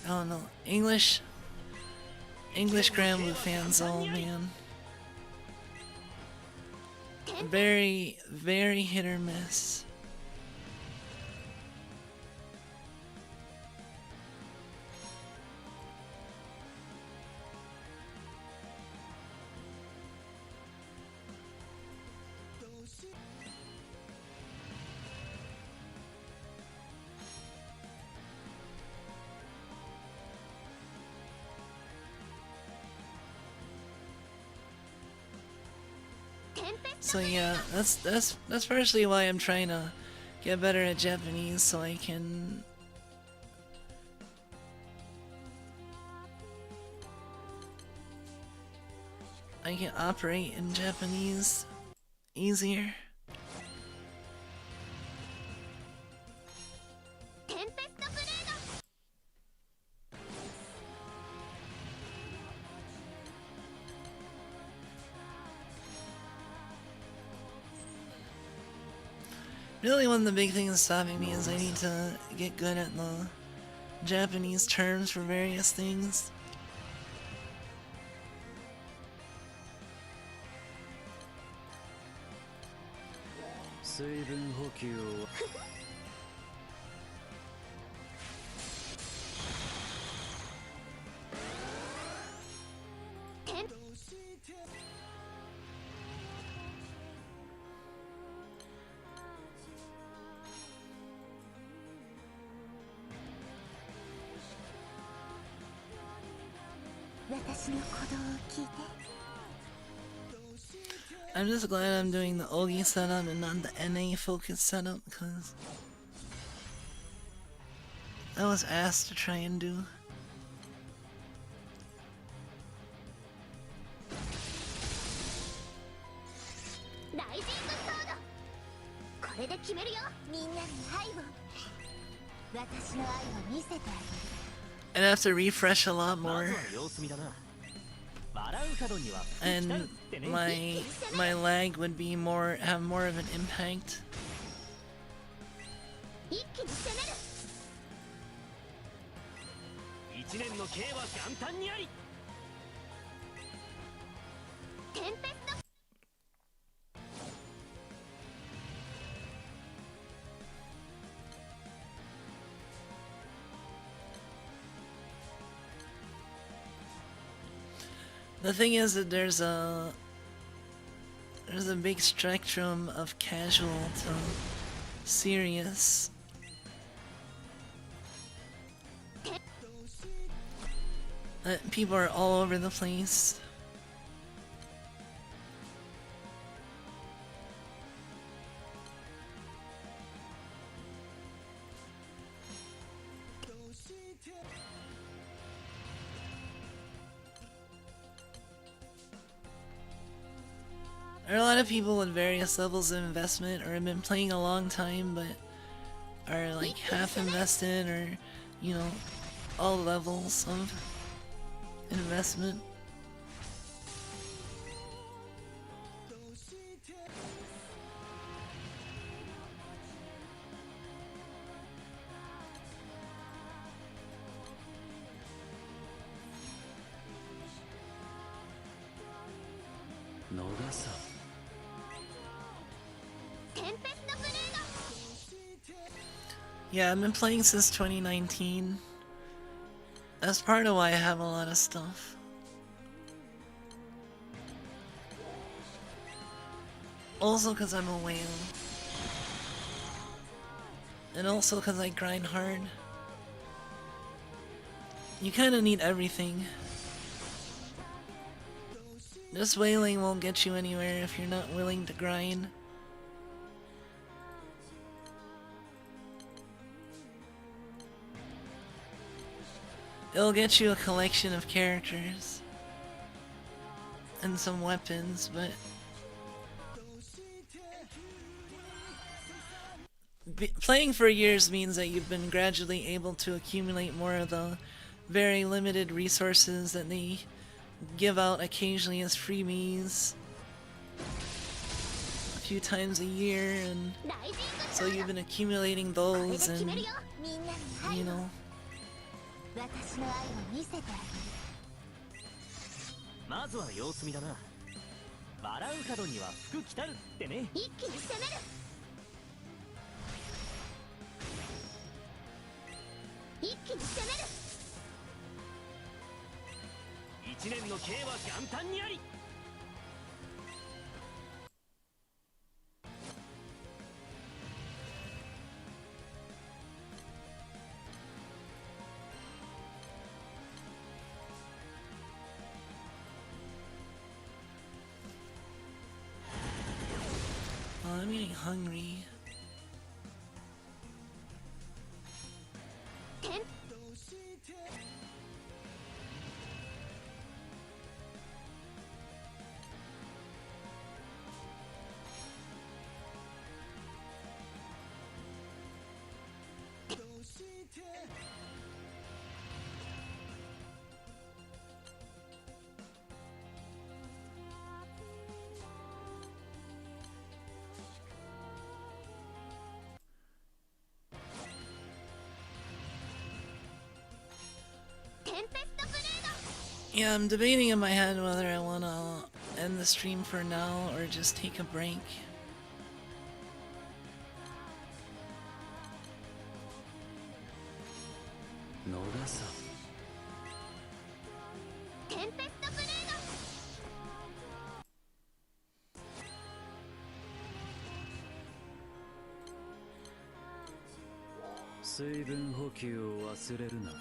don't know. English Granblue fans, oh man. Very, very hit or miss. So yeah, that's partially why I'm trying to get better at Japanese, so I can operate in Japanese easier. Really, one of the big things stopping me is I need to get good at the Japanese terms for various things. I'm just glad I'm doing the Ogi setup and not the NA focus setup, because I was asked to try and do. I'd have to refresh a lot more. And my lag would be have more of an impact. The thing is that there's a big spectrum of casual to serious. People are all over the place. There are a lot of people with various levels of investment or have been playing a long time but are like half invested or, you know, all levels of investment. Yeah, I've been playing since 2019. That's part of why I have a lot of stuff. Also because I'm a whale. And also because I grind hard. You kind of need everything. Just whaling won't get you anywhere if you're not willing to grind. It'll get you a collection of characters and some weapons, but playing for years means that you've been gradually able to accumulate more of the very limited resources that they give out occasionally as freebies a few times a year, and so you've been accumulating those, and you know, oh, I'm getting hungry. Yeah, I'm debating in my head whether I want to end the stream for now or just take a break.
Nogasa.
テンペストブレー
ド。水分補給を忘れるな。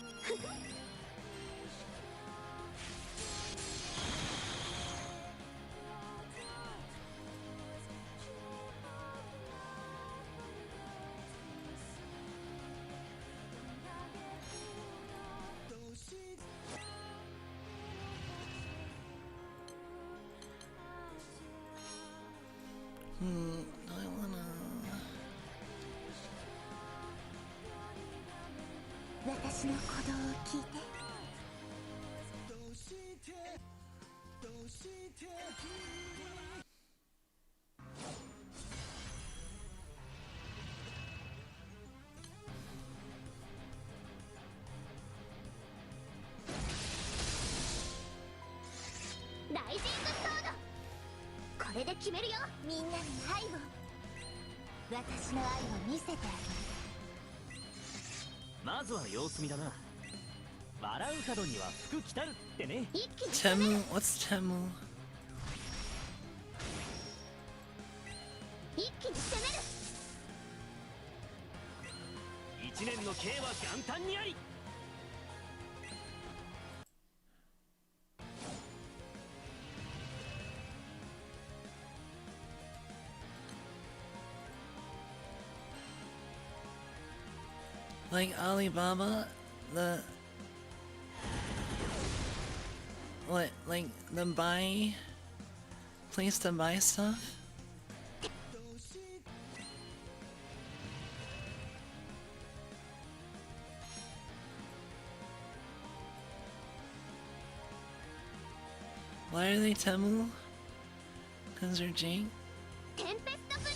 Do I wanna...
私の鼓動を聞いて。ライジングソード。これで決めるよ。みんなに愛を。私の愛を見せてあげる。
まずは様子見だな。笑う角には福来たるってね。
Temu? What's Temu?
一気に攻める。
一年の刑は元旦にあり。
Like Alibaba, the... What, like the buy... place to buy stuff? Why are they Temu? Cause they're Jake?
テンペストブレ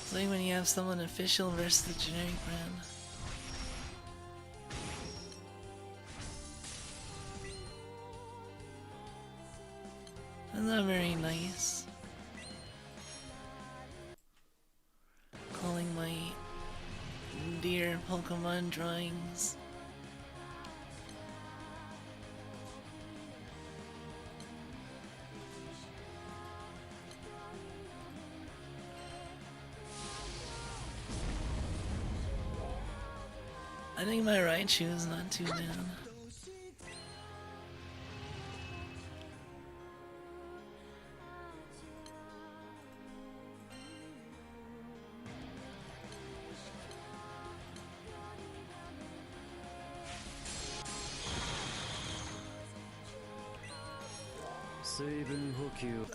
It's like when you have someone official versus the generic brand. That's not very nice. Calling my dear Pokemon drawings. I think my Raichu is not too bad.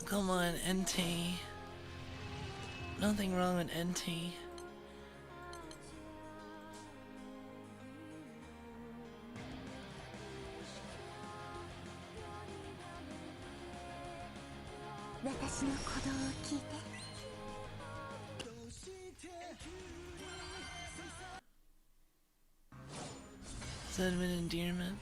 Come on, Entei. Nothing wrong with Entei. Is that an endearment?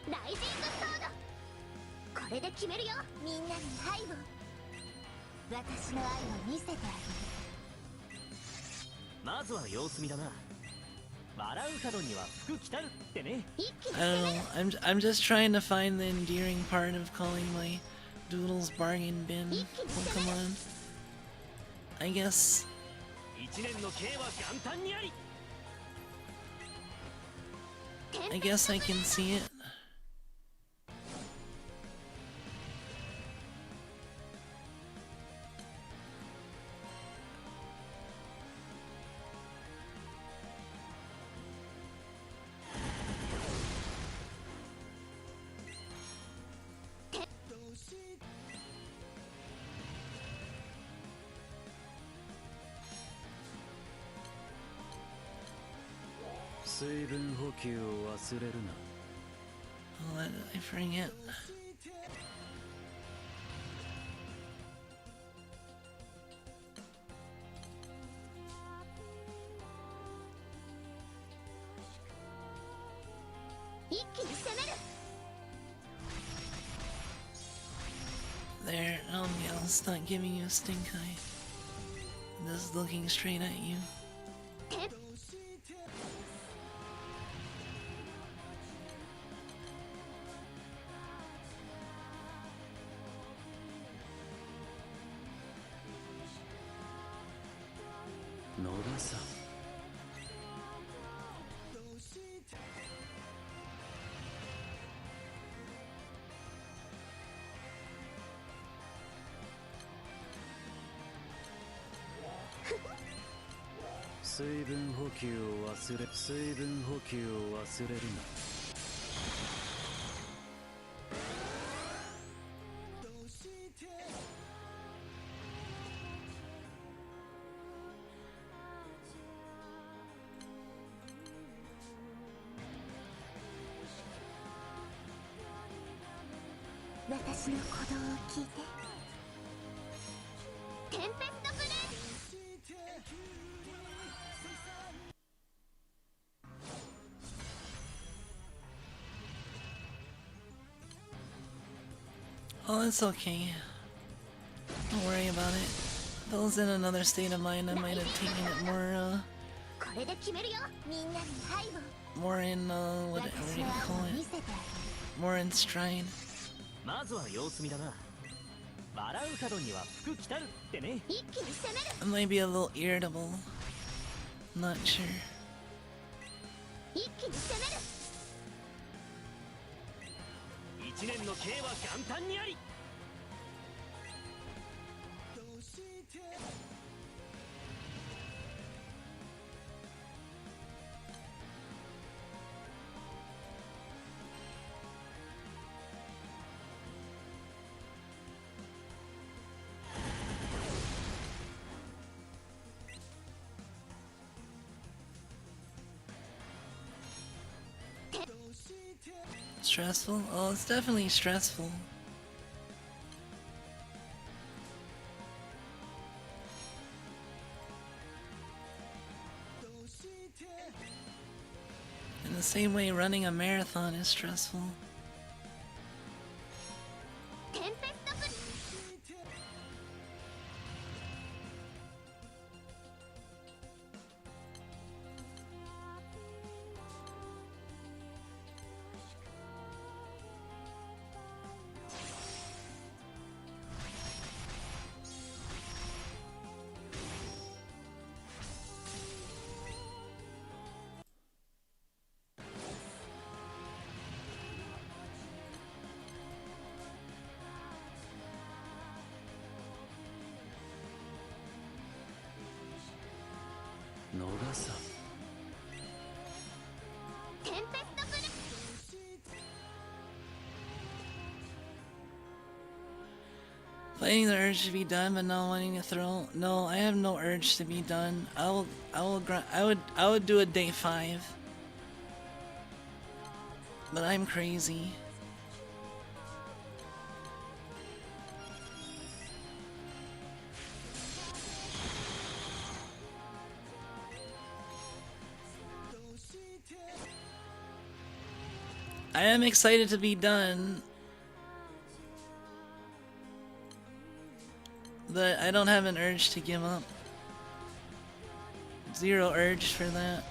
Rising Sword! これで決めるよ。みんなに愛を。私の愛を見せてあげる。
まずは様子見だな。笑う角には福来たるってね。
I don't know. I'm just trying to find the endearing part of calling my Doodle's bargain bin Pokemon. I guess.
一年の刑は元旦にあり。
I guess I can see it.
水分補給を忘れるな。
Oh, I forget. There, yeah, it's not giving you a stink eye. Just looking straight at you.
Noda-san. 水分補給を忘れ、水分補給を忘れるな。
私の鼓動を聞いて。テンペストブレード。
Oh, it's okay. Don't worry about it. If I was in another state of mind, I might have taken it more in, what do you call it? More in stride.
まずは様子見だな。笑う角には福来たるってね。
I might be a little irritable. Not sure.
一年の計は元旦にあり。
Stressful? Oh, it's definitely stressful. In the same way running a marathon is stressful.
Noda-san.
Fighting the urge to be done, but not wanting to throw. No, I have no urge to be done. I would do a day 5. But I'm crazy. I am excited to be done, but I don't have an urge to give up. Zero urge for that.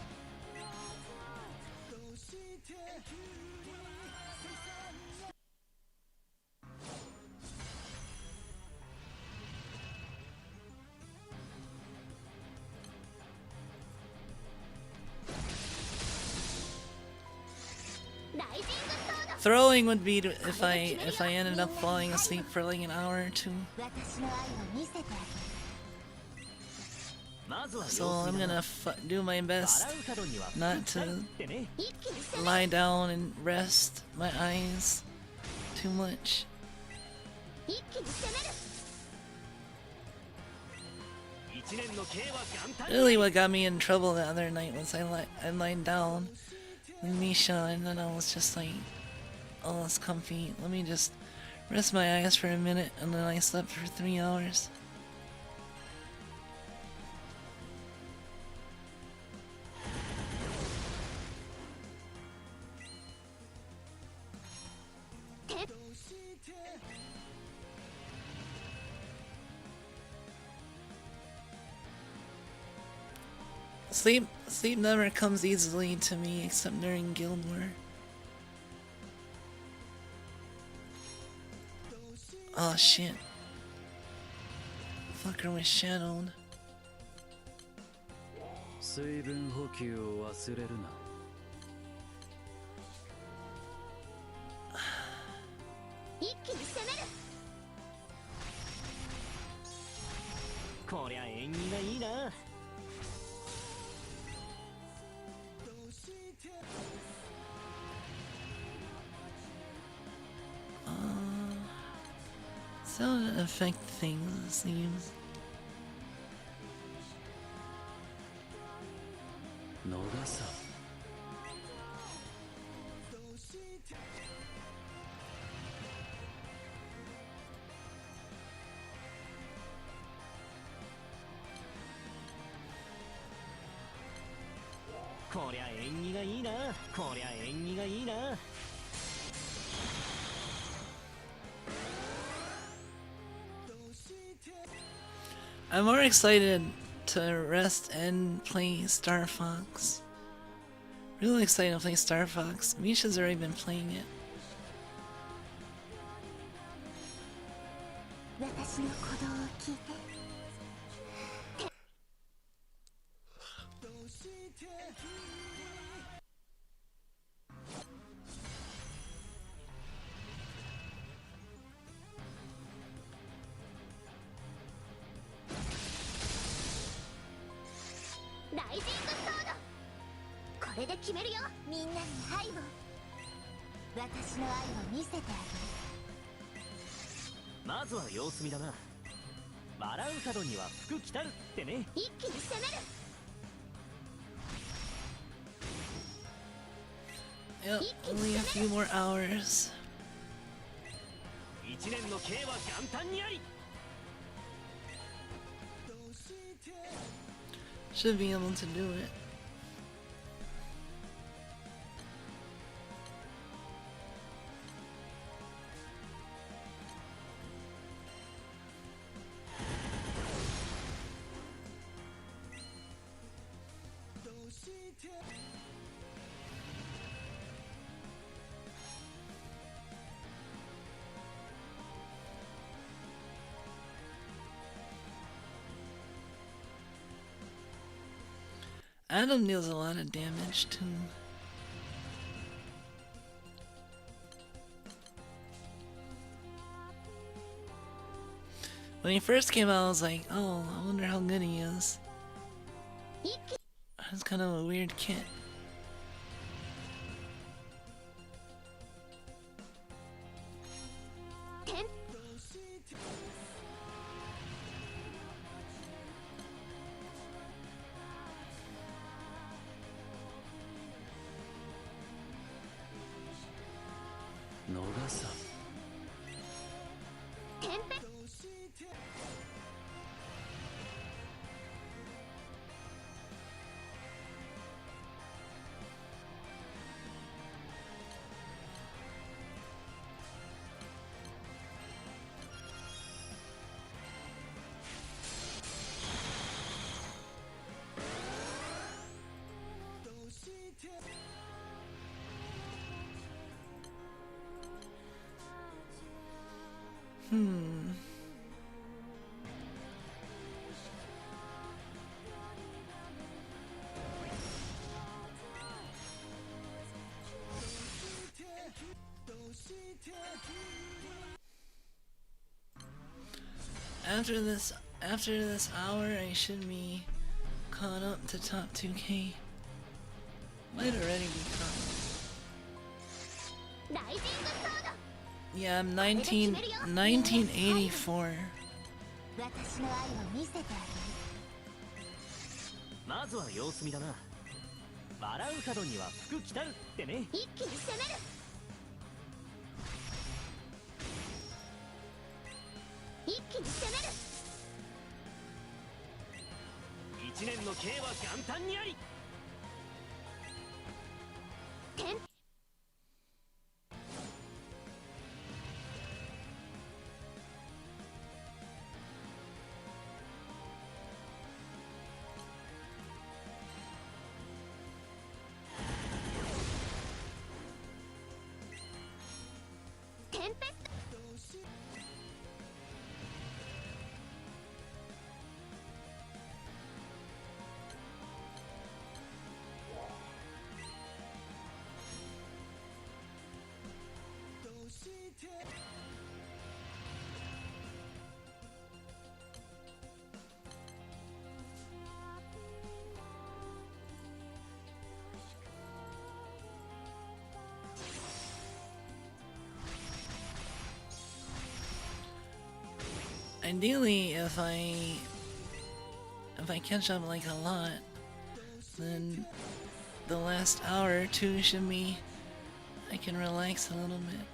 Throwing would be if I ended up falling asleep for like an hour or 2. So I'm gonna do my best not to lie down and rest my eyes too much. Really, what got me in trouble the other night was I lied down with Misha, and then I was just like, oh, it's comfy. Let me just rest my eyes for a minute, and then I slept for 3 hours. Sleep never comes easily to me except during Guild War. Oh shit. Fucker was shadowed.
水分補給を忘れるな。
一気に攻める。
こりゃ縁起がいいな。
So to affect things, it seems.
逃さ。
こりゃ縁起がいいな。こりゃ縁起がいいな。
I'm more excited to rest and play Star Fox. Really excited to play Star Fox. Misha's already been playing it.
私の鼓動を聞いて。ライジングソード。これで決めるよ。みんなに愛を。私の愛を見せてあげる。
まずは様子見だな。笑う角には福来たるってね。
一気に攻める。
Yep, only a few more hours.
一年の刑は元旦にあり。
Should be able to do it. Adam deals a lot of damage too. When he first came out, I was like, oh, I wonder how good he is. That's kind of a weird kit. After this hour, I should be caught up to top 2K. Might already be caught up. Yeah, I'm 1984.
まずは様子見だな。笑う角には福来たるってね。
一気に攻める。一気に攻める。
一年の刑は元旦にあり。
Ideally, if I catch up like a lot, then the last hour or two should be I can relax a little bit.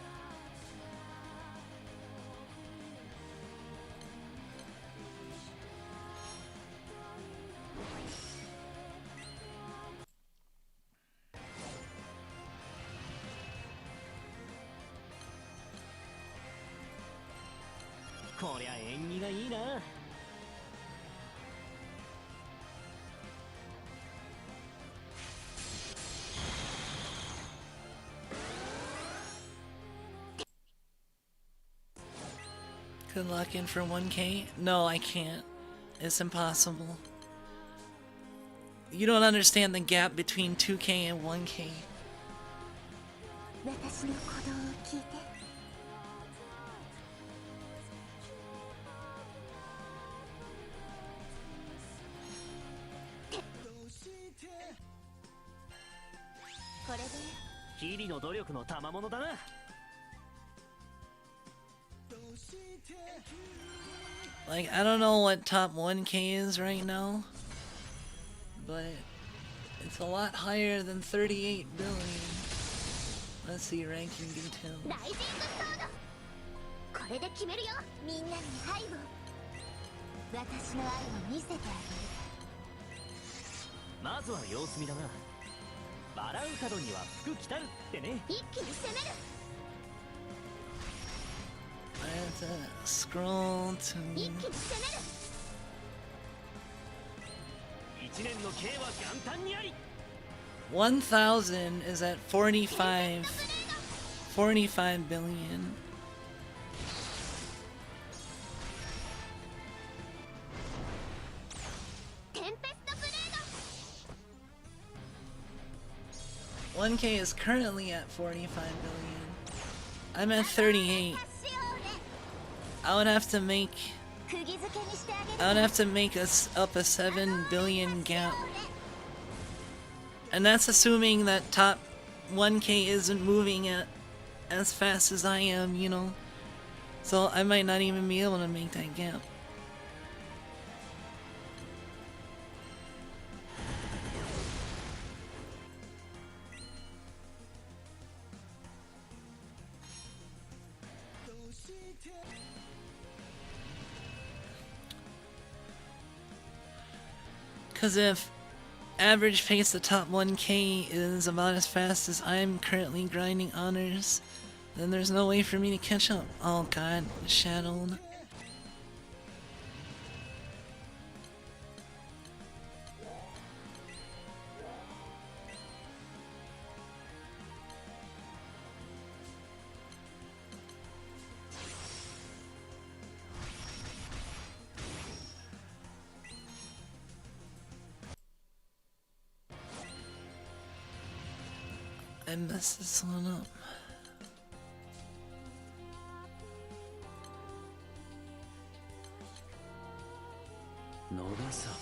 Could lock in for 1k? No, I can't. It's impossible. You don't understand the gap between 2k and 1k.
私の鼓動を聞いて。これで
日々の努力の賜物だな。
Like, I don't know what top 1k is right now, but it's a lot higher than 38 billion. Let's see ranking details.
ライジングソード。これで決めるよ。みんなに愛を。私の愛を見せてあげる。
まずは様子見だな。笑う角には福来たるってね。
一気に攻める。
I have to scroll to
一気に攻める。
一年の刑は元旦にあり。
1000 is at 45 billion. One K is currently at 45 billion. I'm at 38. I would have to make us up a 7 billion gap. And that's assuming that top 1k isn't moving at as fast as I am, you know. So I might not even be able to make that gap. Because if average pace the top 1k is about as fast as I'm currently grinding honors, then there's no way for me to catch up. Oh god, shadowed. I messed this one up.
Nogasa.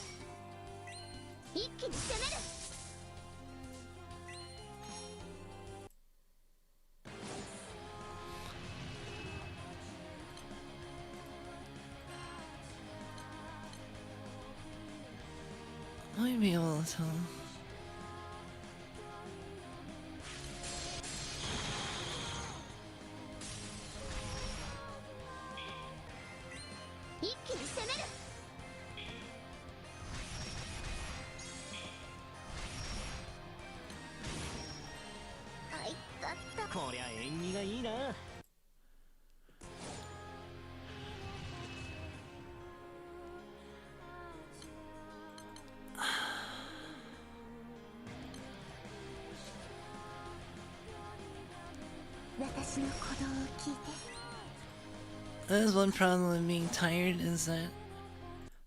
Might be able to tell. That is one problem with being tired, is that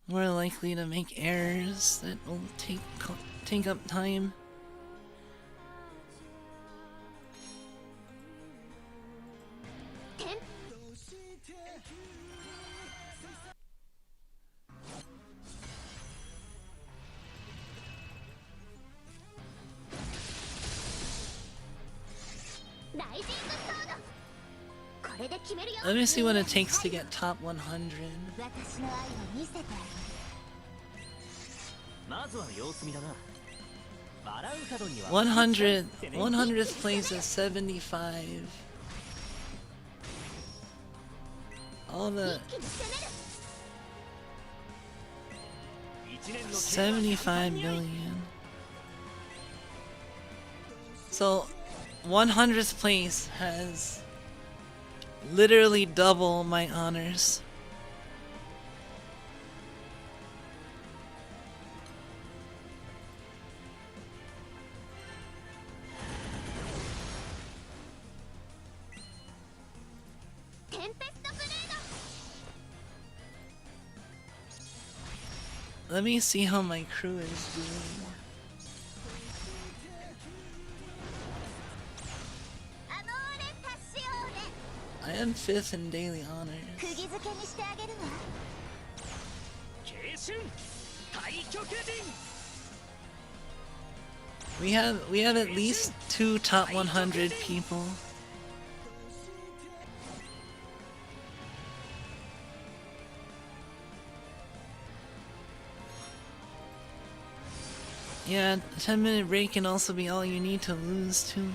we're likely to make errors that will take up time. Let me see what it takes to get top 100. 100th place is 75. All the 75 million. So 100th place has literally double my honors. Let me see how my crew is doing. I am 5th in daily honors. We have at least 2 top 100 people. Yeah, a 10-minute break can also be all you need to lose too.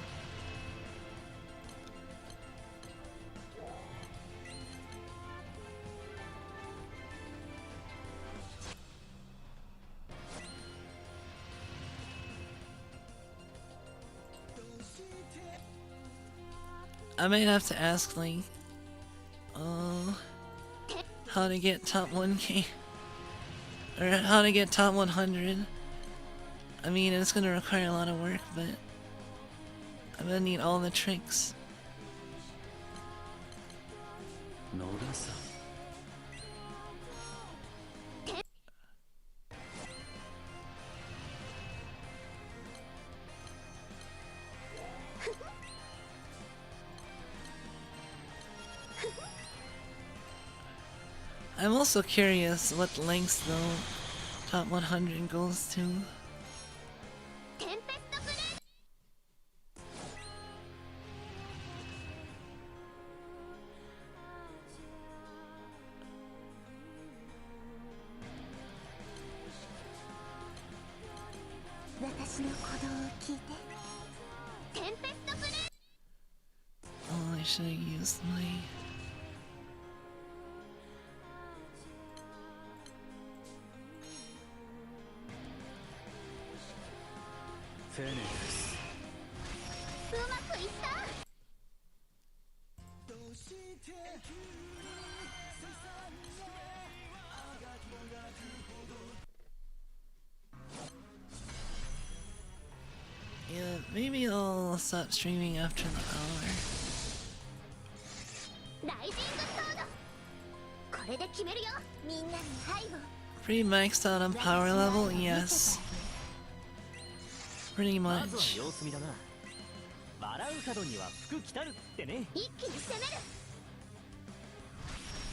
I might have to ask, like, how to get top 1k, or how to get top 100. I mean, it's gonna require a lot of work, but I'm gonna need all the tricks. I'm also curious what lengths though top 100 goes to. Oh, I should have used my... Yeah, maybe I'll stop streaming after the hour. Pretty maxed out on power level? Yes. Pretty much.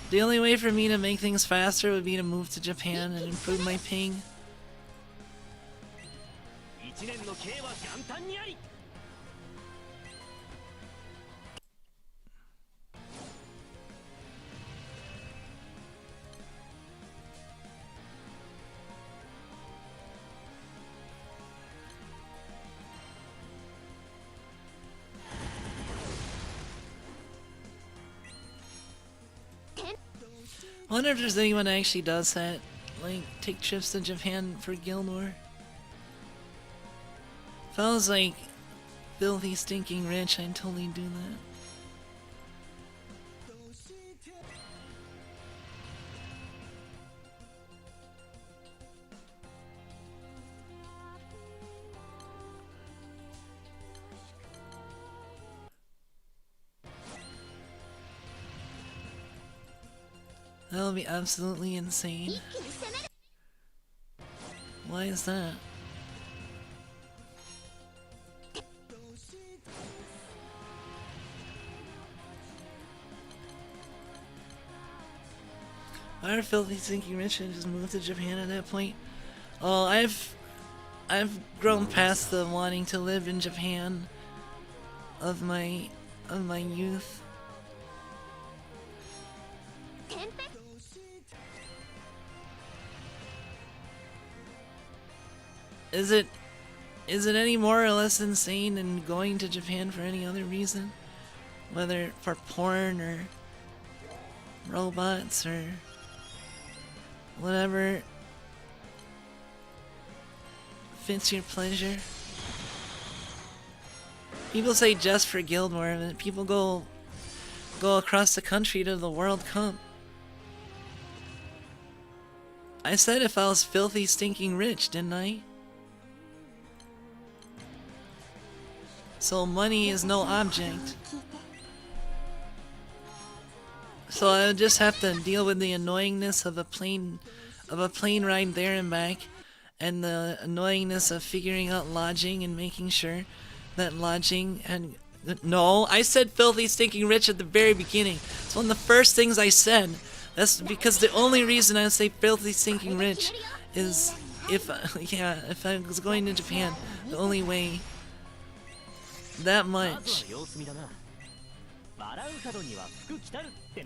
The only way for me to make things faster would be to move to Japan and improve my ping. I wonder if there's anyone that actually does that. Like, take trips to Japan for Guild War. If I was like filthy stinking rich, I'd totally do that. That would be absolutely insane. Why is that? Why are filthy stinking rich and just moved to Japan at that point? Oh, I've grown past the wanting to live in Japan of my youth. Is it any more or less insane than going to Japan for any other reason? Whether for porn or robots or whatever fits your pleasure. People say just for Guild War, but people go across the country to the World Cup. I said if I was filthy stinking rich, didn't I? So money is no object. So I would just have to deal with the annoyingness of a plane ride there and back, and the annoyingness of figuring out lodging and making sure that lodging and no, I said filthy stinking rich at the very beginning. It's one of the first things I said. That's because the only reason I would say filthy stinking rich is if I was going to Japan. The only way. That much.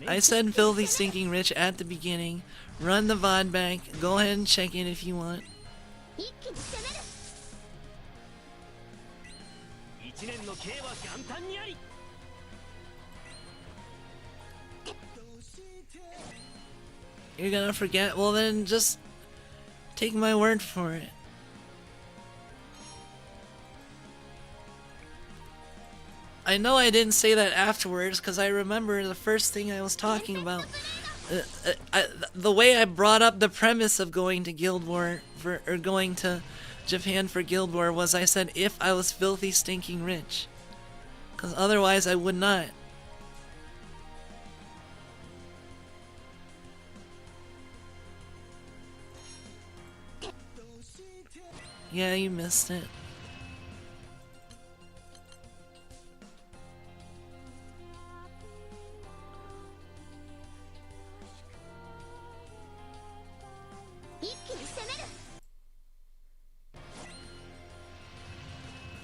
I said filthy stinking rich at the beginning. Run the VOD back. Go ahead and check it if you want. You're gonna forget? Well then just take my word for it. I know I didn't say that afterwards because I remember the first thing I was talking about. The way I brought up the premise of going to Guild War or going to Japan for Guild War was I said if I was filthy stinking rich. Because otherwise I would not. Yeah, you missed it.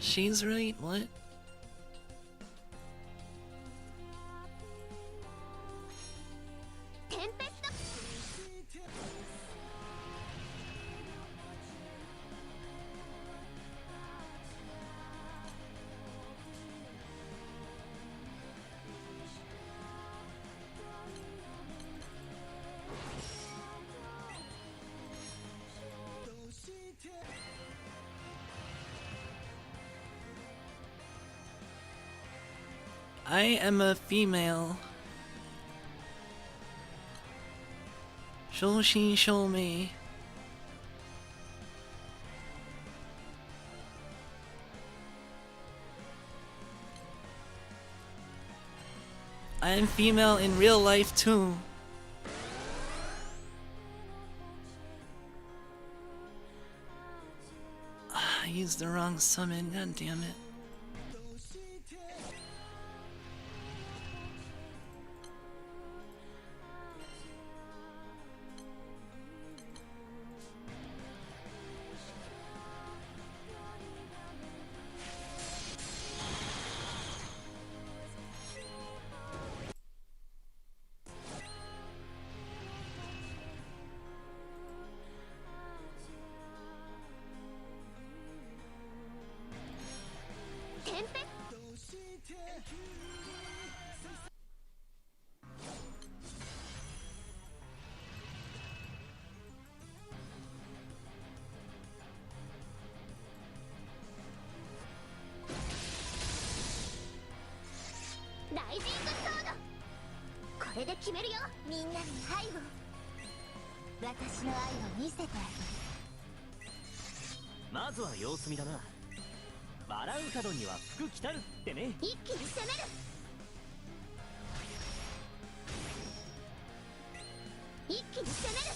She's right, what? I am a female. Show she, show me. I am female in real life too. I used the wrong summon, god damn it.
れで決めるよ。みんなに愛を、私の愛を見せてあげる。
まずは様子見だな。笑う門には福来たるってね。
一気に攻める。一気に攻める。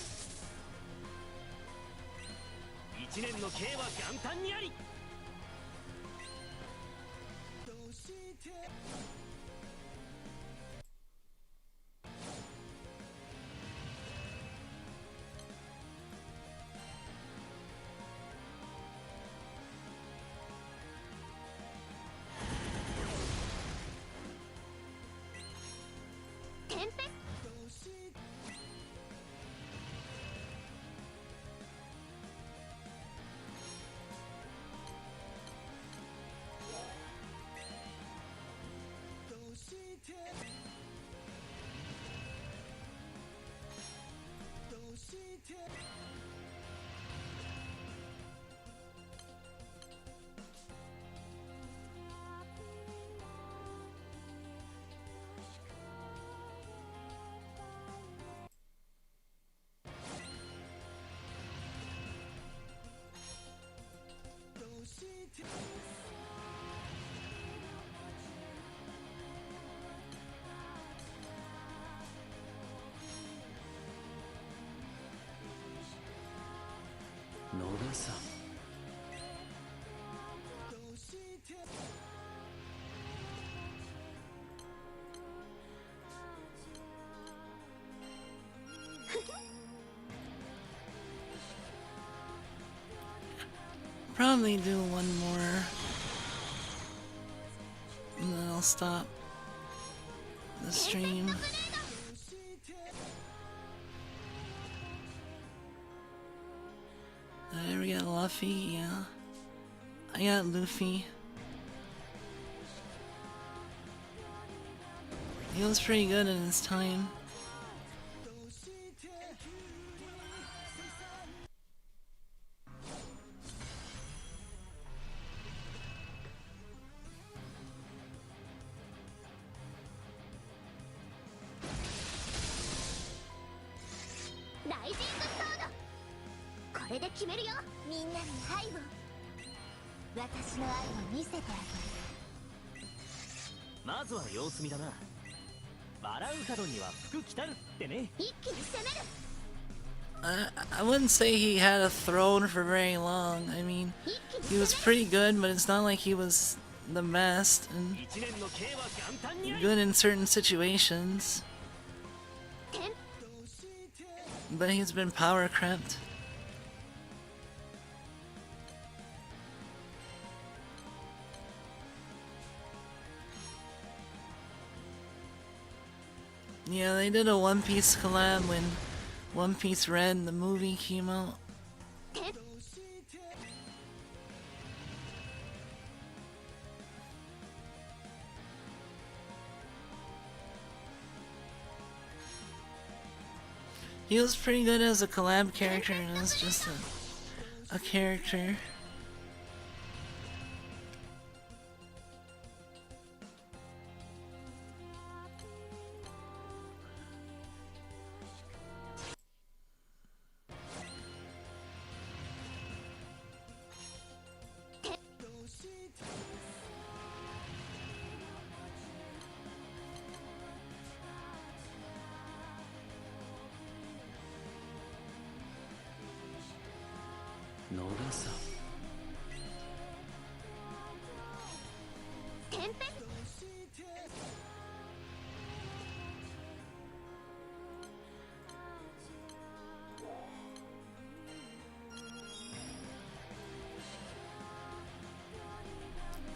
一年の刑は元旦にあり。
テンペ
野田さん。
Probably do one more. And then I'll stop the stream. Did I ever get Luffy? Yeah. I got Luffy. He was pretty good in his time.
Rising Sword。これで決めるよ。みんなに愛を、私の愛を見せてあげる。
まずは様子見だな。笑う門には福来たるってね。
一気に攻める。
I wouldn't say he had a throne for very long. I mean, he was pretty good, but it's not like he was the best and
一年の刑は元旦にあり。
good in certain situations.
テン
But he's been power crept. Yeah, they did a One Piece collab when One Piece Red, the movie, came out.
テン
He was pretty good as a collab character and as just a character.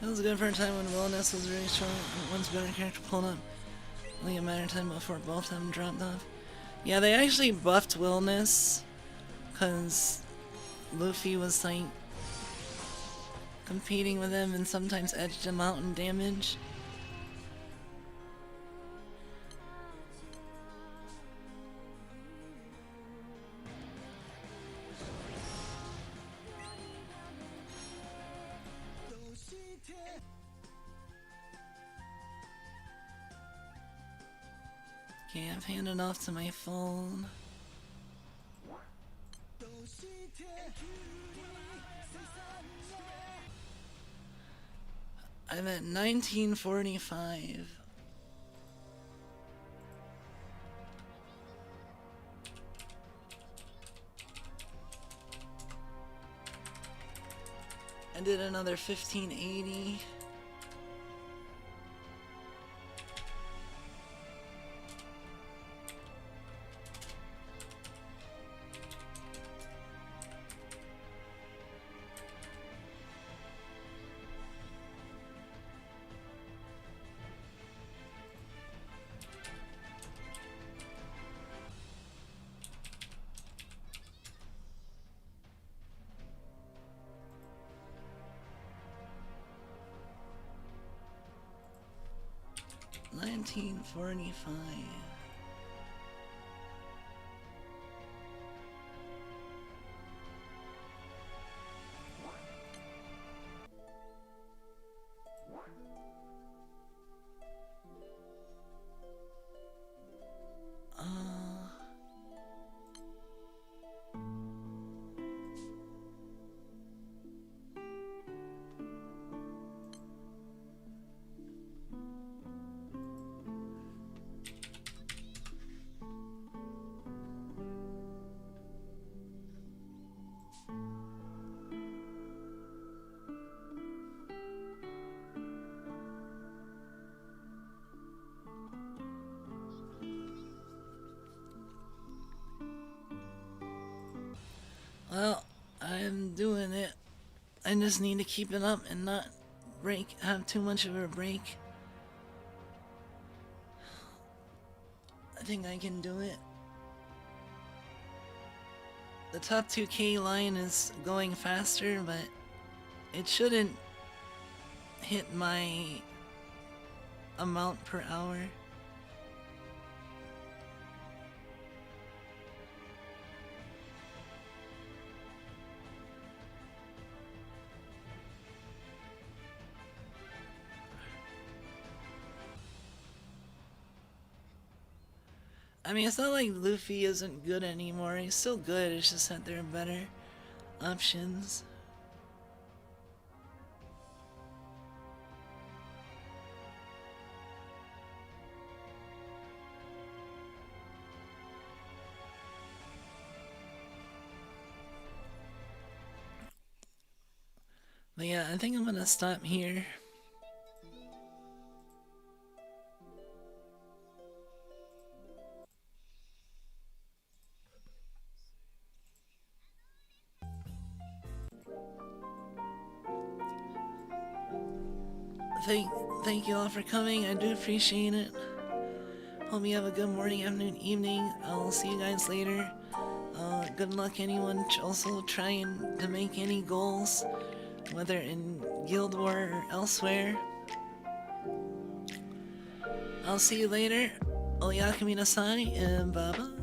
It was good for a time when Wellness was really strong and one's better character pulled up. Only a matter of time before both of them dropped off. Yeah, they actually buffed Wellness because Luffy was like competing with him and sometimes edged him out in damage. Okay, I've handed off to my phone. I'm at 1945. I did another 1580. $19.45. Well, I'm doing it. I just need to keep it up and not have too much of a break. I think I can do it. The top 2K line is going faster, but it shouldn't hit my amount per hour. I mean, it's not like Luffy isn't good anymore. He's still good, it's just that there are better options. But yeah, I think I'm gonna stop here. Thank you all for coming. I do appreciate it. Hope you have a good morning, afternoon, evening. I'll see you guys later. Good luck anyone also trying to make any goals, whether in Guild War or elsewhere. I'll see you later. Oyakumi nasai and bye bye.